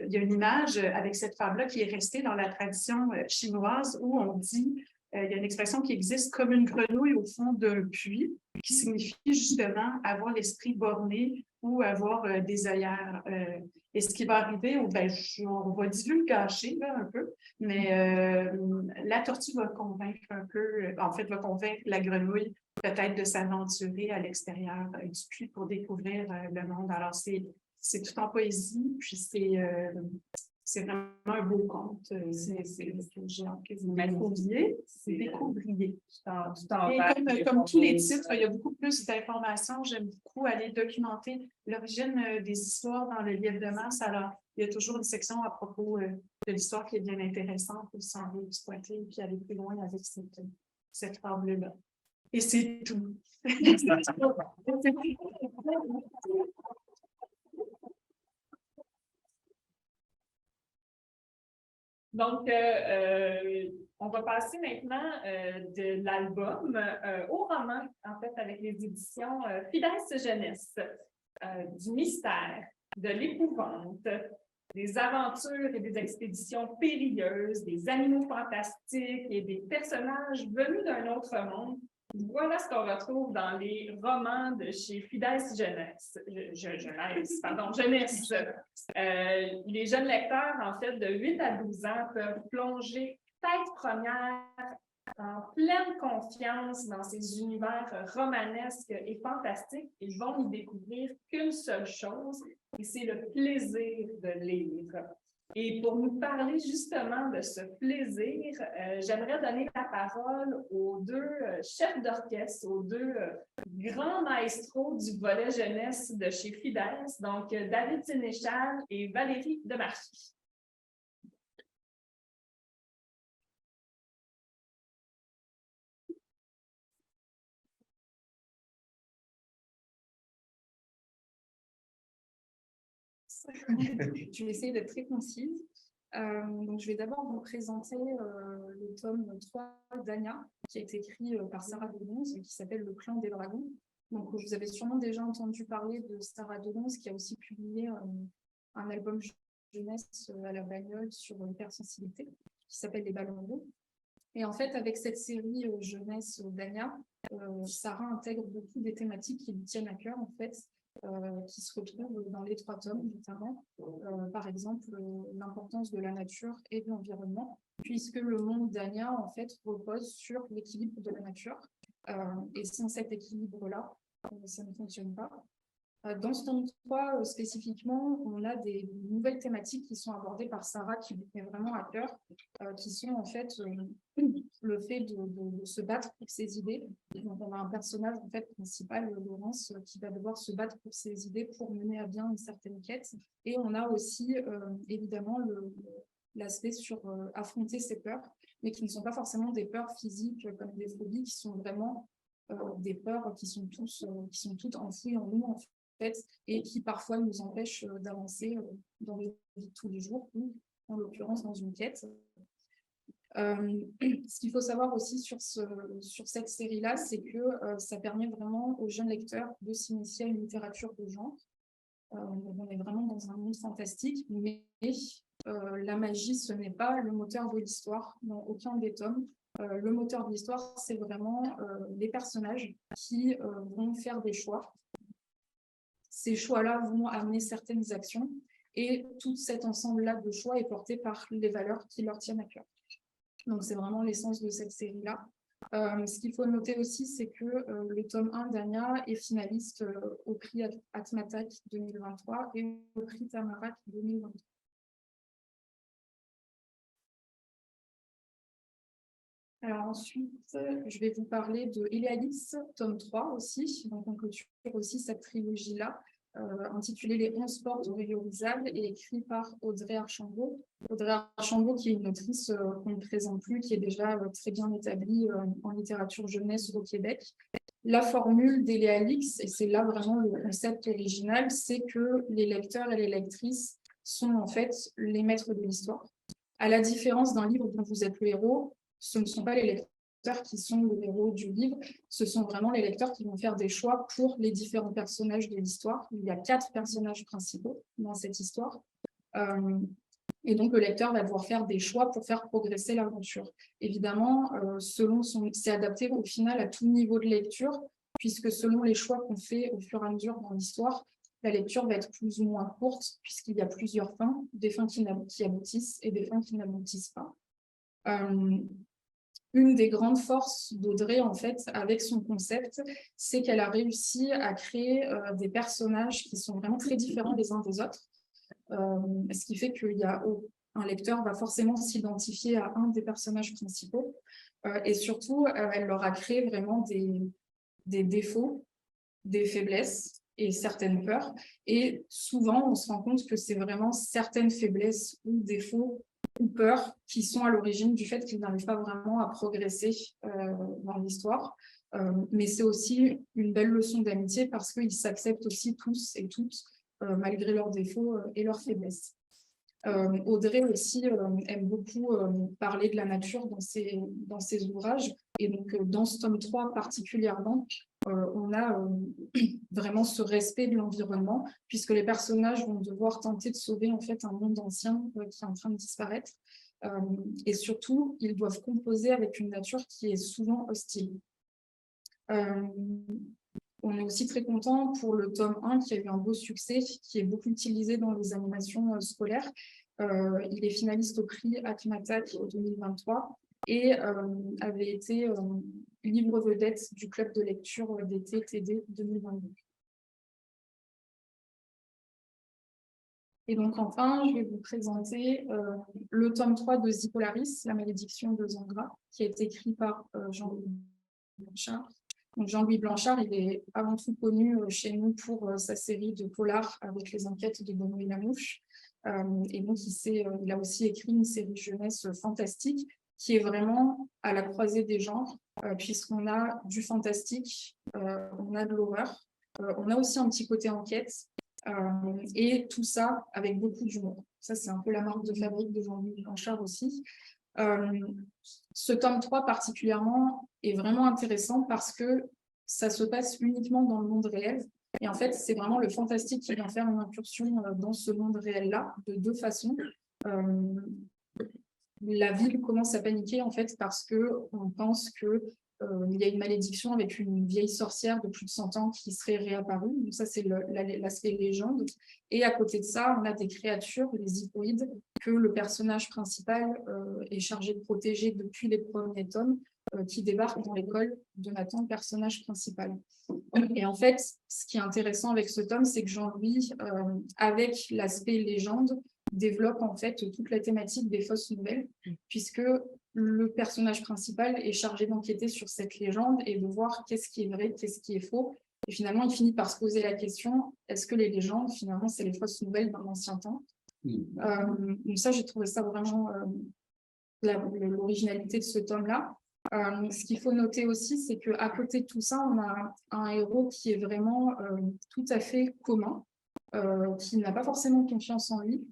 il y a une image avec cette fable-là qui est restée dans la tradition chinoise où on dit, il y a une expression qui existe comme une grenouille au fond d'un puits, qui signifie justement avoir l'esprit borné ou avoir des œillères. Et ce qui va arriver, on va divulgacher là, un peu, mais la tortue va convaincre un peu, en fait, va convaincre la grenouille peut-être de s'aventurer à l'extérieur du puits pour découvrir le monde. Alors, c'est tout en poésie, puis c'est vraiment un beau conte. J'ai hâte que vous découvriez. Et comme tous les titres, il y a beaucoup plus d'informations. J'aime beaucoup aller documenter l'origine des histoires dans le Lièvre de Mars. Alors, il y a toujours une section à propos de l'histoire qui est bien intéressante pour s'en exploiter et puis aller plus loin avec cette fable-là. Et c'est tout. Donc, on va passer maintenant de l'album au roman, en fait, avec les éditions Fides Jeunesse, du mystère, de l'épouvante, des aventures et des expéditions périlleuses, des animaux fantastiques et des personnages venus d'un autre monde. Voilà ce qu'on retrouve dans les romans de chez Fides Jeunesse. Jeunesse. Les jeunes lecteurs, en fait, de 8 à 12 ans, peuvent plonger tête première en pleine confiance dans ces univers romanesques et fantastiques, ils vont n'y découvrir qu'une seule chose, et c'est le plaisir de lire. Et pour nous parler justement de ce plaisir, j'aimerais donner la parole aux deux chefs d'orchestre, aux deux grands maestros du volet jeunesse de chez Fides, donc David Sénéchal et Valérie Demarchi. Je vais essayer d'être très concise. Donc, je vais d'abord vous présenter le tome 3 d'Anya, qui a été écrit par Sarah Degonse, qui s'appelle Le Clan des Dragons. Donc, vous avez sûrement déjà entendu parler de Sarah Degonse, qui a aussi publié un album jeunesse à la bagnole sur l'hypersensibilité, qui s'appelle Les Ballons bleus. Et en fait, avec cette série jeunesse d'Anya, Sarah intègre beaucoup des thématiques qui lui tiennent à cœur, en fait, qui se retrouvent dans les 3 tomes, notamment, par exemple, l'importance de la nature et de l'environnement, puisque le monde d'Anya, en fait, repose sur l'équilibre de la nature. Et sans cet équilibre-là, ça ne fonctionne pas. Dans ce tome 3, spécifiquement, on a des nouvelles thématiques qui sont abordées par Sarah, qui lui met vraiment à cœur, qui sont en fait le fait de se battre pour ses idées. Donc, on a un personnage en fait principal, Laurence, qui va devoir se battre pour ses idées pour mener à bien une certaine quête. Et on a aussi évidemment l'aspect sur affronter ses peurs, mais qui ne sont pas forcément des peurs physiques comme des phobies, qui sont vraiment des peurs qui sont toutes enfouies en nous, en fait, et qui parfois nous empêchent d'avancer dans les vies de tous les jours, ou en l'occurrence dans une quête. Ce qu'il faut savoir aussi sur cette série-là, c'est que ça permet vraiment aux jeunes lecteurs de s'initier à une littérature de genre. On est vraiment dans un monde fantastique, mais la magie, ce n'est pas le moteur de l'histoire dans aucun des tomes. Le moteur de l'histoire, c'est vraiment les personnages qui vont faire des choix. Ces choix-là vont amener certaines actions et tout cet ensemble-là de choix est porté par les valeurs qui leur tiennent à cœur. Donc, c'est vraiment l'essence de cette série-là. Ce qu'il faut noter aussi, c'est que le tome 1 d'Anya est finaliste au prix Atmatak 2023 et au prix Tamarak 2023. Alors ensuite, je vais vous parler de Elealix, tome 3 aussi. Donc, on clôture aussi cette trilogie-là, intitulée Les 11 portes valorisables et écrit par Audrey Archambault. Audrey Archambault, qui est une autrice qu'on ne présente plus, qui est déjà très bien établie en littérature jeunesse au Québec. La formule d'Elealix, et c'est là vraiment le concept original, c'est que les lecteurs et les lectrices sont en fait les maîtres de l'histoire. À la différence d'un livre dont vous êtes le héros, ce ne sont pas les lecteurs qui sont le héros du livre, ce sont vraiment les lecteurs qui vont faire des choix pour les différents personnages de l'histoire. Il y a 4 personnages principaux dans cette histoire. Et donc, le lecteur va devoir faire des choix pour faire progresser l'aventure. Évidemment, c'est adapté au final à tout niveau de lecture, puisque selon les choix qu'on fait au fur et à mesure dans l'histoire, la lecture va être plus ou moins courte, puisqu'il y a plusieurs fins, des fins qui aboutissent et des fins qui n'aboutissent pas. Une des grandes forces d'Audrey, en fait, avec son concept, c'est qu'elle a réussi à créer des personnages qui sont vraiment très différents les uns des autres, ce qui fait qu'un lecteur va forcément s'identifier à un des personnages principaux, et surtout, elle leur a créé vraiment des défauts, des faiblesses et certaines peurs, et souvent, on se rend compte que c'est vraiment certaines faiblesses ou défauts ou peurs qui sont à l'origine du fait qu'ils n'arrivent pas vraiment à progresser dans l'histoire. Mais c'est aussi une belle leçon d'amitié parce qu'ils s'acceptent aussi tous et toutes, malgré leurs défauts et leurs faiblesses. Audrey aussi aime beaucoup parler de la nature dans ses ouvrages. Et donc, dans ce tome 3 particulièrement, on a vraiment ce respect de l'environnement, puisque les personnages vont devoir tenter de sauver en fait un monde ancien qui est en train de disparaître. Et surtout, ils doivent composer avec une nature qui est souvent hostile. On est aussi très content pour le tome 1 qui a eu un beau succès, qui est beaucoup utilisé dans les animations scolaires. Il est finaliste au prix Atmatak 2023 et avait été livre vedette du club de lecture d'été TD 2022. Et donc enfin, je vais vous présenter le tome 3 de Zipolaris, La malédiction de Zangra, qui a été écrit par Jean-Louis Blanchard. Donc Jean-Louis Blanchard, il est avant tout connu chez nous pour sa série de polars avec les enquêtes de Benoît Lamouche. Et donc il a aussi écrit une série jeunesse fantastique qui est vraiment à la croisée des genres, puisqu'on a du fantastique, on a de l'horreur, on a aussi un petit côté enquête, et tout ça avec beaucoup d'humour. Ça, c'est un peu la marque de fabrique de Jean-Louis Blanchard aussi. Ce tome 3 particulièrement est vraiment intéressant parce que ça se passe uniquement dans le monde réel. Et en fait, c'est vraiment le fantastique qui vient faire une incursion dans ce monde réel-là, de deux façons. La ville commence à paniquer en fait parce qu'on pense que il y a une malédiction avec une vieille sorcière de plus de 100 ans qui serait réapparue. Donc ça, c'est l'aspect légende. Et à côté de ça, on a des créatures, les hippoïdes, que le personnage principal est chargé de protéger depuis les premiers tomes, qui débarquent dans l'école de Nathan, le personnage principal. Et en fait, ce qui est intéressant avec ce tome, c'est que Jean-Louis, avec l'aspect légende, développe en fait toute la thématique des fausses nouvelles, puisque le personnage principal est chargé d'enquêter sur cette légende et de voir qu'est-ce qui est vrai, qu'est-ce qui est faux. Et finalement, il finit par se poser la question, est-ce que les légendes, finalement, c'est les fausses nouvelles d'un ancien temps? Donc ça, j'ai trouvé ça vraiment l'originalité de ce tome-là. Ce qu'il faut noter aussi, c'est qu'à côté de tout ça, on a un héros qui est vraiment tout à fait commun, qui n'a pas forcément confiance en lui,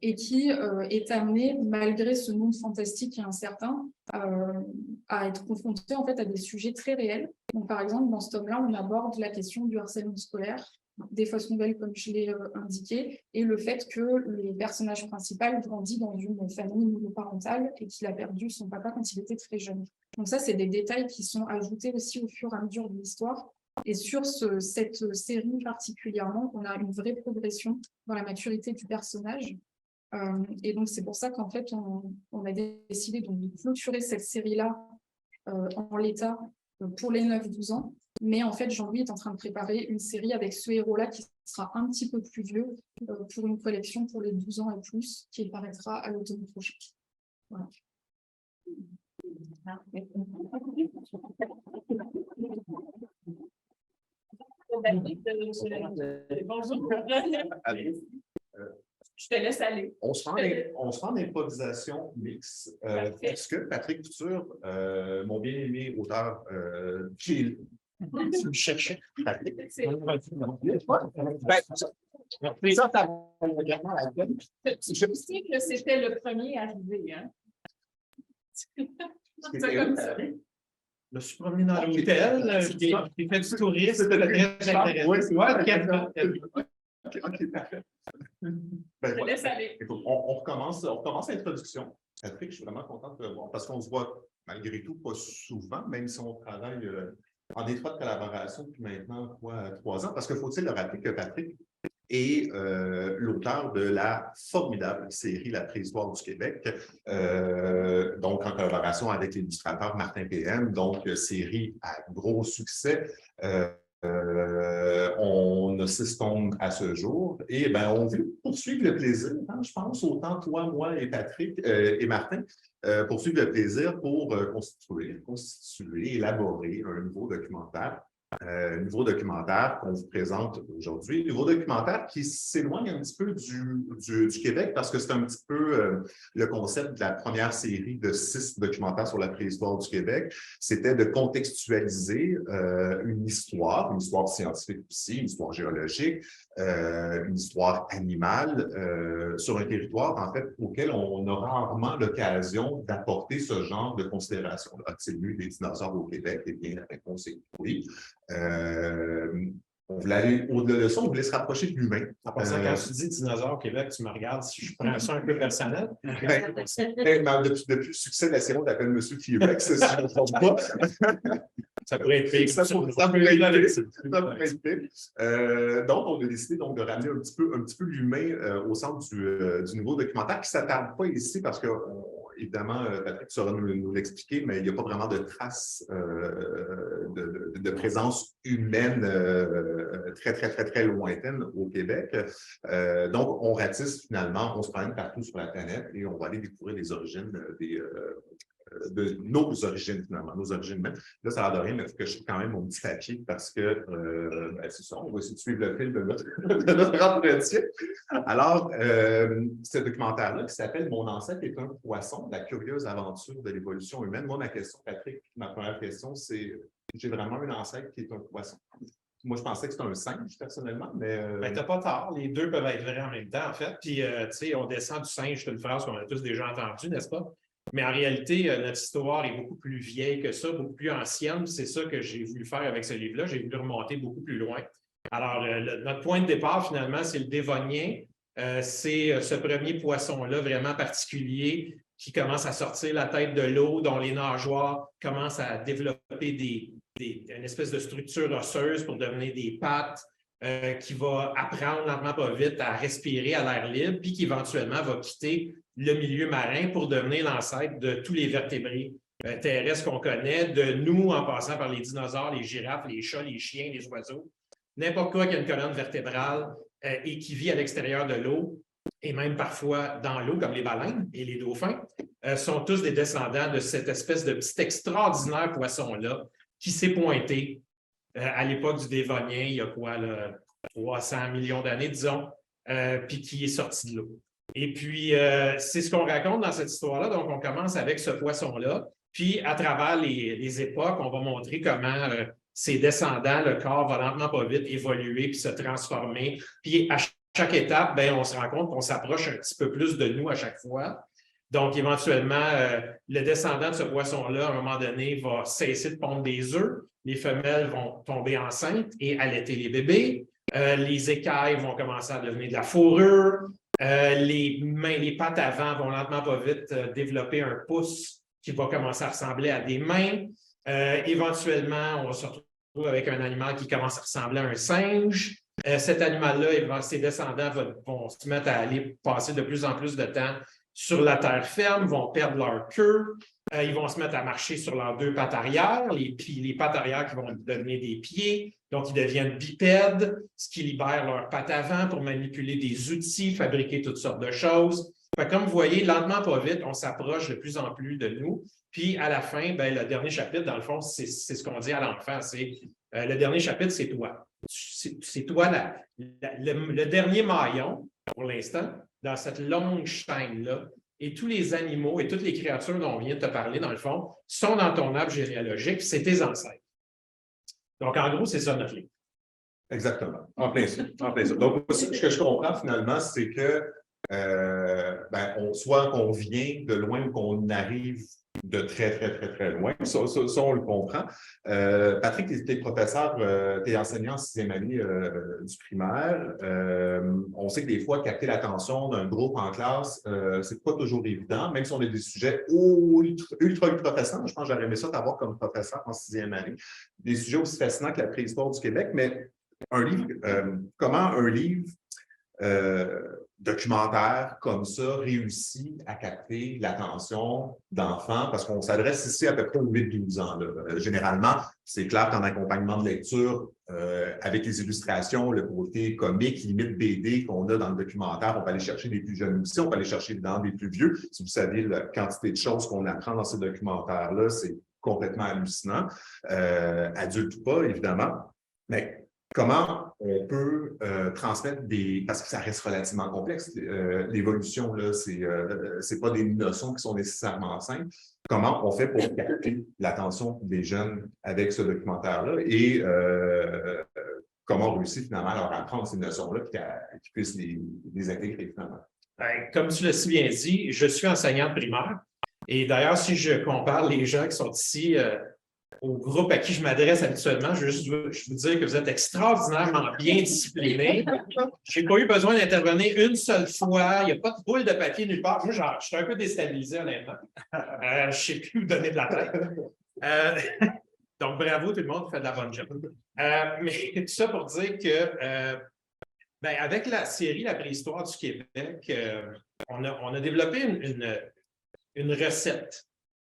et qui est amené, malgré ce monde fantastique et incertain, à être confronté en fait à des sujets très réels. Donc, par exemple, dans ce tome-là, on aborde la question du harcèlement scolaire, des fausses nouvelles, comme je l'ai indiqué, et le fait que le personnage principal grandit dans une famille monoparentale et qu'il a perdu son papa quand il était très jeune. Donc ça, c'est des détails qui sont ajoutés aussi au fur et à mesure de l'histoire. Et sur cette série particulièrement, on a une vraie progression dans la maturité du personnage. Et donc, c'est pour ça qu'en fait, on a décidé donc, de clôturer cette série-là en l'état pour les 9-12 ans. Mais en fait, Jean-Louis est en train de préparer une série avec ce héros-là qui sera un petit peu plus vieux pour une collection pour les 12 ans et plus qui paraîtra à l'automne prochain. Voilà. Bonjour. Je te laisse aller. On se rend en improvisation mixte. Est-ce que Patrick Couture, mon bien-aimé auteur, qui tu me cherchais, Patrick? Je sais que c'était le premier arrivé. Hein? C'est comme ça. Je me suis promené dans l'hôtel, j'ai fait du tourisme, c'était très intéressant. Oui, c'est vrai. OK, parfait. Je laisse aller. Écoute, on recommence l'introduction. Patrick, je suis vraiment content de te voir parce qu'on se voit malgré tout pas souvent, même si on travaille en étroite collaboration depuis maintenant 3 ans. Parce qu'il faut-il le rappeler que Patrick est l'auteur de la formidable série La préhistoire du Québec, donc en collaboration avec l'illustrateur Martin PM, donc série à gros succès. On a 6 tomes à ce jour et on veut poursuivre le plaisir, hein, je pense, autant toi, moi et Patrick et Martin, poursuivre le plaisir pour constituer, élaborer un nouveau documentaire. Nouveau documentaire qu'on vous présente aujourd'hui. Nouveau documentaire qui s'éloigne un petit peu du Québec parce que c'est un petit peu le concept de la première série de 6 documentaires sur la préhistoire du Québec. C'était de contextualiser une histoire scientifique aussi, une histoire géologique, une histoire animale sur un territoire, en fait, auquel on a rarement l'occasion d'apporter ce genre de considération. A-t-il eu des dinosaures au Québec? Eh bien, la réponse est oui. On voulait aller au-delà de ça, on voulait se rapprocher de l'humain. En passant, quand tu dis dinosaure au Québec, tu me regardes si je prends ça un peu personnel. Depuis le succès de la série, on t'appelle Monsieur Québec, c'est ça, je ne me trompe pas. Ça pourrait être pire. Ça pourrait être pire. Donc, on a décidé donc, de ramener un petit peu l'humain au centre du nouveau documentaire qui ne s'attarde pas ici parce que évidemment, Patrick saura nous l'expliquer, mais il n'y a pas vraiment de traces de présence humaine très, très, très, très lointaine au Québec. Donc, on ratisse finalement, on se promène partout sur la planète et on va aller découvrir les origines de nos origines, finalement, nos origines même. Là, ça a l'air de rien, mais il faut que je trouve quand même mon petit papier parce que c'est ça, on va essayer de suivre le fil de notre entretien. Alors, ce documentaire-là qui s'appelle « Mon ancêtre est un poisson, la curieuse aventure de l'évolution humaine ». Moi, ma question, Patrick, ma première question, c'est j'ai vraiment un ancêtre qui est un poisson? Moi, je pensais que c'était un singe, personnellement, mais... Ben, t'as pas tort. Les deux peuvent être vrais en même temps, en fait. Puis, tu sais, on descend du singe, c'est une phrase qu'on a tous déjà entendue, n'est-ce pas? Mais en réalité, notre histoire est beaucoup plus vieille que ça, beaucoup plus ancienne. C'est ça que j'ai voulu faire avec ce livre-là. J'ai voulu remonter beaucoup plus loin. Alors, notre point de départ, finalement, c'est le Dévonien. C'est ce premier poisson-là vraiment particulier qui commence à sortir la tête de l'eau, dont les nageoires commencent à développer une espèce de structure osseuse pour devenir des pattes, qui va apprendre lentement pas vite à respirer à l'air libre, puis qui éventuellement va quitter le milieu marin pour devenir l'ancêtre de tous les vertébrés terrestres qu'on connaît, de nous en passant par les dinosaures, les girafes, les chats, les chiens, les oiseaux. N'importe quoi qui a une colonne vertébrale et qui vit à l'extérieur de l'eau, et même parfois dans l'eau, comme les baleines et les dauphins, sont tous des descendants de cette espèce de petit extraordinaire poisson-là qui s'est pointé à l'époque du Dévonien, il y a quoi, là, 300 millions d'années, disons, puis qui est sorti de l'eau. Et puis, c'est ce qu'on raconte dans cette histoire-là. Donc, on commence avec ce poisson-là, puis à travers les époques, on va montrer comment ses descendants, le corps va lentement pas vite évoluer puis se transformer. Puis, à chaque étape, bien, on se rend compte qu'on s'approche un petit peu plus de nous à chaque fois. Donc, éventuellement, le descendant de ce poisson-là, à un moment donné, va cesser de pondre des œufs. Les femelles vont tomber enceintes et allaiter les bébés. Les écailles vont commencer à devenir de la fourrure. Les pattes avant vont lentement pas vite développer un pouce qui va commencer à ressembler à des mains. Éventuellement, on va se retrouver avec un animal qui commence à ressembler à un singe. Cet animal-là, ses descendants vont se mettre à aller passer de plus en plus de temps sur la terre ferme, vont perdre leur queue, ils vont se mettre à marcher sur leurs deux pattes arrière, les pattes arrière qui vont devenir des pieds, donc ils deviennent bipèdes, ce qui libère leurs pattes avant pour manipuler des outils, fabriquer toutes sortes de choses. Comme vous voyez, lentement, pas vite, on s'approche de plus en plus de nous. Puis à la fin, bien, le dernier chapitre, dans le fond, c'est ce qu'on dit à l'enfant, c'est le dernier chapitre, c'est toi. C'est toi le dernier maillon, pour l'instant, dans cette longue chaîne-là. Et tous les animaux et toutes les créatures dont on vient de te parler, dans le fond, sont dans ton arbre généalogique, c'est tes ancêtres. Donc, en gros, c'est ça notre livre. Exactement. En plein ça. En plein ça. Donc, ce que je comprends finalement, c'est que soit qu'on vient de loin ou qu'on arrive de très, très, très, très loin. Ça, on le comprend. Patrick, tu es professeur, tu es enseignant en 6e année du primaire. On sait que des fois, capter l'attention d'un groupe en classe, c'est pas toujours évident, même si on a des sujets ultra fascinants. Je pense que j'aurais aimé ça t'avoir comme professeur en 6e année. Des sujets aussi fascinants que la préhistoire du Québec, mais un livre, comment un livre documentaire comme ça réussit à capter l'attention d'enfants, parce qu'on s'adresse ici à peu près aux 8-12 ans. Là. Généralement, c'est clair qu'en accompagnement de lecture, avec les illustrations, le côté comique, limite BD qu'on a dans le documentaire, on peut aller chercher des plus jeunes aussi, on peut aller chercher dans des plus vieux. Si vous saviez la quantité de choses qu'on apprend dans ces documentaires-là, c'est complètement hallucinant. Adultes ou pas, évidemment. Mais comment on peut transmettre parce que ça reste relativement complexe, l'évolution, là, c'est pas des notions qui sont nécessairement simples. Comment on fait pour capter l'attention des jeunes avec ce documentaire-là et comment on réussit finalement à leur apprendre ces notions-là et qu'ils puissent les intégrer finalement? Comme tu l'as si bien dit, je suis enseignant de primaire. Et d'ailleurs, si je compare les gens qui sont ici au groupe à qui je m'adresse habituellement, je veux vous dire que vous êtes extraordinairement bien disciplinés. Je n'ai pas eu besoin d'intervenir une seule fois. Il n'y a pas de boule de papier nulle part. Moi, je suis un peu déstabilisé, honnêtement. Je ne sais plus où donner de la tête. Donc, bravo tout le monde, vous faites de la bonne job. Mais tout ça pour dire que avec la série La préhistoire du Québec, on a développé une recette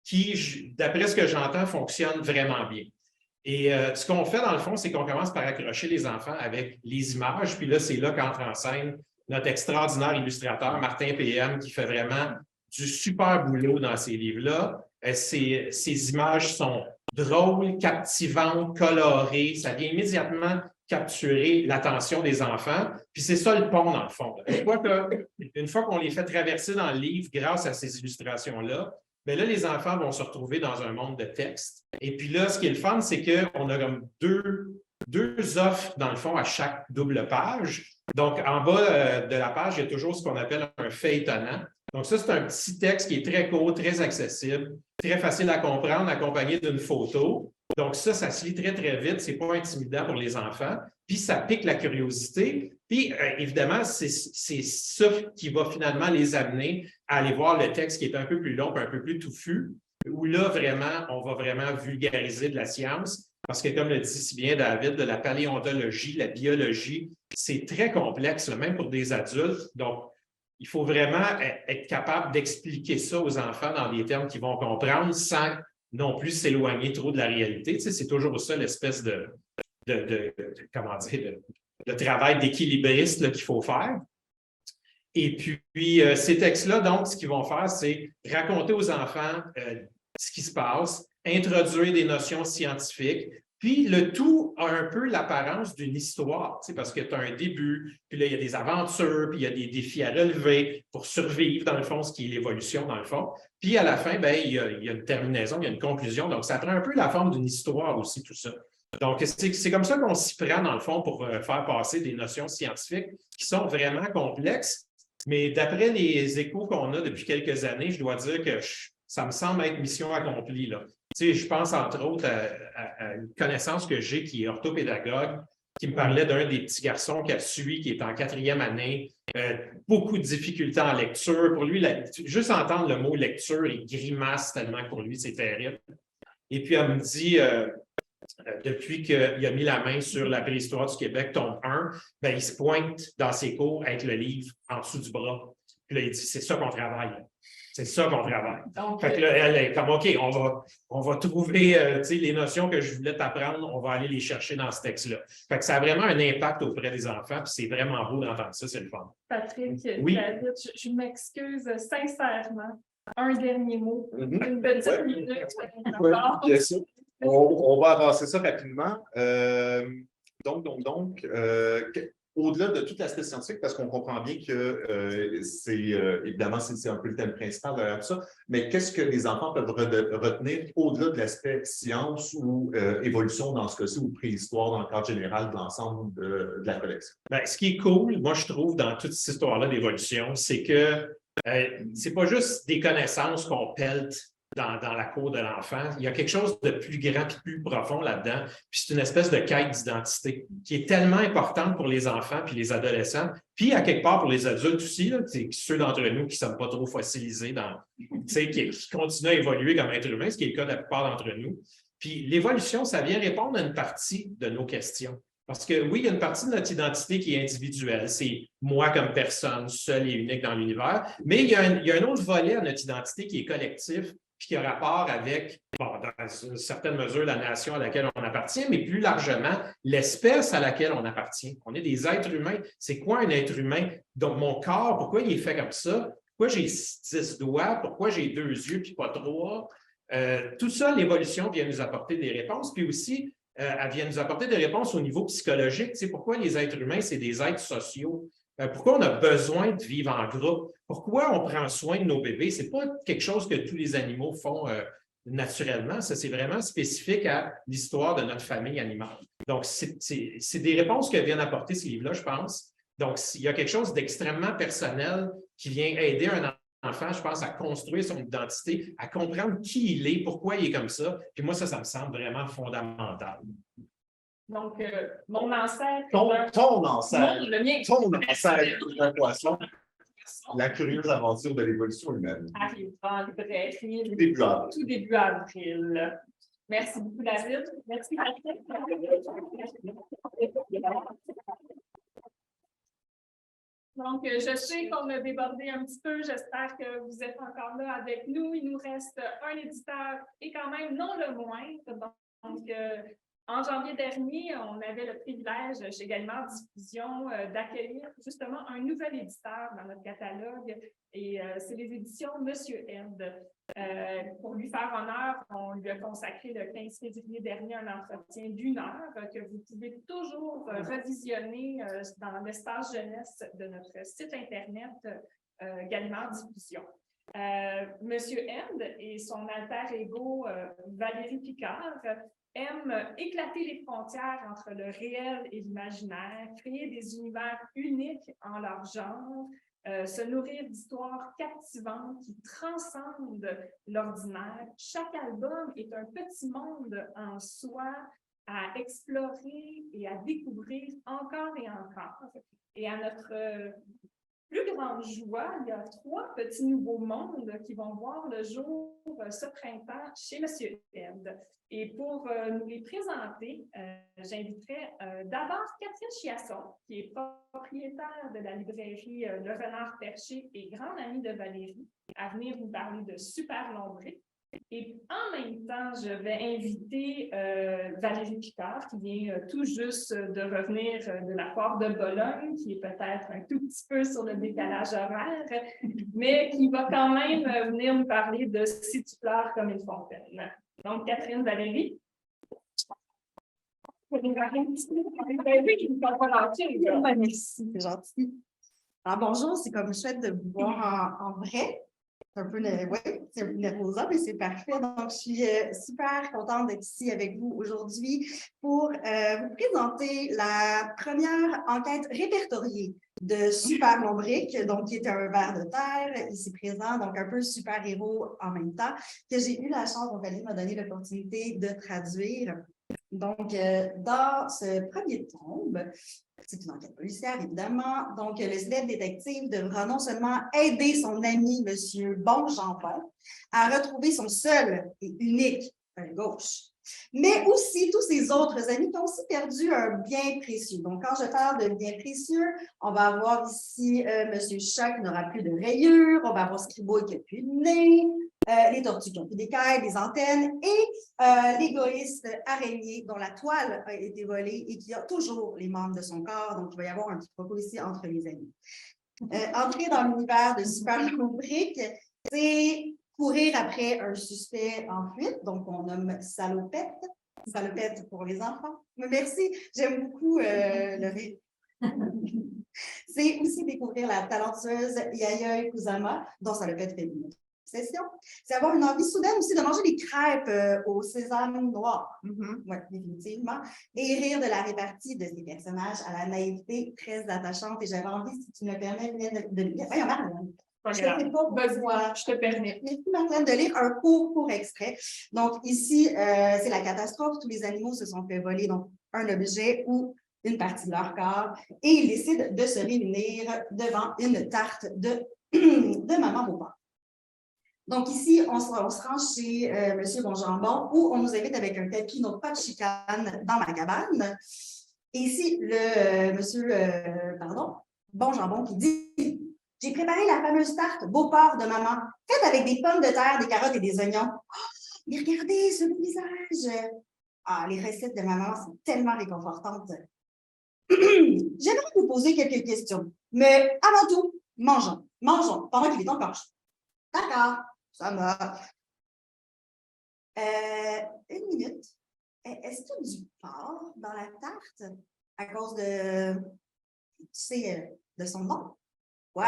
qui, d'après ce que j'entends, fonctionne vraiment bien. Et ce qu'on fait, dans le fond, c'est qu'on commence par accrocher les enfants avec les images. Puis là, c'est là qu'entre en scène notre extraordinaire illustrateur, Martin PM, qui fait vraiment du super boulot dans ces livres-là. Ces images sont drôles, captivantes, colorées. Ça vient immédiatement capturer l'attention des enfants. Puis c'est ça le pont, dans le fond. Une fois qu'on les fait traverser dans le livre grâce à ces illustrations-là, bien là, les enfants vont se retrouver dans un monde de texte. Et puis là, ce qui est le fun, c'est qu'on a comme deux offres, dans le fond, à chaque double page. Donc, en bas de la page, il y a toujours ce qu'on appelle un fait étonnant. Donc, ça, c'est un petit texte qui est très court, très accessible, très facile à comprendre, accompagné d'une photo. Donc, ça se lit très, très vite. Ce n'est pas intimidant pour les enfants. Puis, ça pique la curiosité. Puis, évidemment, c'est ça qui va finalement les amener à aller voir le texte qui est un peu plus long, un peu plus touffu, où là, vraiment, on va vraiment vulgariser de la science. Parce que, comme le dit si bien David, de la paléontologie, la biologie, c'est très complexe, même pour des adultes. Donc, il faut vraiment être capable d'expliquer ça aux enfants dans des termes qu'ils vont comprendre sans non plus s'éloigner trop de la réalité. Tu sais, c'est toujours ça l'espèce de travail d'équilibriste qu'il faut faire. Et puis, ces textes-là, donc, ce qu'ils vont faire, c'est raconter aux enfants ce qui se passe, introduire des notions scientifiques, puis le tout a un peu l'apparence d'une histoire, parce que tu as un début, puis là, il y a des aventures, puis il y a des défis à relever pour survivre, dans le fond, ce qui est l'évolution, dans le fond. Puis à la fin, bien, il y a une terminaison, il y a une conclusion. Donc, ça prend un peu la forme d'une histoire aussi, tout ça. Donc, c'est comme ça qu'on s'y prend, dans le fond, pour faire passer des notions scientifiques qui sont vraiment complexes. Mais d'après les échos qu'on a depuis quelques années, je dois dire que ça me semble être mission accomplie, là. Tu sais, je pense entre autres à une connaissance que j'ai qui est orthopédagogue, qui me parlait d'un des petits garçons qu'elle suit, qui est en 4e année, beaucoup de difficultés en lecture. Pour lui, juste entendre le mot lecture, il grimace tellement que pour lui, c'est terrible. Et puis, elle me dit, depuis qu'il a mis la main sur la préhistoire du Québec, tome 1, bien, il se pointe dans ses cours avec le livre en dessous du bras. Puis là, il dit, c'est ça qu'on travaille. C'est ça qu'on travaille. Donc, fait que là, elle est comme, OK, on va trouver les notions que je voulais t'apprendre, on va aller les chercher dans ce texte-là. Fait que ça a vraiment un impact auprès des enfants, puis c'est vraiment beau d'entendre ça, c'est le fun. Patrick, oui? David, je m'excuse sincèrement. Un dernier mot, une petite minute. Oui, bien sûr. On va avancer ça rapidement. Au-delà de tout l'aspect scientifique, parce qu'on comprend bien que évidemment, c'est un peu le thème principal derrière tout ça, mais qu'est-ce que les enfants peuvent retenir au-delà de l'aspect science ou évolution dans ce cas-ci, ou préhistoire dans le cadre général de l'ensemble de la collection? Bien, ce qui est cool, moi, je trouve, dans toute cette histoire-là d'évolution, c'est que c'est pas juste des connaissances qu'on pèlte dans la cour de l'enfant. Il y a quelque chose de plus grand et plus profond là-dedans. Puis c'est une espèce de quête d'identité qui est tellement importante pour les enfants puis les adolescents, puis à quelque part pour les adultes aussi, là, ceux d'entre nous qui ne sommes pas trop fossilisés, qui continuent à évoluer comme être humain, ce qui est le cas de la plupart d'entre nous. Puis l'évolution, ça vient répondre à une partie de nos questions. Parce que oui, il y a une partie de notre identité qui est individuelle. C'est moi comme personne, seule et unique dans l'univers. Mais il y a un autre volet à notre identité qui est collectif, puis qui a rapport avec, dans une certaine mesure, la nation à laquelle on appartient, mais plus largement, l'espèce à laquelle on appartient. On est des êtres humains. C'est quoi un être humain? Donc, mon corps, pourquoi il est fait comme ça? Pourquoi j'ai 10 doigts? Pourquoi j'ai 2 yeux puis pas 3? Tout ça, l'évolution vient nous apporter des réponses. Puis aussi, elle vient nous apporter des réponses au niveau psychologique. Tu sais, pourquoi les êtres humains, c'est des êtres sociaux? Pourquoi on a besoin de vivre en groupe? Pourquoi on prend soin de nos bébés? Ce n'est pas quelque chose que tous les animaux font naturellement. Ça, c'est vraiment spécifique à l'histoire de notre famille animale. Donc, c'est des réponses que viennent apporter ce livre-là, je pense. Donc, il y a quelque chose d'extrêmement personnel qui vient aider un enfant, je pense, à construire son identité, à comprendre qui il est, pourquoi il est comme ça. Puis moi, ça me semble vraiment fondamental. Donc, mon ancêtre. Ton ancêtre. Le mien. Ton ancêtre d'un poisson. La curieuse aventure de l'évolution humaine. Arrivera en librairie. Tout début avril. Merci beaucoup, David. Merci, Patrick. Donc, je sais qu'on a débordé un petit peu. J'espère que vous êtes encore là avec nous. Il nous reste un éditeur et quand même non le moindre. Donc, en janvier dernier, on avait le privilège chez Gallimard Diffusion d'accueillir justement un nouvel éditeur dans notre catalogue. Et c'est les éditions Monsieur End. Pour lui faire honneur, on lui a consacré le 15 février dernier un entretien d'1 heure que vous pouvez toujours revisionner dans l'espace jeunesse de notre site Internet Gallimard Diffusion. Monsieur End et son alter ego Valérie Picard aiment éclater les frontières entre le réel et l'imaginaire, créer des univers uniques en leur genre, se nourrir d'histoires captivantes qui transcendent l'ordinaire. Chaque album est un petit monde en soi à explorer et à découvrir encore et encore. Et à notre plus grande joie, il y a 3 petits nouveaux mondes qui vont voir le jour ce printemps chez Monsieur End. Et pour nous les présenter, j'inviterai d'abord Catherine Chiasson, qui est propriétaire de la librairie Le Renard Perché et grande amie de Valérie, à venir nous parler de Super Lombric. Et en même temps, je vais inviter Valérie Picard, qui vient tout juste de revenir de la foire de Bologne, qui est peut-être un tout petit peu sur le décalage horaire, mais qui va quand même venir nous parler de Si tu pleures comme une fontaine. Donc, Catherine, Valérie. Merci, c'est gentil. Alors, bonjour, c'est comme chouette de vous voir en vrai. C'est un peu, c'est un peu nerveux, mais c'est parfait. Donc, je suis super contente d'être ici avec vous aujourd'hui pour vous présenter la première enquête répertoriée de Super Lombric, donc qui est un ver de terre ici présent, donc un peu super-héros en même temps, que j'ai eu la chance, donc Valérie m'a donné l'opportunité de traduire. Donc, dans ce premier tome, c'est une enquête policière, évidemment. Donc, le célèbre détective devra non seulement aider son ami, M. Bonjambon, à retrouver son seul et unique œil gauche, mais aussi tous ses autres amis qui ont aussi perdu un bien précieux. Donc, quand je parle de bien précieux, on va avoir ici M. Chat qui n'aura plus de rayures, on va avoir Scribouille qui n'a plus de nez, les tortues qui ont plus d'écailles, des antennes, et l'égoïste araignée dont la toile a été volée et qui a toujours les membres de son corps. Donc, il va y avoir un petit propos ici entre les amis. Entrer dans l'univers de Super Lombric, c'est courir après un suspect en fuite, donc on nomme Salopette. Salopette pour les enfants. Mais merci, j'aime beaucoup le rire. C'est aussi découvrir la talentueuse Yaya Kusama, dont Salopette fait une obsession. C'est avoir une envie soudaine aussi de manger des crêpes au sésame noir. Oui, définitivement. Et rire de la répartie de ces personnages à la naïveté très attachante. Et j'avais envie, si tu me permets, de lire. Je te permets. Merci, Marlène, de lire un court extrait. Donc, ici, c'est la catastrophe. Tous les animaux se sont fait voler donc un objet ou une partie de leur corps et ils décident de se réunir devant une tarte de Maman Beauport. Donc, ici, on se rend chez M. Bonjambon où on nous invite avec un tapis, donc pas de chicane, dans ma cabane. Et ici, le monsieur Bonjambon qui dit « J'ai préparé la fameuse tarte Beauport de maman, faite avec des pommes de terre, des carottes et des oignons. Oh, mais regardez ce visage! Ah, les recettes de maman sont tellement réconfortantes. J'aimerais vous poser quelques questions, mais avant tout, mangeons pendant qu'il est encore chaud. » D'accord, ça va. Une minute. Est-ce qu'il y a du porc dans la tarte à cause de, de son nom? Ouais.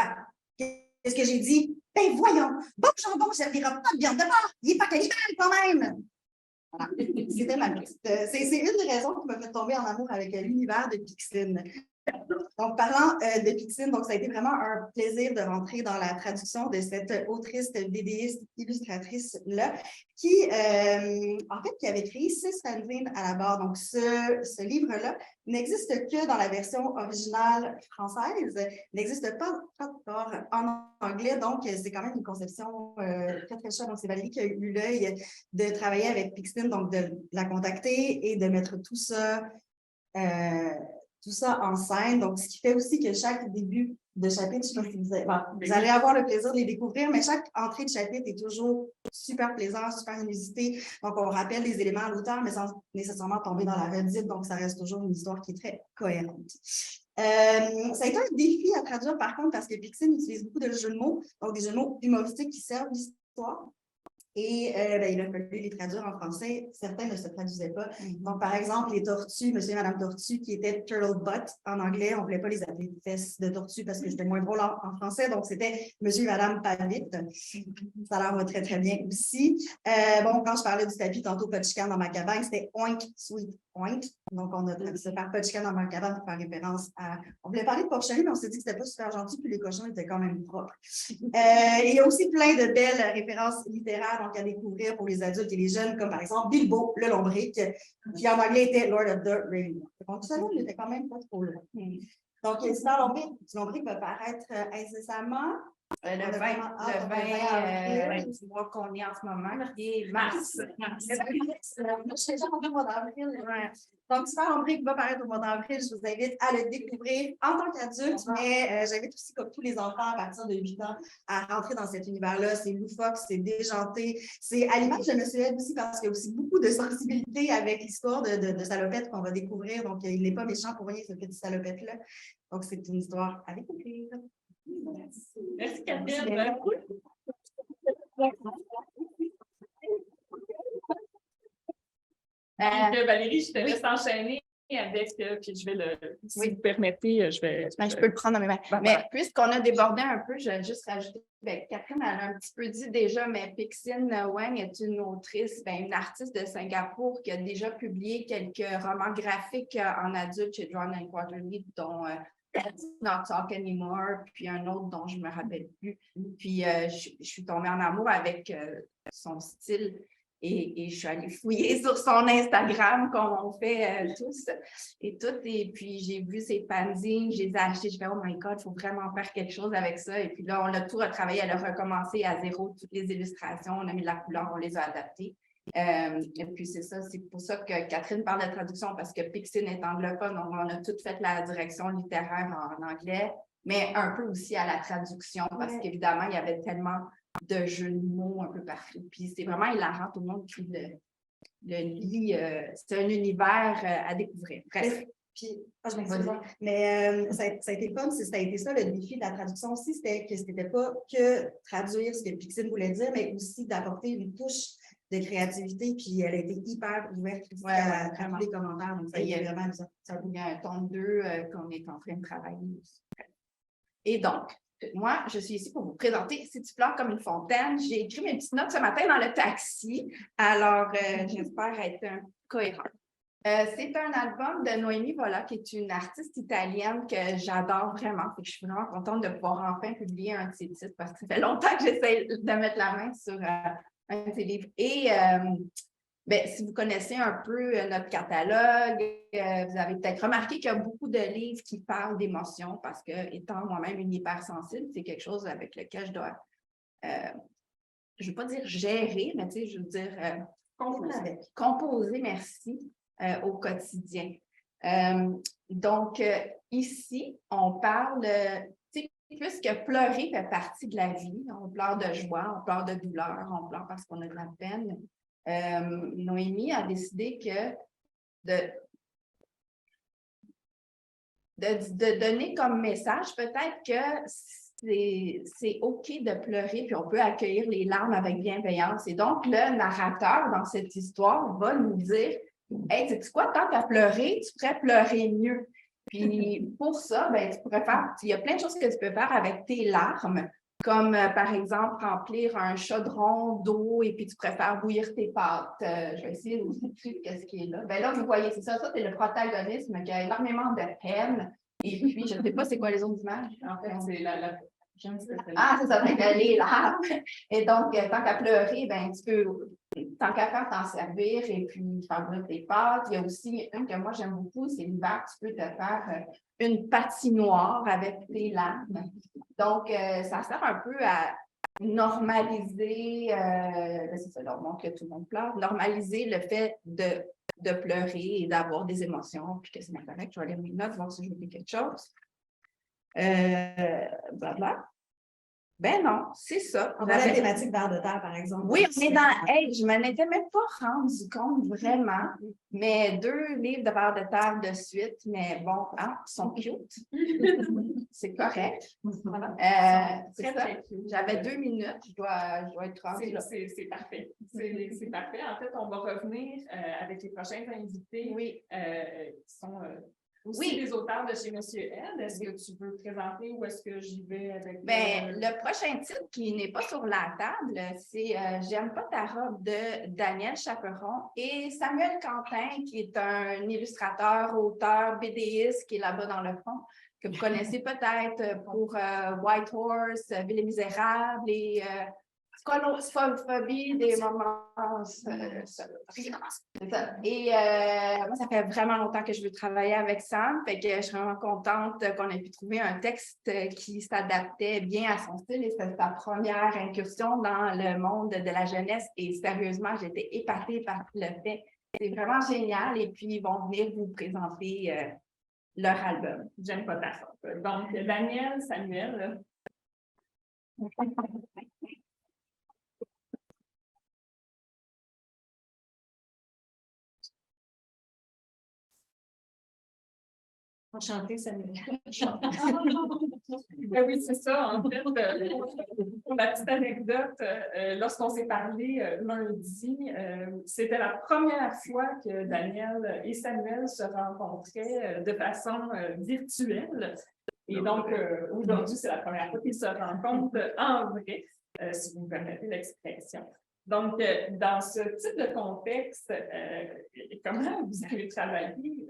Qu'est-ce que j'ai dit? Ben voyons, Bonjambon ne servira pas de viande de porc. Il n'est pas cannibale quand même. Voilà. C'était ma petite. C'est une des raisons qui m'a fait tomber en amour avec l'univers de Pixine. Donc, parlant de Pixine, donc ça a été vraiment un plaisir de rentrer dans la traduction de cette autrice, BDiste, illustratrice-là, qui avait créé 6 fanzines à la barre. Donc, ce livre-là n'existe que dans la version originale française, n'existe pas encore en anglais, donc c'est quand même une conception très, très chère. Donc, c'est Valérie qui a eu l'œil de travailler avec Pixine, donc de la contacter et de mettre tout ça tout ça en scène. Donc, ce qui fait aussi que chaque début de chapitre, je sais pas si vous allez avoir le plaisir de les découvrir, mais chaque entrée de chapitre est toujours super plaisant, super inusité. Donc, on rappelle les éléments à l'auteur, mais sans nécessairement tomber dans la redite. Donc, ça reste toujours une histoire qui est très cohérente. Ça a été un défi à traduire, par contre, parce que Pixine utilise beaucoup de jeux de mots, donc des jeux de mots humoristiques qui servent l'histoire. Et il a fallu les traduire en français. Certains ne se traduisaient pas. Donc, par exemple, les tortues, monsieur et madame tortue, qui étaient turtle butt en anglais, on ne voulait pas les appeler fesses de tortue parce que c'était moins drôle en français. Donc, c'était monsieur et madame pas vite. Ça leur va très, très bien aussi. Quand je parlais du tapis tantôt, pas de chicane dans ma cabane, c'était oink, sweet, oink. Donc, on a traduit ça par pas de chicane dans ma cabane pour faire référence à. On voulait parler de porcherie, mais on s'est dit que c'était pas super gentil, puis les cochons étaient quand même propres. Il y a aussi plein de belles références littéraires donc à découvrir pour les adultes et les jeunes, comme par exemple Bilbo, le lombric, qui en anglais était Lord of the Rings. Donc, tout ça, il était quand même pas trop loin. Donc, l'histoire lombric va paraître incessamment. Le 20 du mois qu'on est en ce moment, qui est mars. Donc, Super Lombric va paraître au mois d'avril. Je vous invite à le découvrir en tant qu'adulte, mais j'invite aussi, comme tous les enfants à partir de 8 ans, à rentrer dans cet univers-là. C'est loufoque, c'est déjanté. C'est à l'image de Monsieur Ed aussi, parce qu'il y a aussi beaucoup de sensibilité avec l'histoire de Salopette qu'on va découvrir. Donc, il n'est pas méchant pour rien, ce petit Salopette-là. Donc, c'est une histoire à découvrir. Merci, Catherine. Valérie, je te laisse enchaîner avec, puis je vais si vous permettez, je vais. Je peux le prendre dans mes mains. Mais puisqu'on a débordé un peu, je vais juste rajouter, Catherine, elle a un petit peu dit déjà, mais Pixine Wang est une autrice, une artiste de Singapour qui a déjà publié quelques romans graphiques en adulte chez Drawn & Quarterly, dont Let's Not Talk Anymore, puis un autre dont je ne me rappelle plus. Puis je suis tombée en amour avec son style et je suis allée fouiller sur son Instagram comme on fait tous et toutes. Et puis j'ai vu ses fanzines, je les ai achetés, je me suis dit, oh my God, il faut vraiment faire quelque chose avec ça. Et puis là, on a tout retravaillé, elle a recommencé à zéro toutes les illustrations, on a mis de la couleur, on les a adaptées. Et puis c'est ça, c'est pour ça que Catherine parle de traduction, parce que Pixine est anglophone, donc on a tout fait la direction littéraire en anglais, mais un peu aussi à la traduction, parce qu'évidemment, il y avait tellement de jeux de mots un peu partout. Puis c'est vraiment hilarant, tout le monde qui le lit. C'est un univers à découvrir. Bref. Puis, je m'excuse, mais ça a été fun, ça a été ça le défi de la traduction aussi, c'était que ce n'était pas que traduire ce que Pixine voulait dire, mais aussi d'apporter une touche de créativité, puis elle a été hyper ouverte à tous les commentaires, donc ça a été vraiment ça. Il y a un tome 2 qu'on est en train de travailler. Et donc, moi, je suis ici pour vous présenter Si tu pleures comme une fontaine. J'ai écrit mes petites notes ce matin dans le taxi, alors j'espère être cohérente. C'est un album de Noémie Vola, qui est une artiste italienne que j'adore vraiment. Je suis vraiment contente de pouvoir enfin publier un de ses titres parce que ça fait longtemps que j'essaie de mettre la main sur un de ses livres. Et si vous connaissez un peu notre catalogue, vous avez peut-être remarqué qu'il y a beaucoup de livres qui parlent d'émotions parce que, étant moi-même une hypersensible, c'est quelque chose avec lequel je dois, je ne veux pas dire gérer, mais je veux dire composer, merci, au quotidien. Donc, ici, on parle, puisque pleurer fait partie de la vie, on pleure de joie, on pleure de douleur, on pleure parce qu'on a de la peine. Noémie a décidé que de donner comme message peut-être que c'est OK de pleurer, puis on peut accueillir les larmes avec bienveillance. Et donc, le narrateur dans cette histoire va nous dire « Hey, sais-tu quoi, tant qu'à pleurer, tu pourrais pleurer mieux. » Puis pour ça, tu pourrais faire, il y a plein de choses que tu peux faire avec tes larmes, comme par exemple remplir un chaudron d'eau et puis tu préfères bouillir tes pâtes. Je vais essayer de vous expliquer ce qui est là. Là, vous voyez, c'est ça, c'est le protagonisme qui a énormément de peine. Et puis, je ne sais pas c'est quoi les autres images. En fait, c'est c'est ça, les larmes. Et donc, tant qu'à pleurer, tu peux, tant qu'à faire, t'en servir et puis faire bouillir tes pâtes. Il y a aussi une que moi j'aime beaucoup, c'est l'hiver, tu peux te faire une patinoire avec tes larmes. Donc, ça sert un peu à normaliser, c'est ça, leur montre que tout le monde pleure, normaliser le fait de pleurer et d'avoir des émotions, puis que c'est bien correct. Je vais lire mes notes, voir si j'ai oublié quelque chose. Blabla. Ben non, c'est ça. On va à la thématique vers de terre, par exemple. Oui, on est dans. Hey, je m'en étais même pas rendu compte vraiment, mais 2 livres de vers de terre de suite, mais bon, hein, ils sont cute. C'est correct. C'est ça. J'avais 2 minutes, je dois être rendue là. C'est parfait. C'est parfait. En fait, on va revenir avec les prochains invités qui sont aussi des auteurs de chez Monsieur Ed. Est-ce que tu veux présenter ou est-ce que j'y vais avec... Le prochain titre qui n'est pas sur la table, c'est J'aime pas ta robe de Daniel Chaperon et Samuel Quentin, qui est un illustrateur, auteur, BDiste, qui est là-bas dans le fond, que vous connaissez peut-être pour White Horse, Ville et Misérable et Phobie des moments. Et moi, ça fait vraiment longtemps que je veux travailler avec Sam, fait que je suis vraiment contente qu'on ait pu trouver un texte qui s'adaptait bien à son style et c'était sa première incursion dans le monde de la jeunesse et sérieusement, j'ai été épatée par le fait. C'est vraiment génial et puis ils vont venir vous présenter leur album. J'aime pas ta robe. Donc, Daniel, Samuel. Enchantée, Samuel. Ben oui, c'est ça. En fait, pour la petite anecdote, lorsqu'on s'est parlé lundi, c'était la première fois que Daniel et Samuel se rencontraient de façon virtuelle. Et donc, aujourd'hui, c'est la première fois qu'ils se rencontrent en vrai, si vous me permettez l'expression. Donc, dans ce type de contexte, comment vous avez travaillé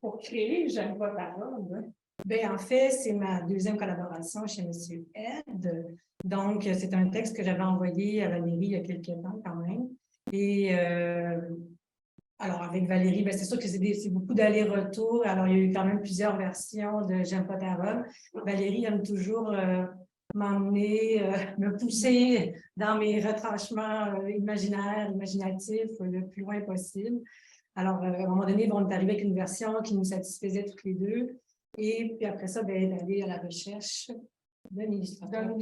pour créer J'aime pas ta robe? Bien, en fait, c'est ma 2e collaboration chez M. Ed. Donc, c'est un texte que j'avais envoyé à Valérie il y a quelques temps quand même. Et alors, avec Valérie, bien, c'est sûr que c'est beaucoup d'allers-retours. Alors, il y a eu quand même plusieurs versions de J'aime pas ta robe. Valérie aime toujours m'emmener, me pousser dans mes retranchements imaginatifs le plus loin possible. Alors, à un moment donné, on est arrivé avec une version qui nous satisfaisait toutes les deux. Et puis après ça, d'aller à la recherche d'un illustrateur.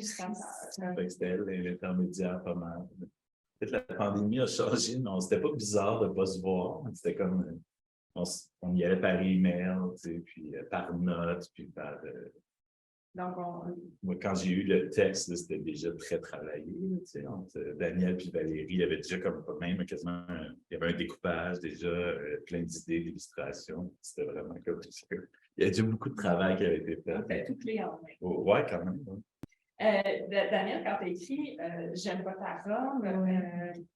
C'était elle, l'intermédiaire pas mal. Peut-être la pandémie a changé, mais c'était pas bizarre de ne pas se voir. C'était comme, on y allait par email, puis par note, puis par... Donc, moi, quand j'ai eu le texte, c'était déjà très travaillé. Entre Daniel et Valérie, il y avait déjà même quasiment il y avait un découpage déjà, plein d'idées d'illustration. C'était vraiment comme ça. Il y a déjà beaucoup de travail qui avait été fait. C'était tout clé en main. Oui, quand même. Ouais. Daniel, quand tu as écrit J'aime pas ta robe,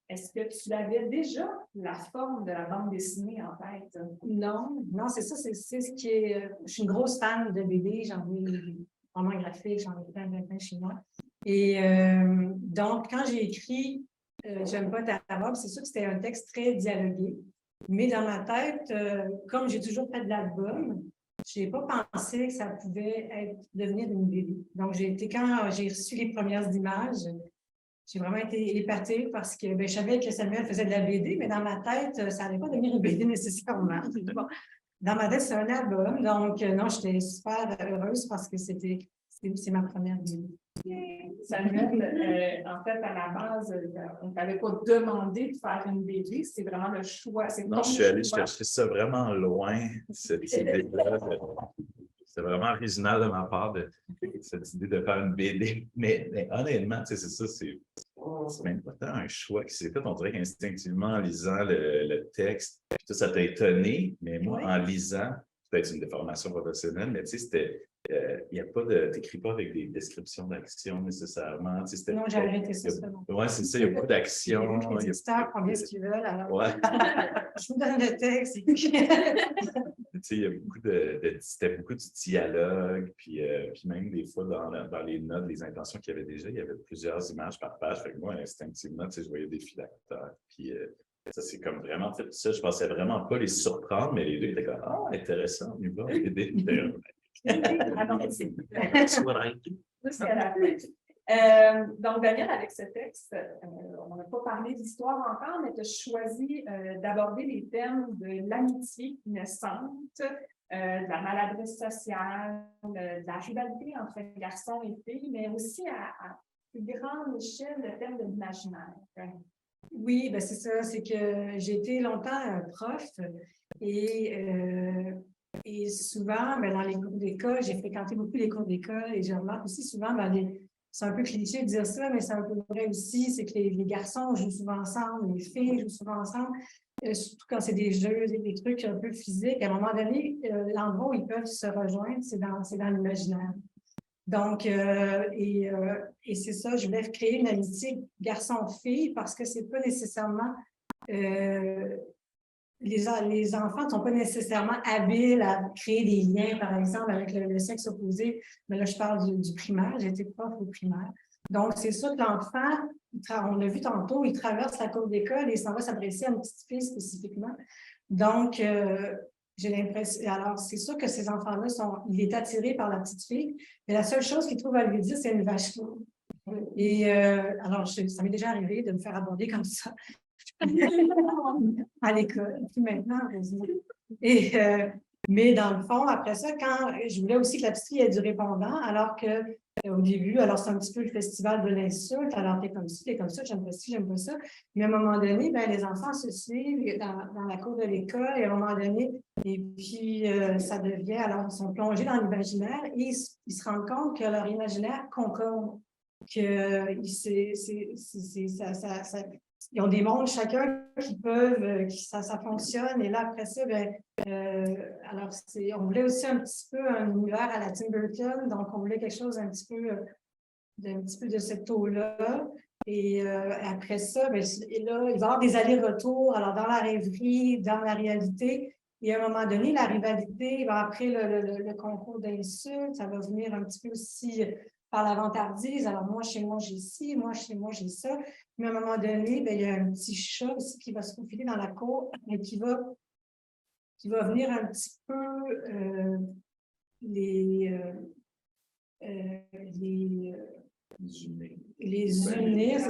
est-ce que tu avais déjà la forme de la bande dessinée en tête? Non, c'est ça, c'est ce qui est. Je suis une grosse fan de BD, j'en ai des romans graphiques, j'en ai plein chez moi. Et donc, quand j'ai écrit J'aime pas ta robe, c'est sûr que c'était un texte très dialogué. Mais dans ma tête, comme j'ai toujours fait de l'album, je n'ai pas pensé que ça pouvait devenir une BD. Donc, quand j'ai reçu les premières images, j'ai vraiment été épatée parce que je savais que Samuel faisait de la BD, mais dans ma tête, ça n'allait pas devenir une BD nécessairement. Bon, dans ma tête, c'est un album. Donc, non, j'étais super heureuse parce que c'est ma première BD. Samuel, en fait, à la base, on ne t'avait pas demandé de faire une BD, c'est vraiment le choix. Non, je suis allé chercher ça vraiment loin, cette idée-là. C'est vraiment original de ma part, cette idée de faire une BD. Mais honnêtement, c'est ça, c'est même pas tant un choix qui s'est fait. On dirait qu'instinctivement, en lisant le texte, ça t'a étonné, mais moi, en lisant, peut-être une déformation professionnelle, mais tu sais, c'était. Il n'y a pas de. Tu n'écris pas avec des descriptions d'action nécessairement. Non, j'ai arrêté ça. Oui, c'est ça, il y a beaucoup d'action. Les éditeurs font bien ce qu'ils veulent. Alors... Ouais. Je vous donne le texte. Il y a c'était beaucoup du dialogue, puis même des fois dans les notes, les intentions qu'il y avait déjà, il y avait plusieurs images par page. Fait que moi, instinctivement, je voyais des fils d'acteurs. Puis ça, c'est comme vraiment ça. Je pensais vraiment pas les surprendre, mais les deux étaient comme ah, intéressant, on y va. Donc, Daniel, avec ce texte, on n'a pas parlé d'histoire encore, mais tu as choisi d'aborder les thèmes de l'amitié naissante, de la maladresse sociale, de la rivalité entre garçons et filles, mais aussi à plus grande échelle le thème de l'imaginaire. Oui, ben c'est ça, c'est que j'ai été longtemps prof et souvent, ben, dans les cours d'école, j'ai fréquenté beaucoup les cours d'école et je remarque aussi souvent, ben, c'est un peu cliché de dire ça, mais c'est un peu vrai aussi, c'est que les garçons jouent souvent ensemble, les filles jouent souvent ensemble, surtout quand c'est des jeux, des trucs un peu physiques. À un moment donné, l'endroit où ils peuvent se rejoindre, c'est dans l'imaginaire. Donc, et c'est ça, je voulais créer une amitié garçon-fille parce que c'est pas nécessairement les enfants ne sont pas nécessairement habiles à créer des liens, par exemple, avec le sexe opposé. Mais là, je parle du primaire, j'ai été prof au primaire. Donc, c'est ça que l'enfant, on l'a vu tantôt, il traverse la cour d'école et il s'en va s'adresser à une petite fille spécifiquement. Donc, j'ai l'impression. Alors, c'est sûr que ces enfants-là, il est attiré par la petite fille, mais la seule chose qu'il trouve à lui dire, c'est une vache folle. Et alors, ça m'est déjà arrivé de me faire aborder comme ça à l'école, puis maintenant, heureusement. Mais dans le fond, après ça, quand je voulais aussi que la petite fille ait du répondant, alors que au début, alors c'est un petit peu le festival de l'insulte, alors t'es comme ça, j'aime pas ci, j'aime pas ça. Mais à un moment donné, ben, les enfants se suivent dans la cour de l'école et à un moment donné, et puis ça devient, alors ils sont plongés dans l'imaginaire et ils se rendent compte que leur imaginaire concorde, que ils ont des mondes chacun qui peuvent, ça fonctionne. Et là, après ça, ben, alors on voulait aussi un petit peu un univers à la Tim Burton, donc on voulait quelque chose un petit peu de cette taux-là. Et après ça, ben, et là, il va y avoir des allers-retours, alors dans la rêverie, dans la réalité. Et à un moment donné, la rivalité, après le concours d'insultes, ça va venir un petit peu aussi par la vantardise. Alors, moi, chez moi, j'ai ci, moi, chez moi, j'ai ça. Mais à un moment donné, ben, il y a un petit chat aussi qui va se faufiler dans la cour et qui va venir un petit peu les unir. C'est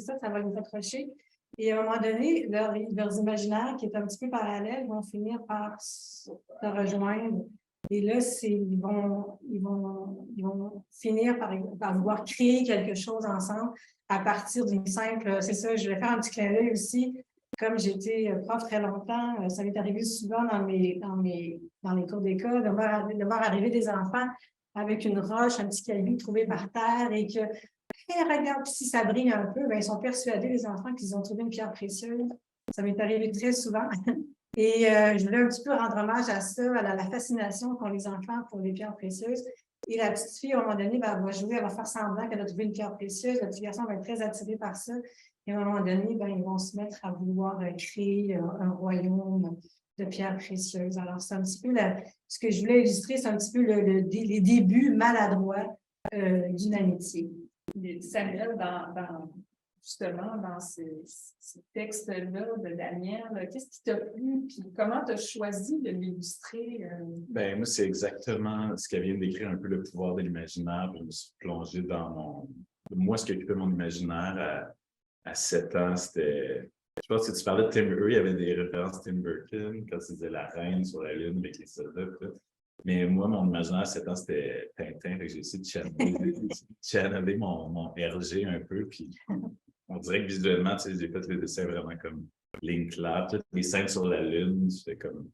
ça, ça va les accrocher. Et à un moment donné, leurs imaginaires, qui est un petit peu parallèles, vont finir par se rejoindre. Et là, ils vont finir par vouloir créer quelque chose ensemble à partir d'une simple... C'est ça, je vais faire un petit clin d'œil aussi. Comme j'étais prof très longtemps, ça m'est arrivé souvent dans les cours d'école de voir arriver des enfants avec une roche, un petit caillou trouvé par terre et que, regarde, si ça brille un peu, ben, ils sont persuadés, les enfants, qu'ils ont trouvé une pierre précieuse. Ça m'est arrivé très souvent. Et je voulais un petit peu rendre hommage à ça, à la fascination qu'ont les enfants pour les pierres précieuses. Et la petite fille, à un moment donné, ben, elle va jouer, elle va faire semblant qu'elle a trouvé une pierre précieuse. Le petit garçon va être très attiré par ça. Et à un moment donné, ben, ils vont se mettre à vouloir créer un royaume de pierres précieuses. Alors, c'est un petit peu ce que je voulais illustrer, c'est un petit peu les débuts maladroits d'une amitié. Samuel, justement, dans ce texte-là de Daniel, qu'est-ce qui t'a plu, puis comment tu as choisi de l'illustrer? Ben, moi, c'est exactement ce qu'elle vient de décrire, un peu le pouvoir de l'imaginaire. Je me suis plongé dans moi, ce qui occupait mon imaginaire à 7 ans, c'était... Je pense que tu parlais de Tim Burton, il y avait des références Tim Burton, quand il disait la reine sur la lune avec les soldats. Mais moi, mon imaginaire à 7 ans, c'était Tintin. J'ai essayé de channeler mon RG un peu. Puis on dirait que visuellement, j'ai fait les dessins vraiment comme ligne claire. Les scènes sur la lune, c'était comme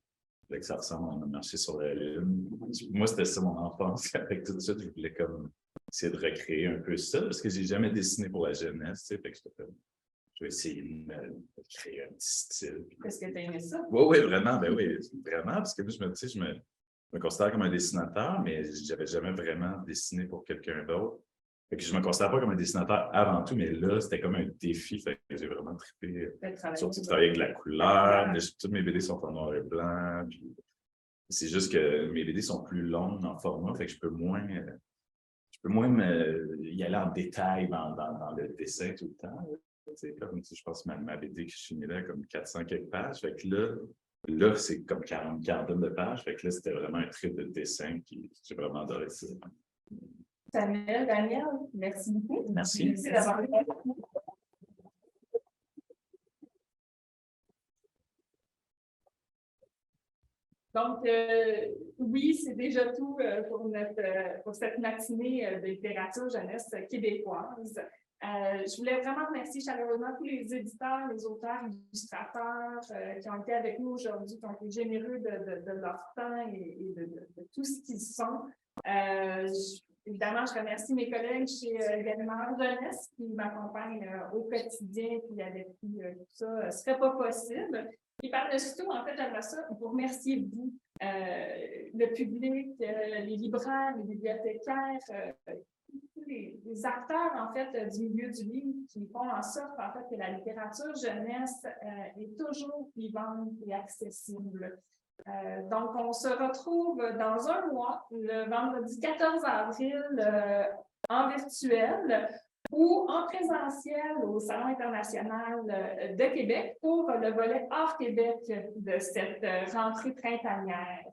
que ça ressemble, on a marché sur la lune. Moi, c'était ça mon enfance. Avec tout de suite, je voulais comme essayer de recréer un peu ça, parce que j'ai jamais dessiné pour la jeunesse. Fait que je vais essayer de créer un petit style. Est-ce que tu as aimé ça? Oui, vraiment. Ben oui, vraiment. Parce que moi, je me considère comme un dessinateur, mais je n'avais jamais vraiment dessiné pour quelqu'un d'autre. Fait que je ne me considère pas comme un dessinateur avant tout, mais là, c'était comme un défi. Fait que j'ai vraiment trippé. Surtout de travailler avec la couleur. Toutes mes BD sont en noir et blanc. C'est juste que mes BD sont plus longues en format, fait que je peux moins y aller en détail dans le dessin tout le temps. Comme je pense que ma BD que je finis là comme 400 quelques pages. Fait que là c'est comme 40 de pages. Fait que là, c'était vraiment un trip de dessin qui j'ai vraiment adoré ça. Samuel, Daniel, merci beaucoup. Merci. Merci d'avoir été avec nous. Donc, oui, c'est déjà tout pour cette matinée de littérature jeunesse québécoise. Je voulais vraiment remercier chaleureusement tous les éditeurs, les auteurs, illustrateurs qui ont été avec nous aujourd'hui, qui ont été généreux de leur temps et de tout ce qu'ils sont. Évidemment, je remercie mes collègues chez Gallimard Jeunesse qui m'accompagnent au quotidien, puis avec qui tout ça ne serait pas possible. Et par-dessus tout, en fait, j'aimerais ça vous remercier, vous, le public, les libraires, les bibliothécaires, tous les acteurs, en fait, du milieu du livre qui font en sorte, en fait, que la littérature jeunesse est toujours vivante et accessible. Donc, on se retrouve dans un mois, le vendredi 14 avril, en virtuel ou en présentiel au Salon international de Québec pour le volet hors Québec de cette rentrée printanière.